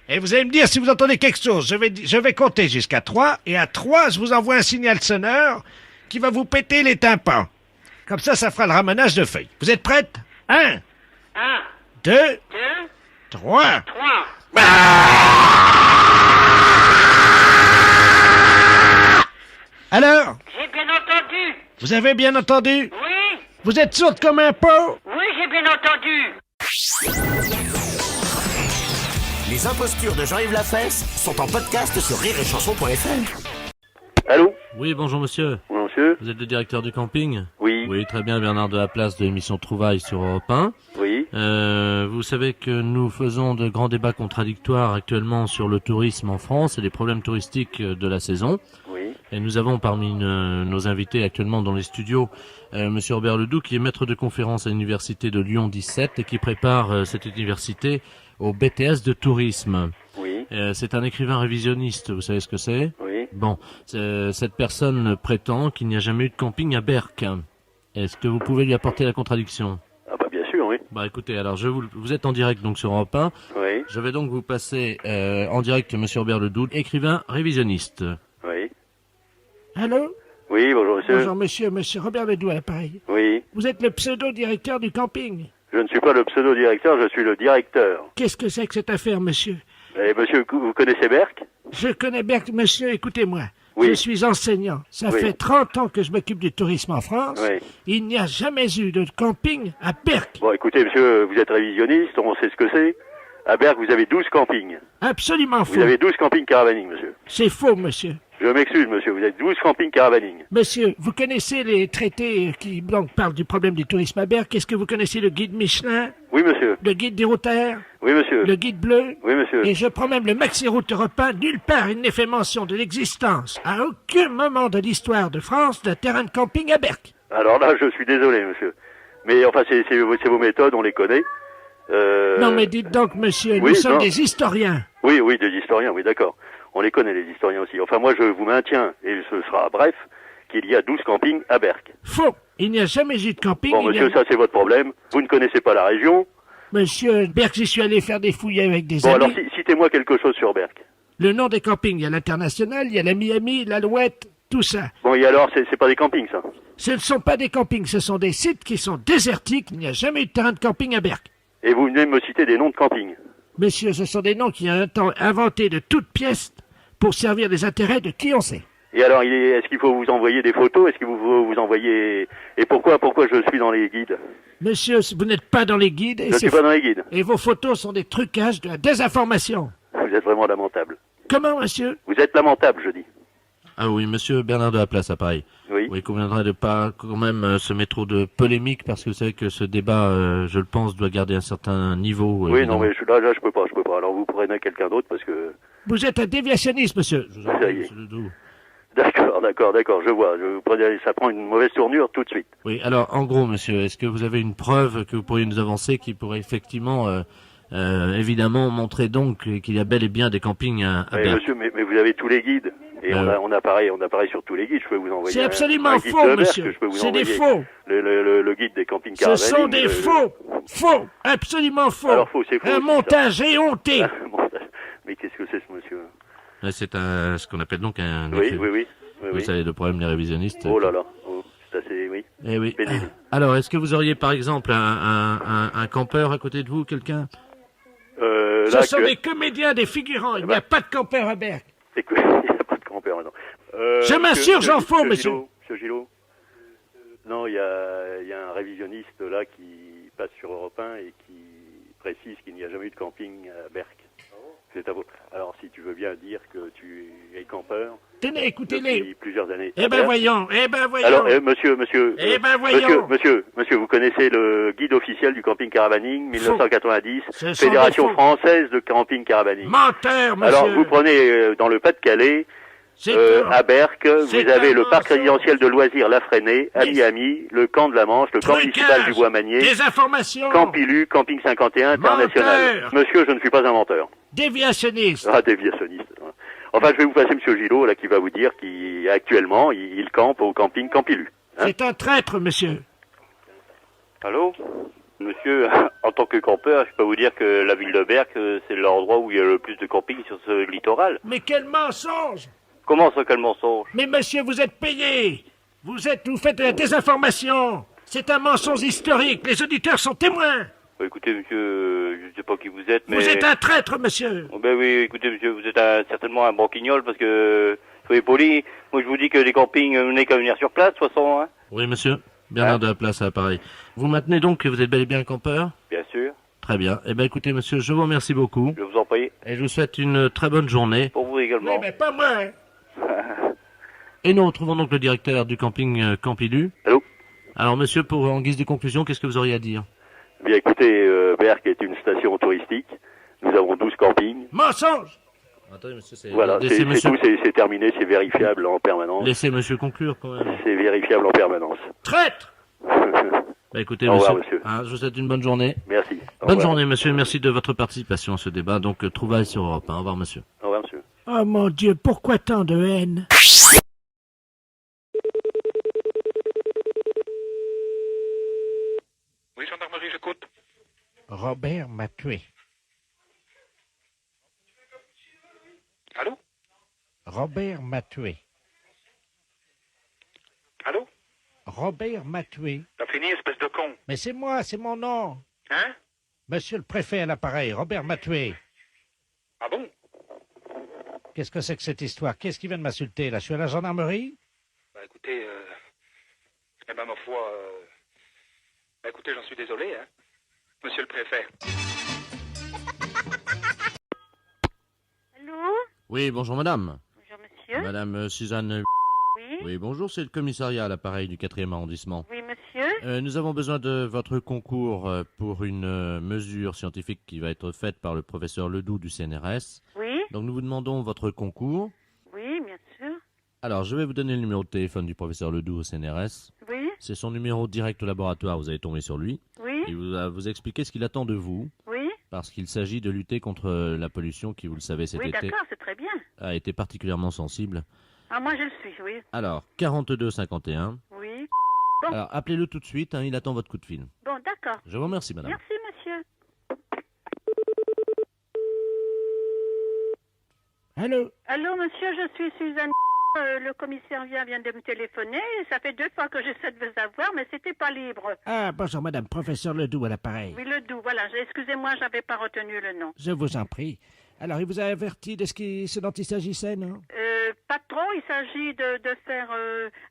K: Et vous allez me dire si vous entendez quelque chose. Je vais compter jusqu'à 3. Et à 3, je vous envoie un signal sonore qui va vous péter les tympans. Comme ça fera le ramenage de feuilles. Vous êtes prête? 1, 2, 3. Alors?
R: J'ai bien entendu.
K: Vous avez bien entendu?
R: Oui.
K: Vous êtes sourde comme un pot?
R: Oui, j'ai bien entendu.
F: Les impostures de Jean-Yves Lafesse sont en podcast sur rireetchanson.fr.
T: Allô?
B: Oui, bonjour monsieur.
T: Bonjour monsieur.
B: Vous êtes le directeur du camping?
T: Oui.
B: Oui, très bien, Bernard de la Place de l'émission Trouvailles sur Europe 1.
T: Oui.
B: Vous savez que nous faisons de grands débats contradictoires actuellement sur le tourisme en France et les problèmes touristiques de la saison.
T: Oui.
B: Et nous avons parmi nos invités actuellement dans les studios monsieur Robert Ledoux, qui est maître de conférence à l'université de Lyon 17 et qui prépare cette université au BTS de tourisme.
T: Oui.
B: C'est un écrivain révisionniste, vous savez ce que c'est?
T: Oui.
B: Bon, cette personne prétend qu'il n'y a jamais eu de camping à Berck. Est-ce que vous pouvez lui apporter la contradiction?
T: Ah bah bien sûr, oui.
B: Bah écoutez, alors vous êtes en direct donc sur Europe 1.
T: Oui.
B: Je vais donc vous passer en direct monsieur Robert Ledoux, écrivain révisionniste.
T: Oui.
K: Allô?
T: Oui, bonjour monsieur.
K: Bonjour monsieur Robert Ledoux à l'appareil.
T: Oui.
K: Vous êtes le pseudo-directeur du camping.
T: Je ne suis pas le pseudo-directeur, je suis le directeur.
K: Qu'est-ce que c'est que cette affaire, monsieur?
T: Eh monsieur, vous connaissez Berck?
K: Je connais Berck, monsieur, écoutez-moi.
T: Oui.
K: Je suis enseignant. Ça
T: Oui.
K: fait 30 ans que je m'occupe du tourisme en France.
T: Oui.
K: Il n'y a jamais eu de camping à Berck.
T: Bon, écoutez monsieur, vous êtes révisionniste, on sait ce que c'est. À Berck, vous avez 12 campings.
K: Absolument faux.
T: Vous avez 12 campings caravaning, monsieur.
K: C'est faux, monsieur.
T: Je m'excuse, monsieur, vous êtes 12 campings caravaning.
K: Monsieur, vous connaissez les traités qui donc parlent du problème du tourisme à Berck? Est-ce que vous connaissez le guide Michelin?
T: Oui, monsieur.
K: Le guide des routaires?
T: Oui, monsieur.
K: Le guide bleu?
T: Oui, monsieur.
K: Et je prends même le Maxi-Route européen. Nulle part il n'est fait mention de l'existence, à aucun moment de l'histoire de France, d'un terrain de camping à Berck.
T: Alors là, je suis désolé, monsieur. Mais enfin, c'est vos méthodes, on les connaît.
K: Non, mais dites donc, monsieur,
T: oui,
K: nous sommes
T: non.
K: des historiens.
T: Oui, des historiens, oui, d'accord. On les connaît, les historiens aussi. Enfin, moi, je vous maintiens, et ce sera bref, qu'il y a 12 campings à Berck.
K: Faux. Il n'y a jamais eu de camping.
T: Bon, monsieur, ça, c'est votre problème. Vous ne connaissez pas la région.
K: Monsieur, Berck, j'y suis allé faire des fouilles avec des
T: Bon,
K: amis.
T: alors, citez-moi quelque chose sur Berck.
K: Le nom des campings, il y a l'International, il y a la Miami, l'Alouette, tout ça.
T: Bon, et alors, c'est pas des campings, ça?
K: Ce ne sont pas des campings, ce sont des sites qui sont désertiques. Il n'y a jamais eu de terrain de camping à Berck.
T: Et vous venez me citer des noms de campings.
K: Monsieur, ce sont des noms qui ont un temps inventés de toutes pièces pour servir les intérêts de qui on sait.
T: Et alors, est-ce qu'il faut vous envoyer des photos? Est-ce qu'il faut vous envoyer... Et pourquoi je suis dans les guides?
K: Monsieur, vous n'êtes pas dans les guides.
T: Je ne suis pas dans les guides.
K: Et vos photos sont des trucages, de la désinformation.
T: Vous êtes vraiment lamentable.
K: Comment, monsieur?
T: Vous êtes lamentable, je dis.
B: Ah oui, monsieur Bernard de la Place, à Paris.
T: Oui.
B: Il conviendrait de pas quand même se mettre trop de polémique, parce que vous savez que ce débat, je le pense, doit garder un certain niveau.
T: Oui, non, mais là, je peux pas. Alors vous prenez quelqu'un d'autre, parce que...
K: Vous êtes un déviationniste, monsieur.
T: Ça y est. D'accord, je vois. Ça prend une mauvaise tournure tout de suite.
B: Oui, alors, en gros, monsieur, est-ce que vous avez une preuve que vous pourriez nous avancer qui pourrait effectivement, évidemment, montrer donc qu'il y a bel et bien des campings à
T: Oui,
B: Berck?
T: monsieur, mais vous avez tous les guides. Et on a pareil sur tous les guides. Je peux vous envoyer
K: C'est absolument
T: un guide
K: faux,
T: de Berck,
K: monsieur.
T: je peux vous
K: C'est des
T: envoyer
K: faux.
T: Le guide des campings
K: Ce
T: caravaning.
K: sont des faux. Faux. Absolument faux.
T: Alors faux, c'est faux.
K: Un
T: aussi,
K: montage éhonté.
T: ça. Un montage. Mais qu'est-ce que c'est ce monsieur?
B: C'est ce qu'on appelle donc un...
T: Oui.
B: Vous savez, le problème des révisionnistes.
T: Oh là là. Oh, c'est assez, oui.
B: Eh oui.
T: Pénible.
B: Alors, est-ce que vous auriez par exemple un campeur à côté de vous, quelqu'un?
K: Ce sont des comédiens, des figurants. Il n'y a pas de campeur à Berck.
T: Écoute, il n'y a pas de campeur maintenant.
K: Je m'assure, j'en fous, monsieur.
T: Monsieur Gillot. Non, il y a un révisionniste là qui passe sur Europe 1 et qui précise qu'il n'y a jamais eu de camping à Berck. C'est à vous. Alors, si tu veux bien dire que tu es campeur.
K: Tenez, écoutez-les.
T: Depuis plusieurs années.
K: Eh ben voyons.
T: Alors, monsieur.
K: Eh ben voyons.
T: Monsieur, vous connaissez le guide officiel du camping caravaning 1990,
K: Ce sont
T: Fédération
K: des faux.
T: française de camping caravaning.
K: Menteur, monsieur.
T: Alors, vous prenez dans le Pas-de-Calais, à Berck, vous avez le parc résidentiel de loisirs La Freinée, à Miami, le camp de la Manche, le camp municipal du Bois-Magnier,
K: Des informations.
T: Camp Pilu, Camping 51 international.
K: Menteur.
T: Monsieur, je ne suis pas un menteur.
K: Déviationniste.
T: Ah, déviationniste. Enfin, je vais vous passer monsieur Gillot, là, qui va vous dire qu'actuellement, il campe au camping Campilu.
K: C'est un traître, monsieur.
T: Allô? Monsieur, en tant que campeur, je peux vous dire que la ville de Berck, c'est l'endroit où il y a le plus de camping sur ce littoral.
K: Mais quel mensonge!
T: Comment ça, quel mensonge?
K: Mais monsieur, vous êtes payé! Vous faites de la désinformation! C'est un mensonge historique, les auditeurs sont témoins!
T: Écoutez, monsieur, je ne sais pas qui vous êtes, mais...
K: Vous êtes un traître, monsieur!
T: Oh, ben oui, écoutez, monsieur, vous êtes certainement un banquignol, parce que, soyez poli, moi je vous dis que les campings, vous n'avez qu'à venir sur place, de toute façon, hein.
Q: Oui, monsieur. Bernard de la Place à l'appareil. Vous maintenez donc que vous êtes bel et bien campeur?
T: Bien sûr.
Q: Très bien. Eh bien, écoutez, monsieur, je vous remercie beaucoup.
T: Je vous en prie.
Q: Et je vous souhaite une très bonne journée.
T: Pour vous également.
K: Oui, mais pas moi, hein.
Q: Et nous retrouvons donc le directeur du camping Campilu.
T: Allô?
Q: Alors, monsieur, en guise de conclusion, qu'est-ce que vous auriez à dire?
T: Bien, écoutez, Berck est une station touristique. Nous avons 12 campings.
K: Mensonge!
Q: Attendez, monsieur, c'est...
T: Voilà, c'est tout, c'est terminé, c'est vérifiable en permanence.
Q: Laissez monsieur conclure, quand même.
T: C'est vérifiable en permanence.
K: Traître!
Q: Bah écoutez,
T: Au revoir,
Q: monsieur. Je vous souhaite une bonne journée.
T: Merci.
Q: Bonne journée, monsieur. Merci de votre participation à ce débat. Donc, trouvailles sur Europe 1. Au revoir, monsieur.
T: Au revoir, monsieur.
E: Oh mon Dieu, pourquoi tant de haine?
A: Oui, gendarmerie, j'écoute.
K: Robert m'a tué.
A: Allô?
K: Robert m'a tué.
A: Allô?
K: Robert m'a tué.
A: T'as fini, espèce de con.
K: Mais c'est moi, c'est mon nom.
A: Hein?
K: Monsieur le préfet à l'appareil, Robert m'a tué.
A: Ah bon?
K: Qu'est-ce que c'est que cette histoire? Qu'est-ce qui vient de m'insulter, là? Je suis à la gendarmerie?
A: Bah écoutez, eh ben ma foi, bah écoutez, j'en suis désolé, hein. Monsieur le préfet.
J: Allô?
Q: Oui, bonjour, madame.
J: Bonjour, monsieur.
Q: Madame Suzanne...
J: Oui?
Q: Oui, bonjour, c'est le commissariat à l'appareil du 4e arrondissement.
J: Oui, monsieur.
Q: Nous avons besoin de votre concours pour une mesure scientifique qui va être faite par le professeur Ledoux du CNRS.
J: Oui?
Q: Donc nous vous demandons votre concours.
J: Oui, bien sûr.
Q: Alors, je vais vous donner le numéro de téléphone du professeur Ledoux au CNRS.
J: Oui?
Q: C'est son numéro direct au laboratoire, vous allez tomber sur lui.
J: Oui?
Q: Il va vous expliquer ce qu'il attend de vous.
J: Oui?
Q: Parce qu'il s'agit de lutter contre la pollution qui, vous le savez, cet
J: Oui,
Q: été
J: d'accord, c'est très bien.
Q: a été particulièrement sensible.
J: Ah, moi je le suis, oui.
Q: Alors, 42 51.
J: Oui. Bon.
Q: Alors, appelez-le tout de suite, hein, il attend votre coup de fil.
J: Bon, d'accord.
Q: Je vous remercie, madame.
J: Merci, monsieur.
E: Allô?
J: Allô, monsieur, je suis Suzanne. Le commissaire vient de me téléphoner. Ça fait 2 fois que j'essaie de vous avoir, mais c'était pas libre.
E: Ah, bonjour madame, professeur Ledoux à l'appareil.
J: Oui, Ledoux, voilà. Excusez-moi, j'avais pas retenu le nom.
E: Je vous en prie. Alors, il vous a averti de ce dont il s'agissait, non?
J: Pas trop. Il s'agit de faire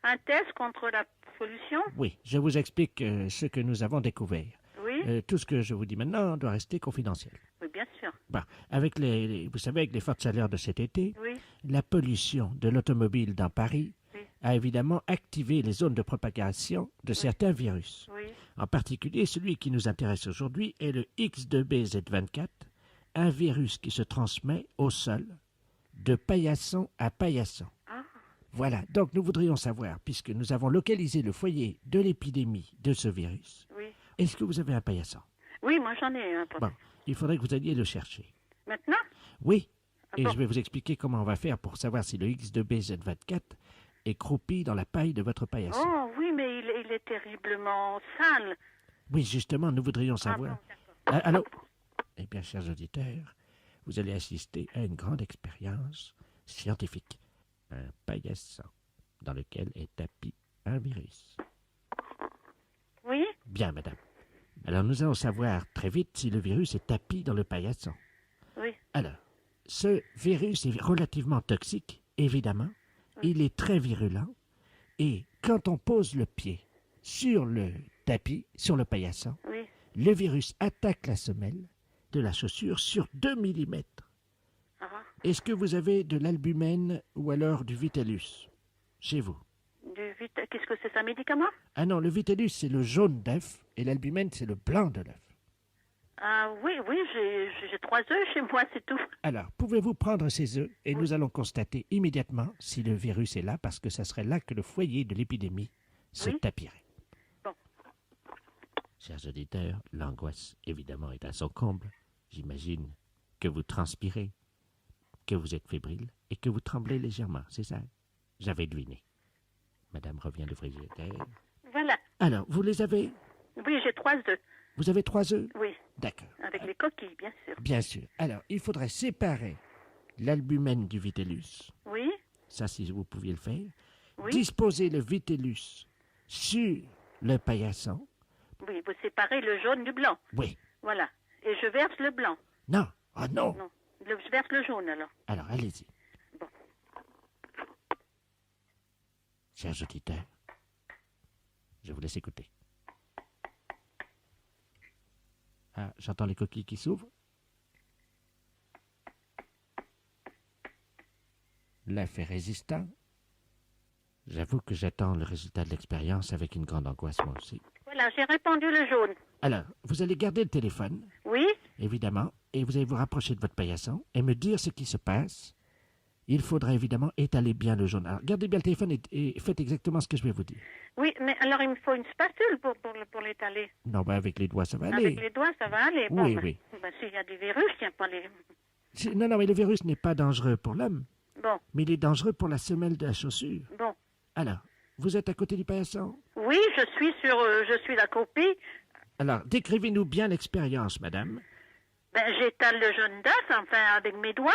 J: un test contre la pollution.
E: Oui, je vous explique ce que nous avons découvert.
J: Oui.
E: Tout ce que je vous dis maintenant doit rester confidentiel.
J: Oui, bien sûr.
E: Bon, avec vous savez, avec les fortes chaleurs de cet été,
J: Oui.
E: la pollution de l'automobile dans Paris a évidemment activé les zones de propagation de certains virus.
J: Oui.
E: En particulier, celui qui nous intéresse aujourd'hui est le X2BZ24, un virus qui se transmet au sol de paillasson à paillasson.
J: Ah.
E: Voilà, donc nous voudrions savoir, puisque nous avons localisé le foyer de l'épidémie de ce virus,
J: Oui.
E: est-ce que vous avez un paillasson?
J: Oui, moi j'en ai un.
E: Bon, il faudrait que vous alliez le chercher.
J: Maintenant?
E: Oui,
J: Ah
E: et
J: bon.
E: je vais vous expliquer comment on va faire pour savoir si le X2BZ24 est croupi dans la paille de votre paillasson.
J: Oh oui, mais il est terriblement sale.
E: Oui, justement, nous voudrions savoir.
J: bon,
E: Allô? Eh bien, chers auditeurs, vous allez assister à une grande expérience scientifique. Un paillasson dans lequel est tapi un virus.
J: Oui?
E: Bien, madame. Alors, nous allons savoir très vite si le virus est tapi dans le paillasson.
J: Oui.
E: Alors, ce virus est relativement toxique, évidemment. Il est très virulent. Et quand on pose le pied sur le tapis, sur le paillasson,
J: Oui.
E: le virus attaque la semelle de la chaussure sur 2 mm.
J: Ah.
E: Est-ce que vous avez de l'albumène ou alors du Vitellus chez vous?
J: Qu'est-ce que c'est un médicament?
E: Ah non, le Vitellus, c'est le jaune d'œuf et l'albumène, c'est le blanc de l'œuf.
J: Ah oui, j'ai 3 œufs chez moi, c'est tout.
E: Alors, pouvez-vous prendre ces œufs et nous allons constater immédiatement si le virus est là, parce que ça serait là que le foyer de l'épidémie se tapirait.
J: Bon.
E: Chers auditeurs, l'angoisse, évidemment, est à son comble. J'imagine que vous transpirez, que vous êtes fébrile et que vous tremblez légèrement, c'est ça? J'avais deviné. Madame revient le frigidaire.
J: Voilà.
E: Alors, vous les avez?
J: Oui, j'ai 3 œufs.
E: Vous avez 3 œufs?
R: Oui.
E: D'accord.
R: Avec les coquilles, bien sûr.
E: Bien sûr. Alors, il faudrait séparer l'albumène du vitellus.
R: Oui.
E: Ça, si vous pouviez le faire.
R: Oui.
E: Disposer le vitellus sur le paillasson.
R: Oui, vous séparez le jaune du blanc.
E: Oui.
R: Voilà. Et je verse le blanc.
E: Non. Ah non.
R: Non. Je verse le jaune, alors.
E: Alors, allez-y.
R: Bon.
E: Chers auditeurs, je vous laisse écouter. Ah, j'entends les coquilles qui s'ouvrent. L'œuf est résistant. J'avoue que j'attends le résultat de l'expérience avec une grande angoisse, moi aussi.
R: Voilà, j'ai répandu le jaune.
E: Alors, vous allez garder le téléphone,
R: Oui.
E: évidemment, et vous allez vous rapprocher de votre paillasson et me dire ce qui se passe. Il faudra évidemment étaler bien le jaune. Alors, gardez bien le téléphone et faites exactement ce que je vais vous dire.
R: Oui, mais alors il me faut une spatule pour l'étaler.
E: Non, ben avec les doigts, ça va aller.
R: Avec les doigts, ça va aller. Bon,
E: Oui,
R: ben,
E: oui.
R: ben, s'il y a du virus, il n'y a pas les...
E: Non, non, mais le virus n'est pas dangereux pour l'homme,
R: Bon,
E: mais il est dangereux pour la semelle de la chaussure.
R: bon.
E: Alors, vous êtes à côté du paillasson?
R: Oui, je suis la copie.
E: Alors, décrivez-nous bien l'expérience, madame.
R: Ben, j'étale le jaune d'œuf, enfin, avec mes doigts.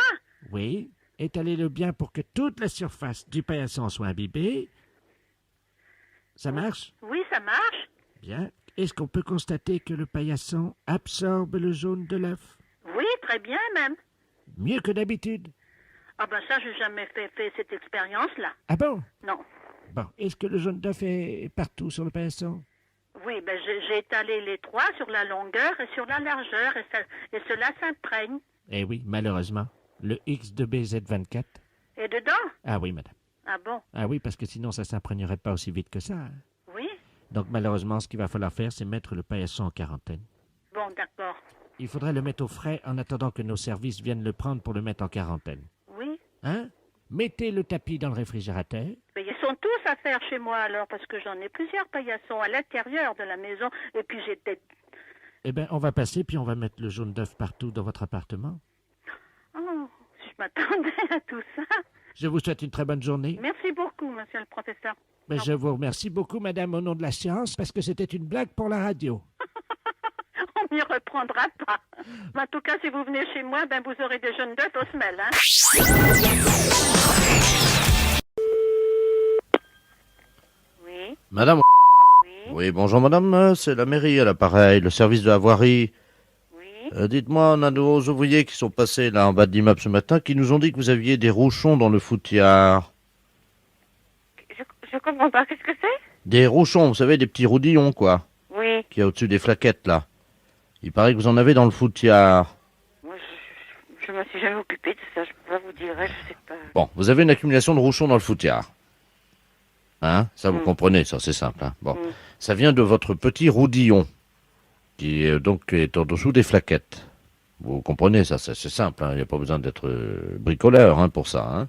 E: Oui. Étalez-le bien pour que toute la surface du paillasson soit imbibée. Ça marche?
R: Oui, ça marche.
E: Bien. Est-ce qu'on peut constater que le paillasson absorbe le jaune de l'œuf?
R: Oui, très bien même.
E: Mieux que d'habitude.
R: Ah ben ça, j'ai jamais fait cette expérience-là.
E: Ah bon?
R: Non.
E: Bon. Est-ce que le jaune d'œuf est partout sur le paillasson?
R: Oui, ben j'ai étalé les trois sur la longueur et sur la largeur, et cela s'imprègne.
E: Eh oui, malheureusement. Le X2BZ24.
R: Et dedans?
E: Ah oui, madame.
R: Ah bon?
E: Ah oui, parce que sinon ça s'imprégnerait pas aussi vite que ça. Hein.
R: Oui?
E: Donc malheureusement, ce qu'il va falloir faire, c'est mettre le paillasson en quarantaine.
R: Bon, d'accord.
E: Il faudrait le mettre au frais en attendant que nos services viennent le prendre pour le mettre en quarantaine.
R: Oui?
E: Hein? Mettez le tapis dans le réfrigérateur.
R: Mais ils sont tous à faire chez moi alors, parce que j'en ai plusieurs paillassons à l'intérieur de la maison, et puis j'ai peut-être...
E: Eh bien, on va passer, puis on va mettre le jaune d'œuf partout dans votre appartement.
R: Oh, je m'attendais à tout ça.
E: Je vous souhaite une très bonne journée.
R: Merci beaucoup, monsieur le professeur.
E: Mais je vous remercie beaucoup, madame, au nom de la science, parce que c'était une blague pour la radio.
R: On m'y reprendra pas. Mais en tout cas, si vous venez chez moi, ben vous aurez des jaunes d'œufs aux semelles, hein. Oui.
Q: Madame. Oui, bonjour madame, c'est la mairie à l'appareil, le service de la voirie.
R: Oui.
Q: Dites-moi, on a nos ouvriers qui sont passés là en bas de l'immeuble ce matin qui nous ont dit que vous aviez des rouchons dans le foutiard.
J: Je comprends pas, qu'est-ce que c'est?
Q: Des rouchons, vous savez, des petits roudillons quoi,
J: Oui.
Q: qu'il y a au-dessus des flaquettes là. Il paraît que vous en avez dans le foutiard.
J: Moi, je me suis jamais occupée de ça, je peux pas vous dire, je sais pas.
Q: Bon, vous avez une accumulation de rouchons dans le foutiard. Hein? Ça, vous comprenez, ça, c'est simple. Hein? Bon. Ça vient de votre petit roudillon, qui donc est en dessous des flaquettes. Vous comprenez, ça, c'est simple. Il n'y a pas besoin d'être bricoleur hein, pour ça. Hein?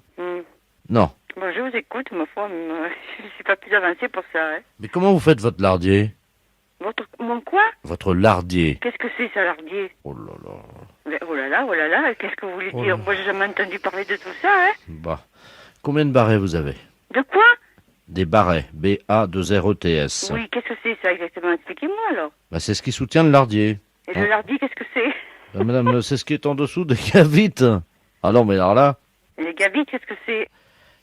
Q: Non.
J: Bon, je vous écoute, ma foi, je ne suis pas plus avancée pour ça. Hein.
Q: Mais comment vous faites votre lardier?
J: Mon quoi?
Q: Votre lardier.
J: Qu'est-ce que c'est, ça, lardier?
Q: Oh là là.
J: Mais, oh là là, qu'est-ce que vous voulez dire? Moi, j'ai jamais entendu parler de tout ça, hein.
Q: Bah. Combien de barrets vous avez?
J: De quoi?
Q: Des barrets, B-A-2-R-E-T-S.
J: Oui, qu'est-ce que c'est, ça, exactement? Expliquez-moi, alors.
Q: Bah, c'est ce qui soutient le lardier.
J: Et le lardier, qu'est-ce que c'est?
Q: Bah, madame, c'est ce qui est en dessous des gavites. Ah non, mais alors là...
J: Et les gavites, qu'est-ce que c'est?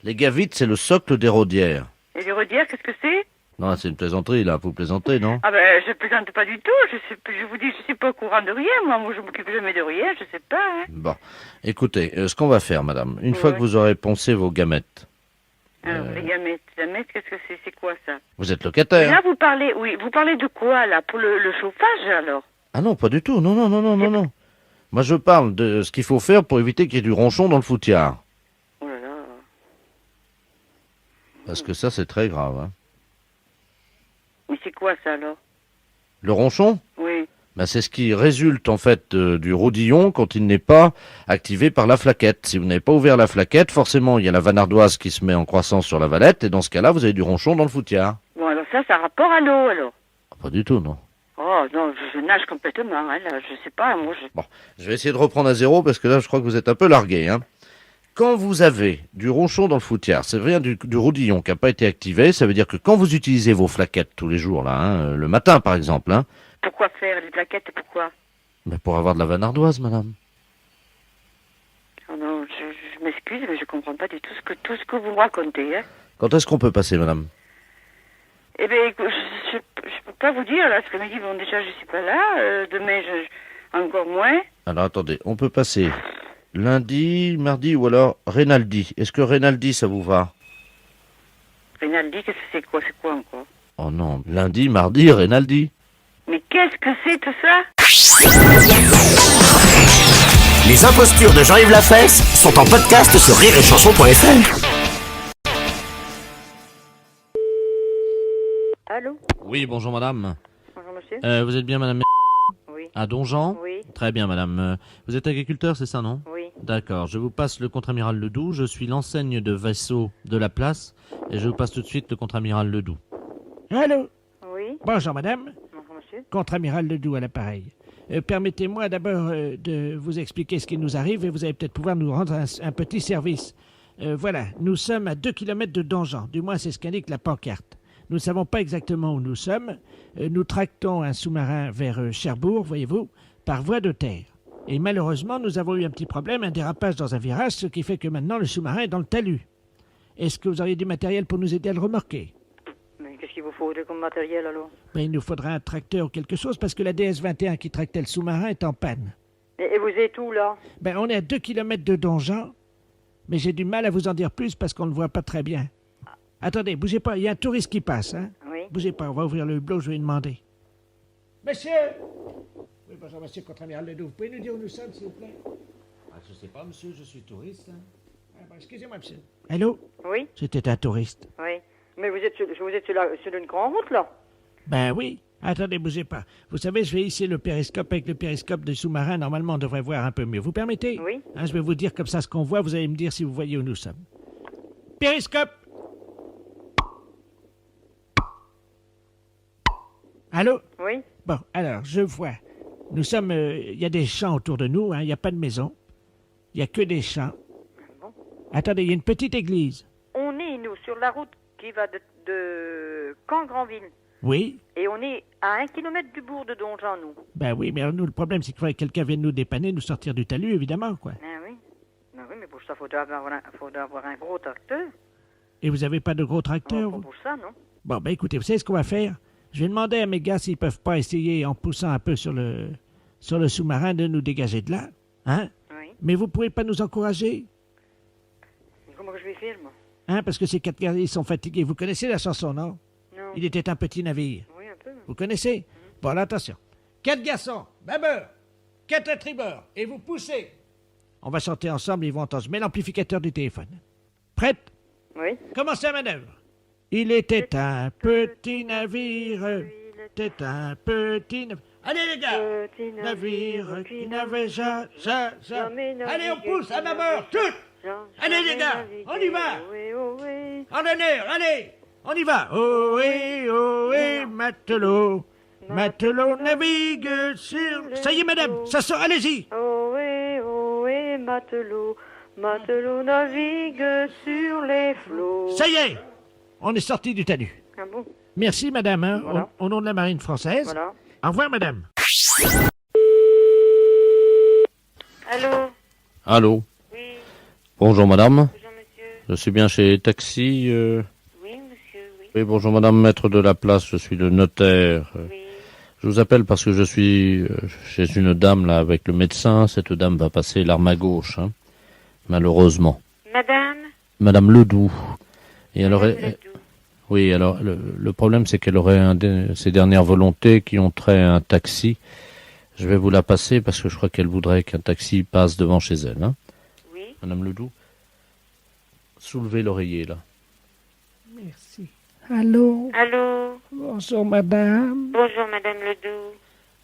Q: Les gavites, c'est le socle des rodières.
J: Et les rodières, qu'est-ce que c'est?
Q: Non, c'est une plaisanterie, là. Vous plaisantez, non?
J: Ah ben, je plaisante pas du tout. Je vous dis, je suis pas au courant de rien. Moi, je m'occupe jamais de rien. Je sais pas. Hein.
Q: Bon, écoutez, ce qu'on va faire, madame, une fois que vous aurez poncé vos gamètes...
J: Alors, les gamètes, qu'est-ce que c'est? C'est quoi, ça?
Q: Vous êtes locataire?
J: Et là, vous parlez de quoi, là? Pour le chauffage, alors?
Q: Ah non, pas du tout. Non. Moi, je parle de ce qu'il faut faire pour éviter qu'il y ait du ronchon dans le foutiard.
J: Oh là là.
Q: Parce que ça, c'est très grave, hein.
J: Mais c'est quoi, ça, alors?
Q: Le ronchon?
J: Oui.
Q: Ben, c'est ce qui résulte, en fait, du rodillon quand il n'est pas activé par la flaquette. Si vous n'avez pas ouvert la flaquette, forcément, il y a la vanardoise qui se met en croissance sur la valette, et dans ce cas-là, vous avez du ronchon dans le foutiard.
J: Bon, alors ça a rapport à l'eau, alors?
Q: Pas du tout, non.
J: Oh, non, je nage complètement, hein, là, je sais pas, moi,
Q: Bon, je vais essayer de reprendre à zéro, parce que là, je crois que vous êtes un peu largué, hein. Quand vous avez du ronchon dans le foutiard, ça vient du rodillon qui n'a pas été activé, ça veut dire que quand vous utilisez vos flaquettes tous les jours, là, hein, le matin par exemple, hein,
U: Pourquoi faire les plaquettes? Pourquoi?
Q: Mais pour avoir de la vanne ardoise, madame.
U: Oh non, je m'excuse, mais je comprends pas du tout ce que vous me racontez. Hein.
Q: Quand est-ce qu'on peut passer, madame?
U: Eh bien, écoute, je peux pas vous dire, là, cet après-midi, bon, déjà, je suis pas là. Demain, encore moins.
Q: Alors, attendez, on peut passer lundi, mardi ou alors Rinaldi. Est-ce que Rinaldi, ça vous va?
U: Rinaldi, qu'est-ce que c'est quoi? C'est quoi encore?
Q: Oh non, lundi, mardi, Rinaldi.
U: Mais qu'est-ce que c'est tout ça?
F: Les impostures de Jean-Yves Lafesse sont en podcast sur rireetchanson.fr.
U: Allô?
B: Oui, bonjour madame.
U: Bonjour monsieur.
B: Vous êtes bien madame
U: Oui.
B: À Donjean?
U: Oui.
B: Très bien madame. Vous êtes agriculteur, c'est ça, non?
U: Oui.
B: D'accord, je vous passe le contre-amiral Ledoux. Je suis l'enseigne de vaisseau de la place et je vous passe tout de suite le contre-amiral Ledoux.
E: Allô?
U: Oui.
E: Bonjour madame.
U: Bonjour monsieur.
E: Contre-amiral Ledoux à l'appareil. Permettez-moi d'abord de vous expliquer ce qui nous arrive et vous allez peut-être pouvoir nous rendre un petit service. Voilà, nous sommes à 2 km de Donjean, du moins c'est ce qu'indique la pancarte. Nous ne savons pas exactement où nous sommes. Nous tractons un sous-marin vers Cherbourg, voyez-vous, par voie de terre. Et malheureusement, nous avons eu un petit problème, un dérapage dans un virage, ce qui fait que maintenant le sous-marin est dans le talus. Est-ce que vous auriez du matériel pour nous aider à le remorquer?
U: Mais qu'est-ce qu'il vous faut comme matériel alors?
E: Ben, il nous faudra un tracteur ou quelque chose parce que la DS-21 qui tractait le sous-marin est en panne.
U: Et vous êtes où là?
E: Ben, on est à 2 km de Donjean, mais j'ai du mal à vous en dire plus parce qu'on ne le voit pas très bien. Attendez, bougez pas, il y a un touriste qui passe, hein?
U: Oui.
E: Bougez pas, on va ouvrir le hublot, je vais lui demander. Monsieur! Oui, bonjour, monsieur contre-amiral Ledoux. Vous pouvez nous dire où nous sommes, s'il vous plaît? Je sais pas, monsieur, je suis touriste. Hein. Excusez-moi, monsieur. Allô?
U: Oui.
E: C'était un touriste.
U: Oui. Mais vous êtes sur une grande route là?
E: Ben oui. Attendez, bougez pas. Vous savez, je vais hisser le périscope. Avec le périscope de sous-marin, normalement, on devrait voir un peu mieux. Vous permettez?
U: Oui.
E: Hein, je vais vous dire comme ça ce qu'on voit. Vous allez me dire si vous voyez où nous sommes. Périscope! Allô?
U: Oui.
E: Bon, alors, je vois. Nous sommes... Il y a des champs autour de nous, hein. Il n'y a pas de maison. Il n'y a que des champs.
U: Bon.
E: Attendez, il y a une petite église.
U: On est, nous, sur la route qui va de Caen-Granville.
E: Oui?
U: Et on est à 1 kilomètre du bourg de Donjean, nous.
E: Ben oui, mais alors, nous, le problème, c'est qu'il faudrait que quelqu'un vienne nous dépanner, nous sortir du talus, évidemment, quoi.
U: Ah oui. Ah oui, mais pour ça, il faudra avoir un gros tracteur.
E: Et vous n'avez pas de gros tracteur,
U: Pas
E: vous?
U: pour ça, non?
E: Bon, ben écoutez, vous savez ce qu'on va faire? Je vais demander à mes gars s'ils peuvent pas essayer, en poussant un peu sur le sous-marin, de nous dégager de là. Hein?
U: Oui.
E: Mais vous pouvez pas nous encourager?
U: Comment que je vais faire, moi?
E: Hein, parce que ces 4 gars, ils sont fatigués. Vous connaissez la chanson, non?
U: Non.
E: Il était un petit navire.
U: Oui, un peu.
E: Vous connaissez? Bon, alors attention. 4 garçons, bâbeur, 4 à tribord, et vous poussez. On va chanter ensemble, ils vont entendre. Je mets l'amplificateur du téléphone. Prête?
U: Oui.
E: Commencez la manœuvre. Il était un petit navire. C'était un petit navire. Allez les gars!
U: Petit
E: Navire qui n'avait
U: jamais navigué.
E: Allez, on pousse à bâbord, tout! Allez les gars, on y va! En honneur, allez! On y va! Ohé, matelot! Matelot navigue sur... Ça y est, madame, ça sort, allez-y!
U: Ohé, matelot, matelot navigue sur les flots.
E: Ça y est! On est sorti du talus.
U: Ah bon?
E: Merci, madame, hein,
U: Voilà.
E: au nom de la marine française.
U: Voilà.
E: Au revoir, madame.
U: Allô?
Q: Allô?
U: Oui.
Q: Bonjour madame.
U: Bonjour monsieur.
Q: Je suis bien chez Taxi.
U: Oui, monsieur, oui.
Q: Oui, bonjour madame, maître de la place, je suis le notaire. Je vous appelle parce que je suis chez une dame là avec le médecin. Cette dame va passer l'arme à gauche, hein, malheureusement.
U: Madame?
Q: Madame Ledoux. Et elle aurait... Oui, alors le problème c'est qu'elle aurait ses dernières volontés qui ont trait à un taxi. Je vais vous la passer parce que je crois qu'elle voudrait qu'un taxi passe devant chez elle. Hein.
U: Oui.
Q: Madame Ledoux, soulevez l'oreiller là.
E: Merci. Allô?
U: Allô?
E: Bonjour, madame.
U: Bonjour, madame Ledoux.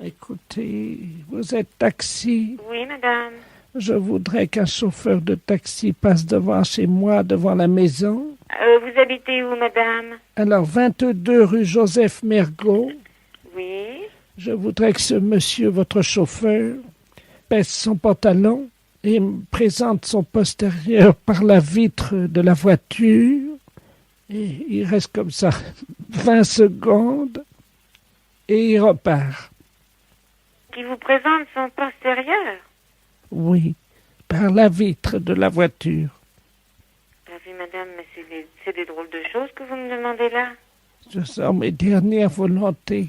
E: Écoutez, vous êtes taxi.
U: Oui, madame.
E: Je voudrais qu'un chauffeur de taxi passe devant chez moi, devant la maison.
U: Vous habitez où, madame?
E: Alors, 22 rue Joseph Mergault.
U: Oui.
E: Je voudrais que ce monsieur, votre chauffeur, baisse son pantalon et me présente son postérieur par la vitre de la voiture. Et il reste comme ça 20 secondes et il repart.
J: qui vous présente son postérieur.
E: Oui, par la vitre de la voiture.
J: Bah oui, madame, mais c'est des drôles de choses que vous me demandez là.
E: Ce sont mes dernières volontés.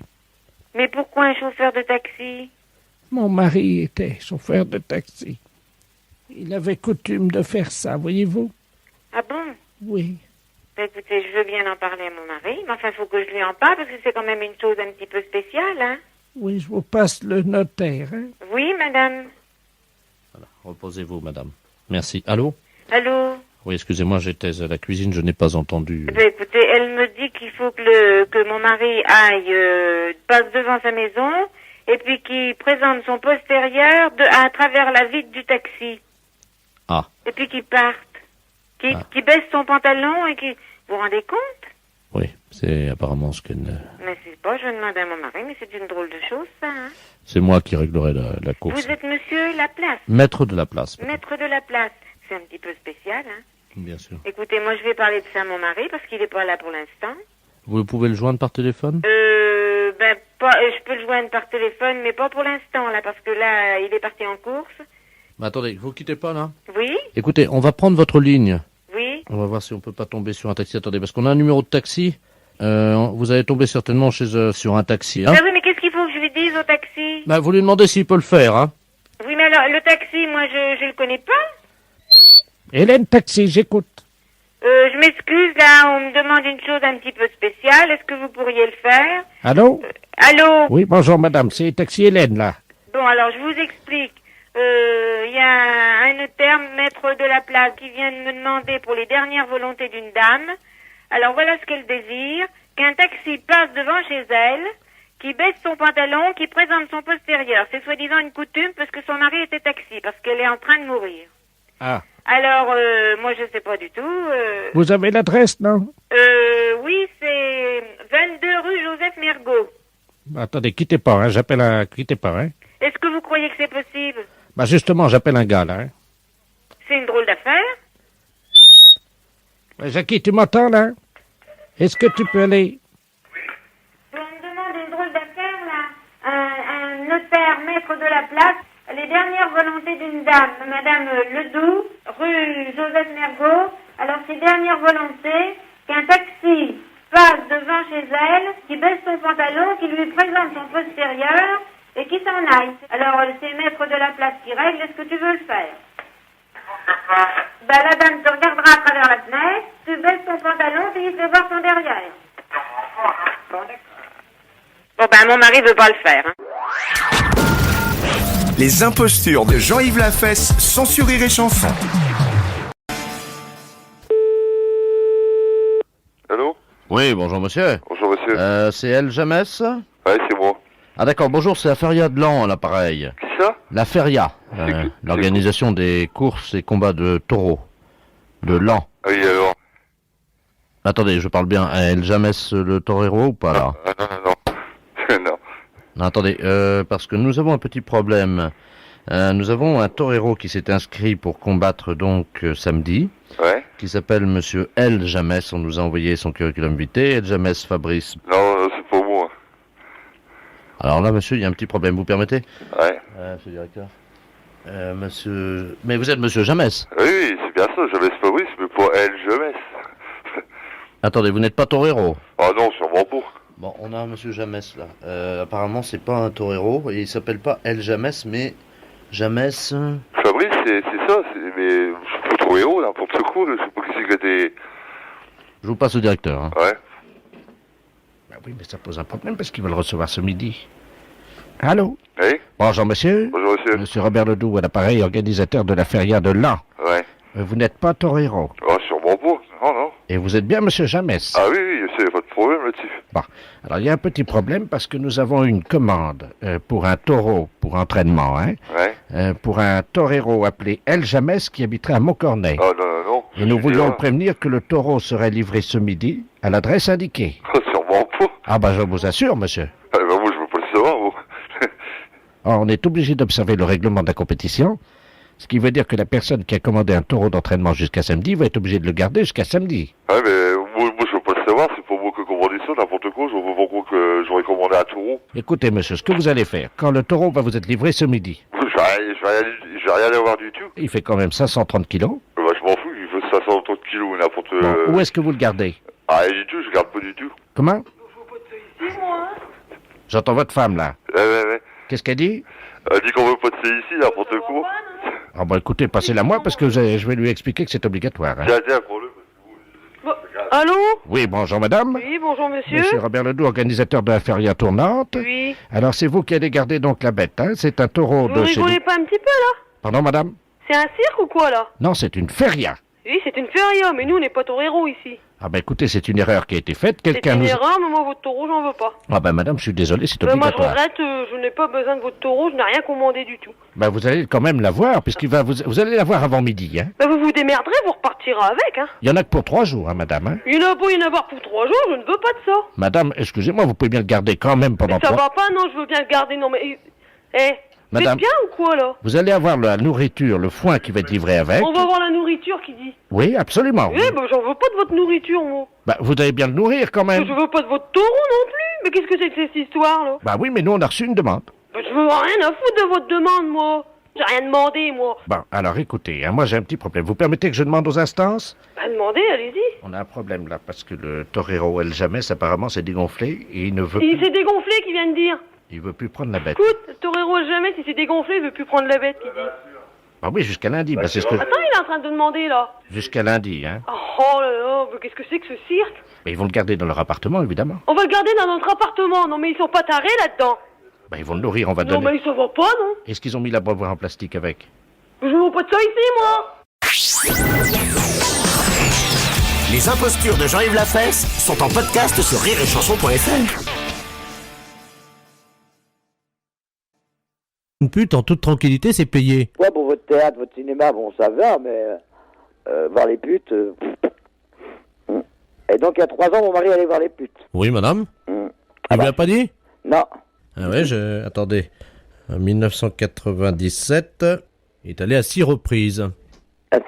J: Mais pourquoi un chauffeur de taxi?
E: Mon mari était chauffeur de taxi. Il avait coutume de faire ça, voyez-vous?
J: Ah bon?
E: Oui.
J: Bah, écoutez, je veux bien en parler à mon mari, mais enfin, il faut que je lui en parle, parce que c'est quand même une chose un petit peu spéciale, hein?
E: Oui, je vous passe le notaire, hein?
J: Oui, madame.
Q: Reposez-vous, madame. Merci. Allô?
J: Allô?
Q: Oui, excusez-moi, j'étais à la cuisine, je n'ai pas entendu.
J: Bah, écoutez, elle me dit qu'il faut que mon mari aille, passe devant sa maison, et puis qu'il présente son postérieur à travers la vitre du taxi.
Q: Ah.
J: Et puis qu'il parte. Qu'il baisse son pantalon et qu'il... Vous vous rendez compte?
Q: Oui, c'est apparemment ce qu'elle...
J: Mais c'est pas, je demande à mon mari, mais c'est une drôle de chose, ça, hein?
Q: C'est moi qui réglerai la course.
J: Vous êtes monsieur Laplace?
Q: Maître de la place.
J: Maître de la place. C'est un petit peu spécial, hein?
Q: Bien sûr.
J: Écoutez, moi, je vais parler de ça à mon mari, parce qu'il est pas là pour l'instant.
Q: Vous pouvez le joindre par téléphone?
J: Je peux le joindre par téléphone, mais pas pour l'instant, là, parce que là, il est parti en course.
Q: Mais attendez, vous quittez pas, là?
J: Oui?
Q: Écoutez, on va prendre votre ligne.
J: Oui?
Q: On va voir si on peut pas tomber sur un taxi. Attendez, parce qu'on a un numéro de taxi. Vous allez tomber certainement sur un taxi, hein?
J: Ah oui, mais qu'est-ce qu'il faut que je lui dise au taxi?
Q: Bah, vous lui demandez s'il peut le faire, hein?
J: Oui, mais alors, le taxi, moi, je le connais pas.
E: Hélène Taxi, j'écoute.
J: Je m'excuse, là, on me demande une chose un petit peu spéciale. Est-ce que vous pourriez le faire?
E: Allô?
J: Allô?
E: Oui, bonjour madame, c'est Taxi Hélène, là.
J: Bon, alors, je vous explique. Il y a un notaire, maître de la place, qui vient de me demander pour les dernières volontés d'une dame. Alors, voilà ce qu'elle désire. Qu'un taxi passe devant chez elle, qui baisse son pantalon, qui présente son postérieur. C'est soi-disant une coutume parce que son mari était taxi, parce qu'elle est en train de mourir.
E: Ah.
J: Alors, moi, je sais pas du tout.
E: Vous avez l'adresse, non?
J: Oui, c'est 22 rue Joseph Mergault.
E: Attendez, quittez pas, hein, quittez pas, hein.
J: Est-ce que vous croyez que c'est possible?
E: Bah justement, j'appelle un gars, là, hein.
J: C'est une drôle d'affaire.
E: Jackie, tu m'entends, là? Est-ce que tu peux aller?
J: On me demande une drôle d'affaire, là. Un notaire, maître de la place. Les dernières volontés d'une dame, Madame Ledoux, rue Joseph Mergault. Alors, ces dernières volontés, qu'un taxi passe devant chez elle, qui baisse son pantalon, qui lui présente son postérieur et qui s'en aille. Alors, c'est maître de la place qui règle. Est-ce que tu veux le faire? Ben, la dame te regardera à travers la fenêtre, tu baisses ton pantalon, puis il fait voir son derrière. Bon, d'accord. Bon, ben, mon mari veut pas le faire, hein.
I: Les impostures de Jean-Yves Lafesse, sans Rire et Chanson.
C: Allô?
Q: Oui, bonjour monsieur.
C: Bonjour monsieur.
Q: C'est El James?
C: Ouais, c'est moi.
Q: Ah d'accord, bonjour, c'est la Feria de Lan à l'appareil.
C: Qui ça?
Q: La Feria, l'organisation des courses et combats de taureaux. De Lan.
C: Ah oui, alors?
Q: Attendez, je parle bien à El James le torero ou pas là?
C: Non.
Q: Non, attendez, parce que nous avons un petit problème. Nous avons un torero qui s'est inscrit pour combattre donc samedi.
C: Ouais.
Q: Qui s'appelle monsieur El James. On nous a envoyé son curriculum vitae. El James Fabrice.
C: Non, c'est pas moi.
Q: Alors là, monsieur, il y a un petit problème. Vous permettez?
C: Ouais.
Q: Monsieur le directeur. Monsieur... Mais vous êtes monsieur James?
C: Oui, c'est bien ça. James Fabrice, mais pas El James.
Q: Attendez, vous n'êtes pas torero?
C: Ah non, sûrement pas.
Q: Bon, on a un monsieur James là. Apparemment, c'est pas un torero et il s'appelle pas El James, mais James.
C: Fabrice, c'est ça. Mais je suis pas torero, n'importe quoi. Je sais pas qui c'est que t'es.
Q: Je vous passe au directeur. Hein.
C: Ouais.
E: Ben oui, mais ça pose un problème parce qu'ils veulent recevoir ce midi. Allô?
C: Oui.
E: Bonjour monsieur.
C: Bonjour monsieur.
E: Monsieur Robert Ledoux à l'appareil, organisateur de la Feria de Lan.
C: Ouais.
E: Vous n'êtes pas torero?
C: Ah, sûrement pas. Non.
E: Et vous êtes bien monsieur James?
C: Ah oui, c'est pas de problème là-dessus.
E: Bon, alors il y a un petit problème parce que nous avons une commande pour un taureau pour entraînement, hein?
C: Ouais.
E: Pour un torero appelé El James qui habiterait à Montcornet.
C: Ah non.
E: Et nous voulions le prévenir que le taureau serait livré ce midi à l'adresse indiquée.
C: Sûrement pas.
E: Ah ben je vous assure monsieur.
C: Ah ben moi je veux pas le savoir, moi.
E: On est obligé d'observer le règlement de la compétition, ce qui veut dire que la personne qui a commandé un taureau d'entraînement jusqu'à samedi va être obligée de le garder jusqu'à samedi.
C: Ah mais moi je veux pas le savoir, c'est pas moi qui ai commandé ça, n'importe quoi. Je vois pas pourquoi que j'aurais commandé un taureau.
Q: Écoutez, monsieur, ce que vous allez faire, quand le taureau va vous être livré ce midi,
C: Je vais rien avoir du tout.
Q: il fait quand même 530 kilos.
C: Bah, je m'en fous, il fait 530 kilos, n'importe...
Q: Bon, où est-ce que vous le gardez?
C: Ah, rien du tout, je garde pas du tout.
Q: Comment? J'entends votre femme, là.
C: Ouais.
Q: Qu'est-ce qu'elle dit?
C: Elle dit qu'on veut pas de c'est ici, n'importe quoi.
Q: Ah bah écoutez, passez-la moi parce que je vais lui expliquer que c'est obligatoire. Hein.
C: Tiens, prends-le.
U: Allô?
Q: Oui, bonjour madame.
U: Oui, bonjour monsieur.
Q: Monsieur Robert Ledoux, organisateur de la feria tournante.
U: Oui.
Q: Alors c'est vous qui allez garder donc la bête, hein? C'est un taureau
U: Vous
Q: de chez
U: rigolez
Q: nous.
U: pas un petit peu là?
Q: Pardon madame?
U: C'est un cirque ou quoi là?
Q: Non, c'est une feria.
U: Oui, c'est une feria, mais nous on n'est pas toreros ici.
Q: Ah bah écoutez, c'est une erreur qui a été faite.
U: C'est
Q: Quelqu'un
U: une
Q: nous...
U: erreur, mais moi votre taureau j'en veux pas.
Q: Ah bah madame, je suis désolé, c'est
U: Moi je
Q: obligatoire.
U: regrette, je n'ai pas besoin de votre taureau, je n'ai rien commandé du tout.
Q: Bah vous allez quand même la voir, puisqu'il va vous allez la voir avant midi, hein?
U: Bah vous vous démerderez, vous repartirez avec, hein.
Q: Il y en a que pour 3 jours, hein madame, hein?
U: Il y en a beau y en avoir pour 3 jours, je ne veux pas de ça.
Q: Madame, excusez-moi, vous pouvez bien le garder quand même pendant
U: Mais ça
Q: 3...
U: va pas, non, je veux bien le garder, non mais... vous êtes
Q: Madame.
U: bien ou quoi là?
Q: Vous allez avoir la nourriture, le foin qui va être livré avec.
U: On va voir la nourriture qui dit.
Q: Oui, absolument.
U: Oui, bah j'en veux pas de votre nourriture, moi.
Q: Bah, vous allez bien le nourrir quand même.
U: Je veux pas de votre taureau non plus. Mais qu'est-ce que c'est que cette histoire là?
Q: Bah oui, mais nous on a reçu une demande.
U: Bah, je veux rien à foutre de votre demande, moi. J'ai rien demandé, moi.
Q: Bon, alors écoutez, hein, moi j'ai un petit problème. Vous permettez que je demande aux instances?
U: Bah demandez, allez-y.
Q: On a un problème là, parce que le torero El James apparemment s'est dégonflé et il ne veut
U: Il
Q: plus...
U: s'est dégonflé, qui vient de dire.
Q: Il veut plus prendre la bête.
U: Écoute, le torero jamais, s'il s'est dégonflé, il veut plus prendre la bête, qui dit.
Q: Ah oui, jusqu'à lundi, bah c'est ce que...
U: Attends, il est en train de demander, là.
Q: Jusqu'à lundi, hein.
U: Oh là là, mais qu'est-ce que c'est que ce cirque?
Q: Mais ils vont le garder dans leur appartement, évidemment.
U: On va le garder dans notre appartement. Non, mais ils sont pas tarés là-dedans.
Q: Bah ils vont le nourrir, on va
U: Non,
Q: donner...
U: mais ça va pas, non?
Q: Est-ce qu'ils ont mis la boîte en plastique avec?
U: Je veux pas de ça ici, moi.
F: Les impostures de Jean-Yves Lafesse sont en podcast sur rireetchanson.fr.
B: Une pute en toute tranquillité, c'est payé.
D: Ouais, pour votre théâtre, votre cinéma, bon, ça va, mais voir les putes... Et donc, il y a 3 ans, mon mari allait voir les putes.
B: Oui, madame. Il vous l'a pas dit?
D: Non.
B: Ah ouais, attendez. En 1997, il est allé à 6 reprises.
D: À 6?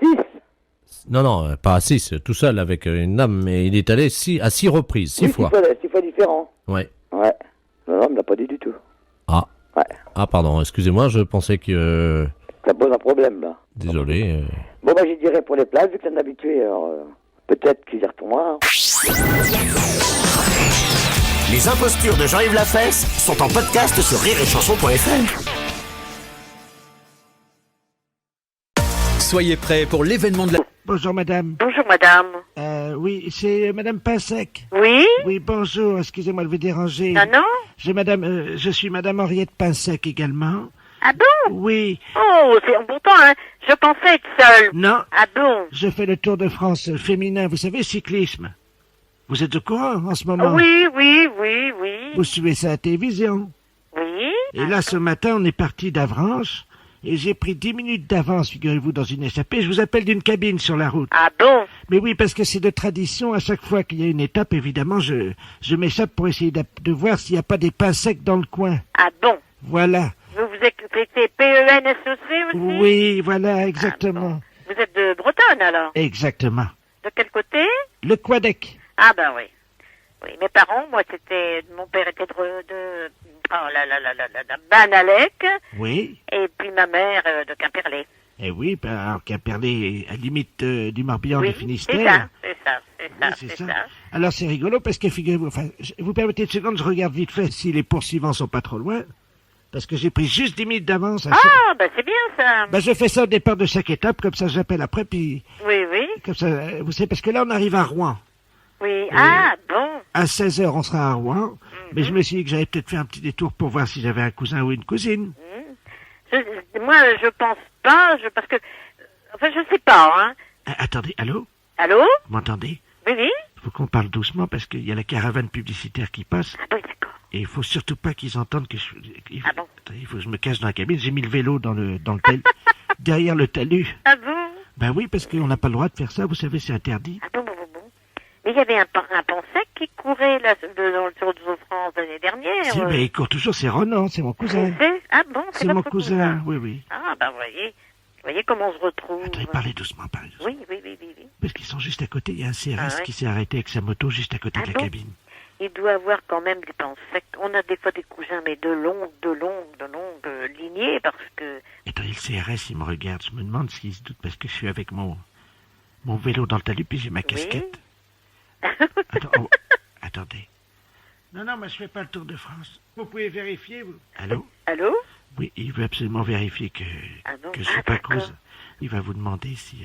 B: Non, pas à 6, tout seul avec une dame, mais il est allé à 6 reprises, 6 fois.
D: 6 fois différents.
B: Ouais.
D: Ouais. Non, il me l'a pas dit du tout.
B: Ah.
D: Ouais.
B: Ah, pardon, excusez-moi, je pensais que...
D: Ça pose un problème, là.
B: Désolé.
D: Bon, bah, j'y dirais pour les places, vu que c'est un habitué, alors... peut-être qu'il y retournera.
F: Les impostures de Jean-Yves Lafesse sont en podcast sur rireetchanson.fr.
V: Soyez prêts pour l'événement de la...
E: Bonjour madame.
U: Bonjour madame.
E: Oui, c'est madame Pinsec.
U: Oui?
E: Oui, bonjour, excusez-moi de vous déranger.
U: Non.
E: Je suis madame Henriette Pinsec également.
U: Ah bon?
E: Oui.
U: Oh, c'est pourtant, hein, je pensais être seule.
E: Non.
U: Ah bon?
E: Je fais le Tour de France féminin, vous savez, cyclisme. Vous êtes au courant en ce moment?
U: Oui.
E: Vous suivez ça à la télévision?
U: Oui.
E: Et là, ce matin, on est parti d'Avranches, et j'ai pris 10 minutes d'avance, figurez-vous, dans une échappée. Je vous appelle d'une cabine sur la route.
U: Ah bon?
E: Mais oui, parce que c'est de tradition, à chaque fois qu'il y a une étape, évidemment, je m'échappe pour essayer de voir s'il n'y a pas des pains secs dans le coin.
U: Ah bon?
E: Voilà.
U: Vous êtes PENSOC aussi?
E: Oui, voilà, exactement.
U: Vous êtes de Bretonne, alors?
E: Exactement.
U: De quel côté?
E: Le Quadec.
U: Ah ben oui. Oui, mes parents, moi, mon père était de Banalec.
E: Oui.
U: Et puis ma mère de Quimperlé.
E: Eh oui, alors Quimperlé, à la limite du Morbihan, du Finistère.
U: C'est ça.
E: Alors c'est rigolo parce que figurez-vous, vous permettez une seconde, je regarde vite fait si les poursuivants sont pas trop loin. Parce que j'ai pris juste 10 minutes d'avance.
U: Ben c'est bien ça.
E: Ben je fais ça au départ de chaque étape, comme ça j'appelle après, puis...
U: Oui.
E: Comme ça, vous savez, parce que là on arrive à Rouen.
U: Oui, bon.
E: À 16h on sera à Rouen, mais je me suis dit que j'allais peut-être faire un petit détour pour voir si j'avais un cousin ou une cousine.
U: Moi je pense pas, parce que... Enfin je sais pas, hein.
E: Attendez, allô?
U: Allô?
E: Vous m'entendez?
U: Oui.
E: Il faut qu'on parle doucement parce qu'il y a la caravane publicitaire qui passe.
U: Ah oui, d'accord.
E: Et il faut surtout pas qu'ils entendent que il faut que je me cache dans la cabine. J'ai mis le vélo dans le derrière le talus.
U: Ah bon?
E: Ben oui, parce qu'on n'a pas le droit de faire ça, vous savez, c'est interdit.
U: Ah bon. Mais il y avait un pansec qui courait là, dans le Tour de France l'année dernière.
E: Si, mais il court toujours, c'est Ronan, c'est mon cousin.
U: Ah bon,
E: c'est mon cousin, oui.
U: Ah ben voyez comment on se retrouve.
E: Attendez, parlez doucement.
U: Oui.
E: Parce qu'ils sont juste à côté, il y a un CRS qui s'est arrêté avec sa moto juste à côté de la cabine.
G: il doit avoir quand même du pain sec. On a des fois des cousins, mais de longues lignées, parce que...
K: Attendez, le CRS, il me regarde. Je me demande s'il se doute parce que je suis avec mon vélo dans le talus, puis j'ai ma casquette. Attendez. Non, mais je fais pas le Tour de France. Vous pouvez vérifier, vous. Allô?
G: Allô?
K: Oui, il veut absolument vérifier que je suis pas cause. Il va vous demander si...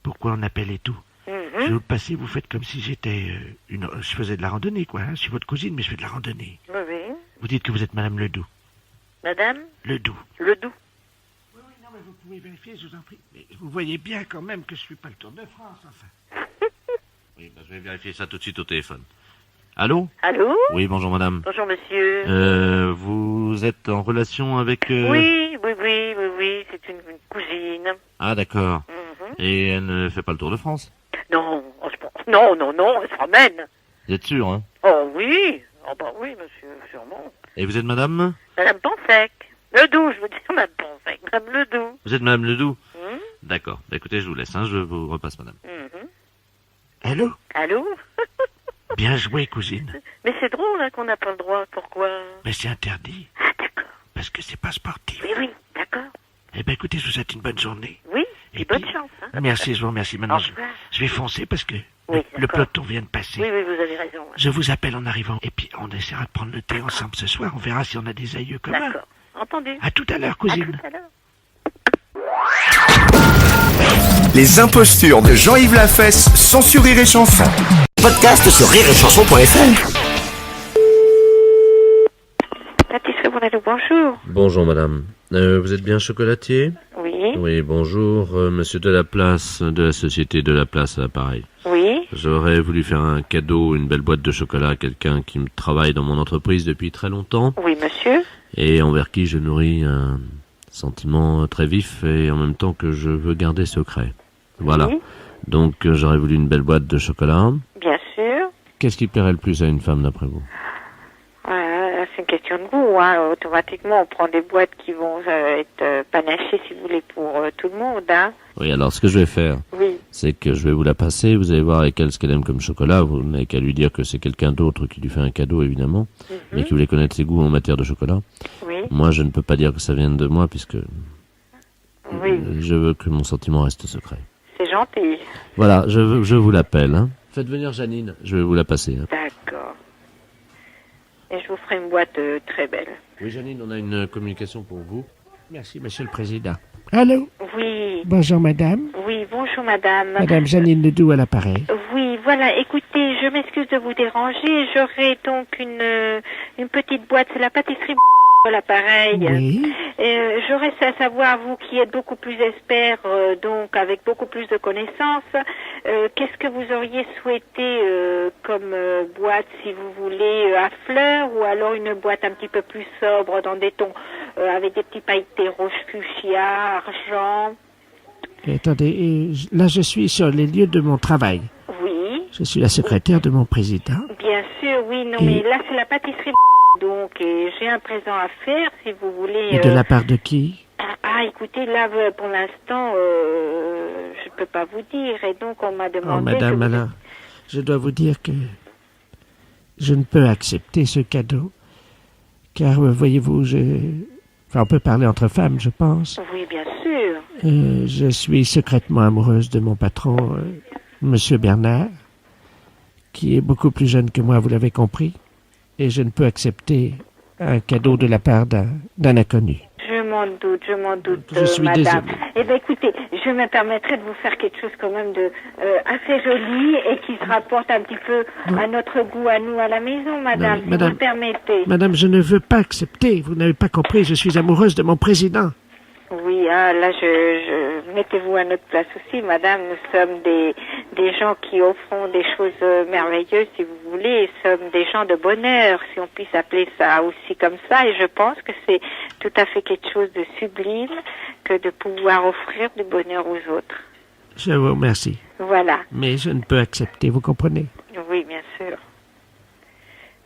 K: pourquoi on appelle et tout. Je vais vous le passer, vous faites comme si j'étais je faisais de la randonnée, quoi. Hein. Je suis votre cousine, mais je fais de la randonnée.
G: Oui.
K: Vous dites que vous êtes Madame Ledoux.
G: Madame?
K: Ledoux.
G: Ledoux.
K: Oui, non, mais vous pouvez vérifier, je vous en prie. Mais vous voyez bien quand même que je suis pas le Tour de France, enfin.
Q: Oui, je vais vérifier ça tout de suite au téléphone. Allô?
G: Allô?
Q: Oui, bonjour madame.
G: Bonjour monsieur.
Q: Vous êtes en relation avec...
G: Oui, c'est une cousine.
Q: Ah, d'accord. Et elle ne fait pas le Tour de France?
G: Non, elle se promène.
Q: Vous êtes sûr, hein?
G: Oh oui, oui monsieur, sûrement.
Q: Et vous êtes madame?
G: Madame Pansec. Ledoux, je veux dire madame Pansec. Madame Ledoux.
Q: Vous êtes madame Ledoux? D'accord. Bah, écoutez, je vous laisse, hein, je vous repasse madame.
K: Allô?
G: Allô?
K: Bien joué, cousine.
G: Mais c'est drôle hein, qu'on n'a pas le droit, pourquoi?
K: Mais c'est interdit.
G: Ah, d'accord.
K: Parce que c'est pas sportif.
G: Oui, d'accord.
K: Eh ben écoutez, je vous souhaite une bonne journée.
G: Oui, et bonne chance. Hein.
K: Merci, je vous remercie. Maintenant, je vais foncer parce que le peloton vient de passer.
G: Oui, vous avez raison. Hein.
K: Je vous appelle en arrivant. Et puis, on essaiera de prendre le thé ensemble ce soir. On verra si on a des aïeux communs.
G: D'accord, entendu.
K: À tout à l'heure, cousine.
G: À tout à l'heure.
I: Les impostures de Jean-Yves Lafesse sont sur Rire et Chanson.
F: Podcast sur rireetchanson.fr.
G: Pâtisserie Bonalou, bonjour.
Q: Bonjour madame. Vous êtes bien chocolatier?
G: Oui.
Q: Oui, bonjour. Monsieur Delaplace, de la société Delaplace à l'appareil.
G: Oui.
Q: J'aurais voulu faire un cadeau, une belle boîte de chocolat à quelqu'un qui me travaille dans mon entreprise depuis très longtemps.
G: Oui, monsieur.
Q: Et envers qui je nourris un sentiment très vif et en même temps que je veux garder secret. Voilà.
G: Oui.
Q: Donc j'aurais voulu une belle boîte de chocolat.
G: Bien sûr.
Q: Qu'est-ce qui plairait le plus à une femme d'après vous?
G: C'est une question de goût. Hein. Automatiquement, on prend des boîtes qui vont être panachées, si vous voulez, pour tout le monde. Hein.
Q: Oui, alors ce que je vais faire, c'est que je vais vous la passer. Vous allez voir avec elle ce qu'elle aime comme chocolat. Vous n'avez qu'à lui dire que c'est quelqu'un d'autre qui lui fait un cadeau, évidemment, mais qui voulait connaître ses goûts en matière de chocolat.
G: Oui.
Q: Moi, je ne peux pas dire que ça vienne de moi, puisque je veux que mon sentiment reste secret.
G: C'est gentil.
Q: Voilà, je vous l'appelle. Hein. Faites venir Janine, je vais vous la passer. Hein.
G: D'accord. Et je vous ferai une boîte très belle.
Q: Oui, Janine, on a une communication pour vous.
K: Merci, monsieur le président. Allô?
G: Oui.
K: Bonjour, madame.
G: Oui, bonjour, madame.
K: Madame Janine Ledoux à l'appareil.
G: Oui, voilà, écoutez, je m'excuse de vous déranger. J'aurai donc une petite boîte, c'est la pâtisserie à l'appareil.
K: Oui.
G: J'aurais à savoir, vous qui êtes beaucoup plus expert, donc avec beaucoup plus de connaissances, qu'est-ce que vous auriez souhaité comme boîte, si vous voulez, à fleurs, ou alors une boîte un petit peu plus sobre, dans des tons, avec des petits pailletés rouge fuchsia, argent.
K: Attendez, là je suis sur les lieux de mon travail.
G: Oui.
K: Je suis la secrétaire de mon président.
G: Bien sûr, oui, non, mais là c'est la pâtisserie. Donc, j'ai un présent à faire, si vous voulez...
K: Et de la part de qui?
G: Écoutez, là, pour l'instant, je peux pas vous dire. Et donc, on m'a demandé...
K: Oh, madame, alors, je dois vous dire que je ne peux accepter ce cadeau. Car, voyez-vous, on peut parler entre femmes, je pense.
G: Oui, bien sûr.
K: Je suis secrètement amoureuse de mon patron, Monsieur Bernard, qui est beaucoup plus jeune que moi, vous l'avez compris. Et je ne peux accepter un cadeau de la part d'un inconnu.
G: Je m'en doute,
K: Je suis
G: madame.
K: désolé.
G: Eh bien, écoutez, je me permettrai de vous faire quelque chose quand même de assez joli et qui se rapporte un petit peu à notre goût, à nous, à la maison, madame, si vous permettez.
K: Madame, je ne veux pas accepter. Vous n'avez pas compris, je suis amoureuse de mon président.
G: Oui, là, mettez-vous à notre place aussi, madame. Nous sommes des gens qui offront des choses merveilleuses, si vous voulez. Nous sommes des gens de bonheur, si on puisse appeler ça aussi comme ça. Et je pense que c'est tout à fait quelque chose de sublime que de pouvoir offrir du bonheur aux autres.
K: Je vous remercie.
G: Voilà.
K: Mais je ne peux accepter, vous comprenez?
G: Oui, bien sûr.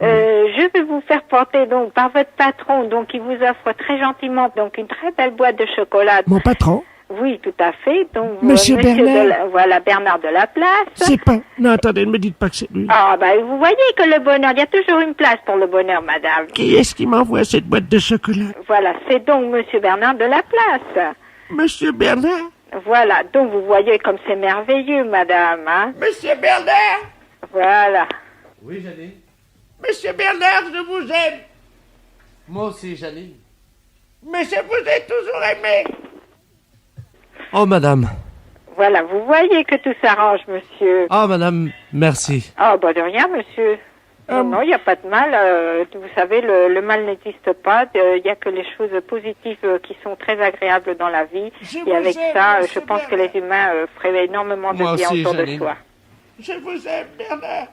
G: Je vais vous faire porter donc par votre patron, donc il vous offre très gentiment donc une très belle boîte de chocolat.
K: Mon patron?
G: Oui, tout à fait. Donc,
E: Monsieur Bernard.
G: voilà, Bernard de la Place.
E: C'est pas... Non, attendez, ne me dites pas que c'est lui.
G: Ah, vous voyez que le bonheur, il y a toujours une place pour le bonheur, madame.
E: Qui est-ce qui m'envoie cette boîte de chocolat?
G: Voilà, c'est donc Monsieur Bernard de la Place.
E: Monsieur Bernard?
G: Voilà, donc vous voyez comme c'est merveilleux, madame, hein.
E: Monsieur Bernard?
G: Voilà.
B: Oui, Janine.
E: Monsieur Bernard, je vous aime.
B: Moi aussi, Janine.
E: Mais je vous ai toujours aimé.
B: Oh, madame.
G: Voilà, vous voyez que tout s'arrange, monsieur.
B: Ah, madame, merci.
G: Ah, de rien, monsieur. Non, il n'y a pas de mal. Vous savez, le mal n'existe pas. Il n'y a que les choses positives qui sont très agréables dans la vie. Et avec ça, je pense que les humains feraient énormément de bien autour de soi.
E: Je vous aime, Bernard.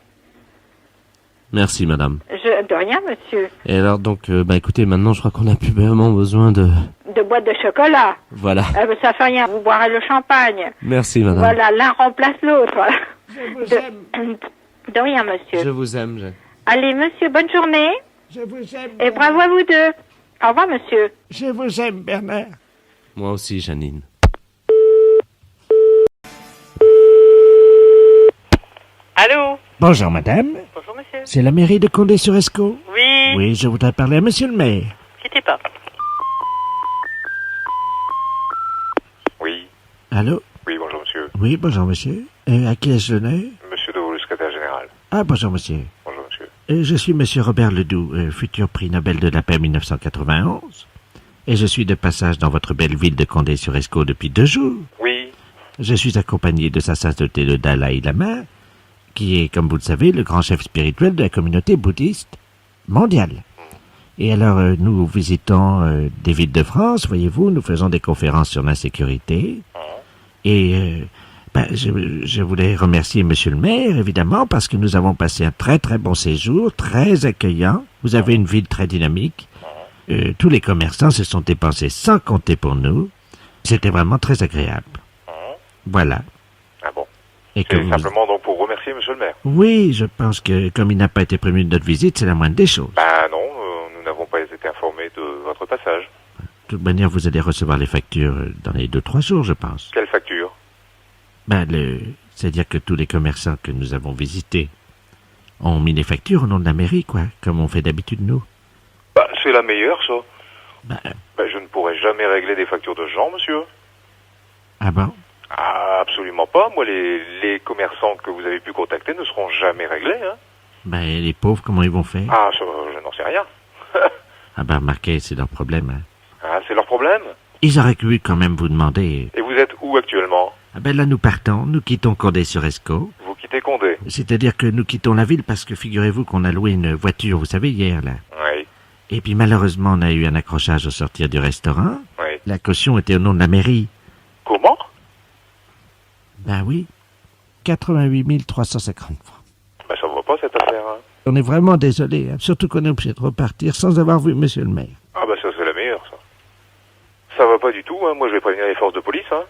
B: Merci, madame.
G: De rien, monsieur.
B: Et alors, donc, écoutez, maintenant, je crois qu'on a plus vraiment besoin de...
G: De boîte de chocolat.
B: Voilà.
G: Ça fait rien, vous boirez le champagne.
B: Merci, madame.
G: Voilà, l'un remplace l'autre.
E: Je vous aime.
G: De rien, monsieur.
B: Je vous aime, Jeanne.
G: Allez, monsieur, bonne journée.
E: Je vous aime.
G: Et bravo à vous deux. Au revoir, monsieur.
E: Je vous aime, Bernard.
B: Moi aussi, Janine.
H: Allô?
E: Bonjour, madame.
H: Bonjour, monsieur.
E: C'est la mairie de Condé-sur-Escaut?
H: Oui.
E: Oui, je voudrais parler à monsieur le maire.
H: Quittez pas.
C: Oui.
E: Allô?
C: Oui, bonjour monsieur.
E: Oui, bonjour, monsieur. À qui ai-je l'honneur?
C: Monsieur Deveau, le secrétaire général.
E: Ah, bonjour, monsieur.
C: Bonjour monsieur.
E: Je suis monsieur Robert Ledoux, futur prix Nobel de la paix 1991. Et je suis de passage dans votre belle ville de Condé-sur-Escaut depuis 2 jours.
C: Oui.
E: Je suis accompagné de sa sainteté le Dalai Lama, qui est, comme vous le savez, le grand chef spirituel de la communauté bouddhiste mondiale. Et alors, nous visitons des villes de France, voyez-vous, nous faisons des conférences sur l'insécurité. Et je voulais remercier monsieur le maire, évidemment, parce que nous avons passé un très très bon séjour, très accueillant. Vous avez une ville très dynamique. Tous les commerçants se sont dépensés sans compter pour nous. C'était vraiment très agréable. Voilà.
C: Ah bon.
E: Et que
C: C'est
E: vous...
C: simplement donc pour remercier monsieur le maire.
E: Oui, je pense que comme il n'a pas été prévenu de notre visite, c'est la moindre des choses.
C: Bah non, nous n'avons pas été informés de votre passage.
E: De toute manière, vous allez recevoir les factures dans les 2-3 jours, je pense.
C: Quelle facture?
E: C'est-à-dire que tous les commerçants que nous avons visités ont mis les factures au nom de la mairie, quoi, comme on fait d'habitude, nous.
C: Bah, c'est la meilleure, ça. Je ne pourrai jamais régler des factures de gens, monsieur.
E: Ah bon?
C: Ah, absolument pas. Moi, les commerçants que vous avez pu contacter ne seront jamais réglés, hein.
E: Les pauvres, comment ils vont faire?
C: Ah, je n'en sais rien.
E: Remarquez, c'est leur problème, hein.
C: Ah, c'est leur problème.
E: Ils auraient pu quand même vous demander...
C: Et vous êtes où actuellement?
E: Là, nous partons, nous quittons Condé-sur-Escaut.
C: Vous quittez Condé?
E: C'est-à-dire que nous quittons la ville parce que figurez-vous qu'on a loué une voiture, vous savez, hier, là.
C: Oui.
E: Et puis malheureusement, on a eu un accrochage au sortir du restaurant.
C: Oui.
E: La caution était au nom de la mairie.
C: Comment?
E: Oui. 88 350 francs.
C: Ça va pas, cette affaire, hein.
E: On est vraiment désolé, hein. Surtout qu'on est obligé de repartir sans avoir vu monsieur le maire.
C: Ah ça, c'est la meilleure, ça. Ça va pas du tout, hein. Moi, je vais prévenir les forces de police, hein.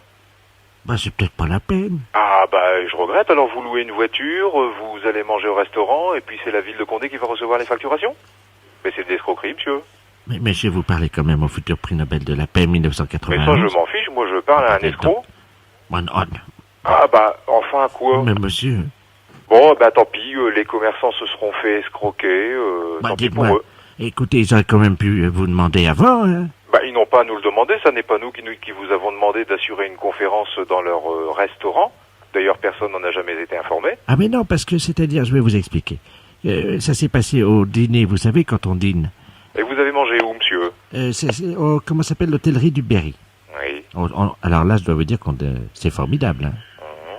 E: C'est peut-être pas la peine.
C: Ah, je regrette. Alors, vous louez une voiture, vous allez manger au restaurant, et puis c'est la ville de Condé qui va recevoir les facturations? Mais c'est de l'escroquerie, monsieur.
E: Mais monsieur, vous parlez quand même au futur prix Nobel de la paix 1991.
C: Mais ça, je m'en fiche. Moi, je parle à un escroc.
E: Non.
C: Enfin, quoi?
E: Mais monsieur...
C: Bon, tant pis, les commerçants se seront fait escroquer, tant pis pour eux.
E: Écoutez, ils auraient quand même pu vous demander avant, hein.
C: Ils n'ont pas à nous le demander, ça n'est pas nous qui vous avons demandé d'assurer une conférence dans leur restaurant. D'ailleurs, personne n'en a jamais été informé.
E: Mais non, parce que, c'est-à-dire, je vais vous expliquer. Ça s'est passé au dîner, vous savez, quand on dîne.
C: Et vous avez mangé où, monsieur?
E: C'est comment s'appelle, l'hôtellerie du Berry.
C: Oui.
E: Alors là, je dois vous dire que c'est formidable, hein.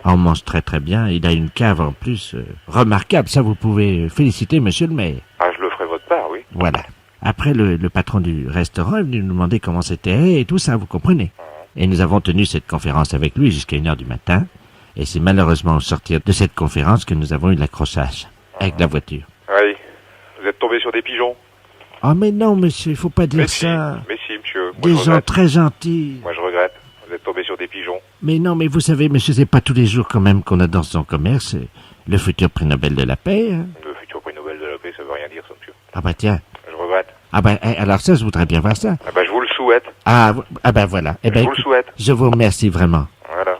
E: On mange très très bien, il a une cave en plus remarquable, ça vous pouvez féliciter monsieur le maire.
C: Ah, je le ferai votre part, oui.
E: Voilà. Après, le patron du restaurant est venu nous demander comment c'était et tout ça, vous comprenez. Et nous avons tenu cette conférence avec lui jusqu'à 1h du matin. Et c'est malheureusement au sortir de cette conférence que nous avons eu l'accrochage avec la voiture.
C: Oui. Vous êtes tombé sur des pigeons?
E: Mais non, monsieur, il faut pas dire ça.
C: Mais si, monsieur.
E: Des gens très gentils.
C: Moi, je regrette. Vous êtes tombé sur des pigeons.
E: Mais non, mais vous savez, monsieur, c'est pas tous les jours quand même qu'on a dans son commerce le futur prix Nobel de la paix. Hein.
C: Le futur prix Nobel de la paix, ça veut rien dire, ça, monsieur.
E: Tiens.
C: Je regrette.
E: Alors ça, je voudrais bien voir ça.
C: Je vous le souhaite.
L: Ah ben voilà. Eh ben,
C: Je vous le souhaite.
L: je vous remercie vraiment.
C: Voilà.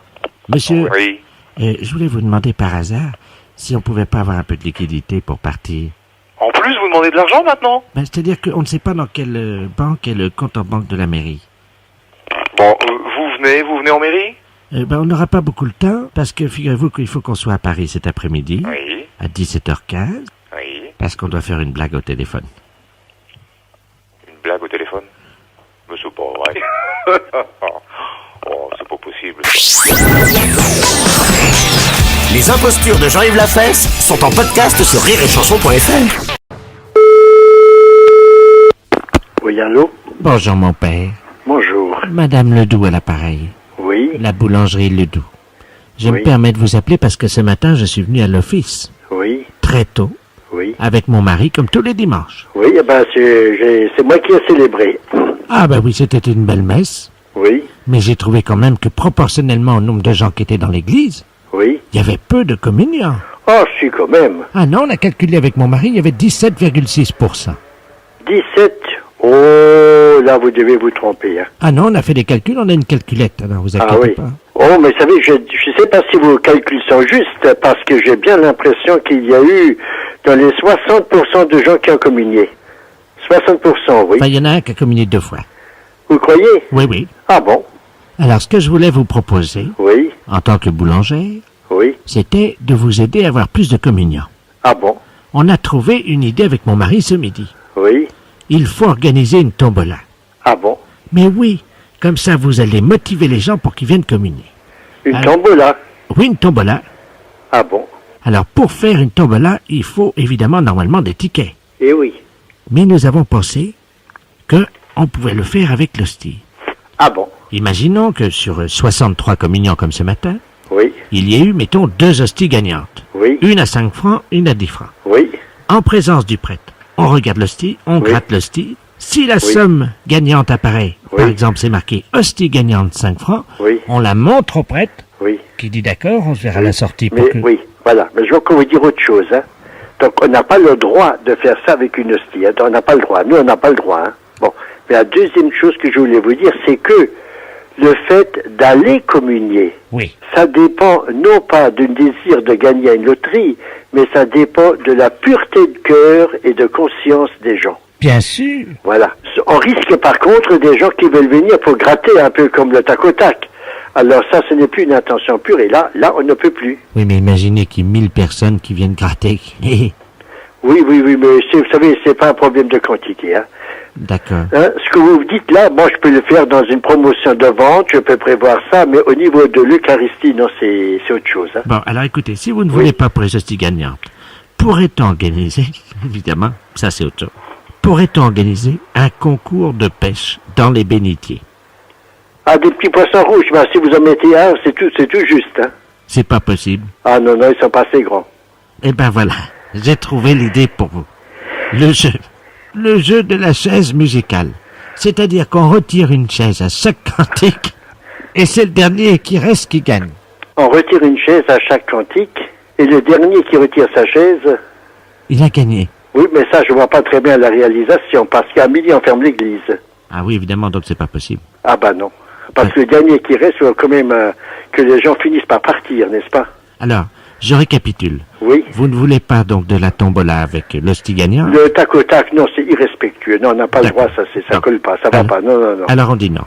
L: Monsieur,
C: Oui.
L: je voulais vous demander par hasard si on pouvait pas avoir un peu de liquidité pour partir.
C: En plus, vous demandez de l'argent maintenant?
L: Ben, c'est-à-dire qu'on ne sait pas dans quelle banque est le compte en banque de la mairie.
C: Bon, vous venez en mairie?
L: Ben, on n'aura pas beaucoup de temps parce que figurez-vous qu'il faut qu'on soit à Paris cet après-midi
C: Oui.
L: à 17h15
C: Oui.
L: parce qu'on doit faire une blague au téléphone.
C: Une blague au téléphone? Mais c'est pas vrai. Oh, c'est pas possible.
F: Les impostures de Jean-Yves Lafesse sont en podcast sur rireetchanson.fr.
N: Oui, allô?
L: Bonjour mon père.
N: Bonjour.
L: Madame Ledoux à l'appareil.
N: Oui.
L: La boulangerie Ledoux. Je me permets de vous appeler parce que ce matin je suis venu à l'office.
N: Oui.
L: Très tôt.
N: Oui.
L: Avec mon mari comme tous les dimanches.
N: Oui, eh ben c'est moi qui ai célébré.
L: Ah ben oui, c'était une belle messe.
N: Oui.
L: Mais j'ai trouvé quand même que proportionnellement au nombre de gens qui étaient dans l'église,
N: Oui.
L: il y avait peu de communiants.
N: Oh, si, quand même.
L: Ah non, on a calculé avec mon mari, il y avait 17,6%.
N: 17. Oh, là, vous devez vous tromper. Hein.
L: Ah non, on a fait des calculs, on a une calculette, alors vous inquiétez
N: Ah oui.
L: pas.
N: Oh, mais vous savez, je ne sais pas si vos calculs sont justes, parce que j'ai bien l'impression qu'il y a eu dans les 60% de gens qui ont communié. 60%, oui.
L: Enfin, il y en a un qui a communié 2 fois.
N: Vous croyez?
L: Oui, oui.
N: Ah bon?
L: Alors, ce que je voulais vous proposer,
N: Oui.
L: en tant que boulangère,
N: Oui.
L: c'était de vous aider à avoir plus de communiants.
N: Ah bon?
L: On a trouvé une idée avec mon mari ce midi.
N: Oui.
L: Il faut organiser une tombola.
N: Ah bon?
L: Mais oui, comme ça vous allez motiver les gens pour qu'ils viennent communier.
N: Une tombola?
L: Oui, une tombola.
N: Ah bon?
L: Alors, pour faire une tombola, il faut évidemment normalement des tickets.
N: Eh oui.
L: Mais nous avons pensé que on pouvait le faire avec l'hostie.
N: Ah bon?
L: Imaginons que sur 63 communiants comme ce matin,
N: Oui.
L: il y ait eu, mettons, 2 hosties gagnantes.
N: Oui.
L: Une à 5 francs, une à 10 francs.
N: Oui.
L: En présence du prêtre, on regarde l'hostie, on gratte l'hostie. Si la
N: Oui.
L: somme gagnante apparaît, par exemple c'est marqué hostie gagnante 5 francs,
N: Oui.
L: on la montre au prêtre,
N: Oui.
L: qui dit d'accord, on se verra à la sortie. Pour
N: Mais
L: que...
N: oui, voilà. Mais je vais encore vous dire autre chose. Hein. Donc, on n'a pas le droit de faire ça avec une hostie. Hein. On n'a pas le droit. Nous, on n'a pas le droit. Hein. Bon. Mais la deuxième chose que je voulais vous dire, c'est que le fait d'aller communier,
L: oui.
N: ça dépend non pas d'un désir de gagner à une loterie, mais ça dépend de la pureté de cœur et de conscience des gens.
L: Bien sûr.
N: Voilà. On risque par contre des gens qui veulent venir pour gratter un peu comme le tac au tac. Alors ça, ce n'est plus une intention pure et là, on ne peut plus.
L: Oui, mais imaginez qu'il y ait 1000 personnes qui viennent gratter.
N: Oui, mais vous savez, c'est pas un problème de quantité. Hein.
L: D'accord.
N: Hein, ce que vous dites là, moi je peux le faire dans une promotion de vente, je peux prévoir ça, mais au niveau de l'Eucharistie, non, c'est autre chose. Hein.
L: Bon, alors écoutez, si vous ne voulez pas pour les hosties gagnantes, pourrait-on organiser, évidemment, ça c'est autre chose, pourrait-on organiser un concours de pêche dans les bénitiers?
N: Ah, des petits poissons rouges, ben, si vous en mettez un, c'est tout juste. Hein.
L: C'est pas possible.
N: Ah non, ils sont pas assez grands.
L: Eh ben voilà, j'ai trouvé l'idée pour vous. Le jeu de la chaise musicale. C'est-à-dire qu'on retire une chaise à chaque cantique, et c'est le dernier qui reste qui gagne.
N: On retire une chaise à chaque cantique, et le dernier qui retire sa chaise...
L: Il a gagné.
N: Oui, mais ça, je vois pas très bien la réalisation, parce qu'à midi, on ferme l'église.
L: Ah oui, évidemment, donc c'est pas possible.
N: Ah bah non. Parce que le dernier qui reste, il faut quand même que les gens finissent par partir, n'est-ce pas?
L: Alors, je récapitule.
N: Oui.
L: Vous ne voulez pas donc de la tombola avec l'hostie gagnant?
N: Le tac au tac, non, c'est irrespectueux. Non, on n'a pas le droit, ça colle pas, ça va pas. Non.
L: Alors on dit non.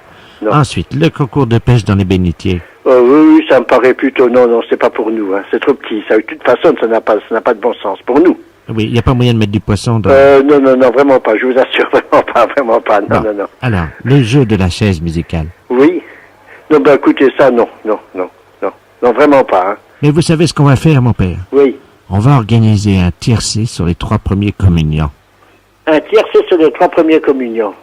L: Ensuite, le concours de pêche dans les bénitiers.
N: Oui, ça me paraît plutôt... Non, c'est pas pour nous. Hein. C'est trop petit. Ça, de toute façon, ça n'a pas de bon sens. Pour nous.
L: Oui, il n'y a pas moyen de mettre du poisson dans...
N: Non, vraiment pas. Je vous assure, vraiment pas. Non.
L: Alors, le jeu de la chaise musicale.
N: Oui. Non, ben écoutez, ça, non, vraiment pas. Hein.
L: Mais vous savez ce qu'on va faire, mon père?
N: Oui.
L: On va organiser un tiercé sur les 3 premiers communiants.
N: Un tiercé sur les 3 premiers communiants.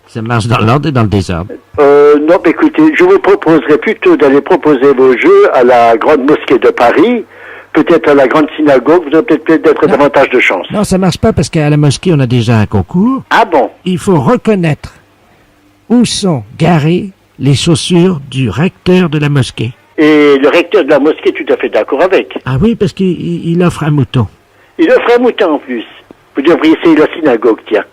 L: Ça marche dans l'ordre et dans le désordre.
N: Non, écoutez, je vous proposerais plutôt d'aller proposer vos jeux à la Grande Mosquée de Paris, peut-être à la Grande Synagogue, vous aurez peut-être davantage de chance.
L: Non, ça marche pas parce qu'à la mosquée, on a déjà un concours.
N: Ah bon?
L: Il faut reconnaître où sont garées les chaussures du recteur de la mosquée.
N: Et le recteur de la mosquée est tout à fait d'accord avec.
L: Ah oui, parce qu'il offre un mouton.
N: Il offre un mouton en plus. Vous devriez essayer la synagogue, tiens.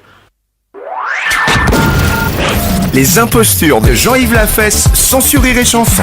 I: Les impostures de Jean-Yves Lafesse, sans Rire et Chanson.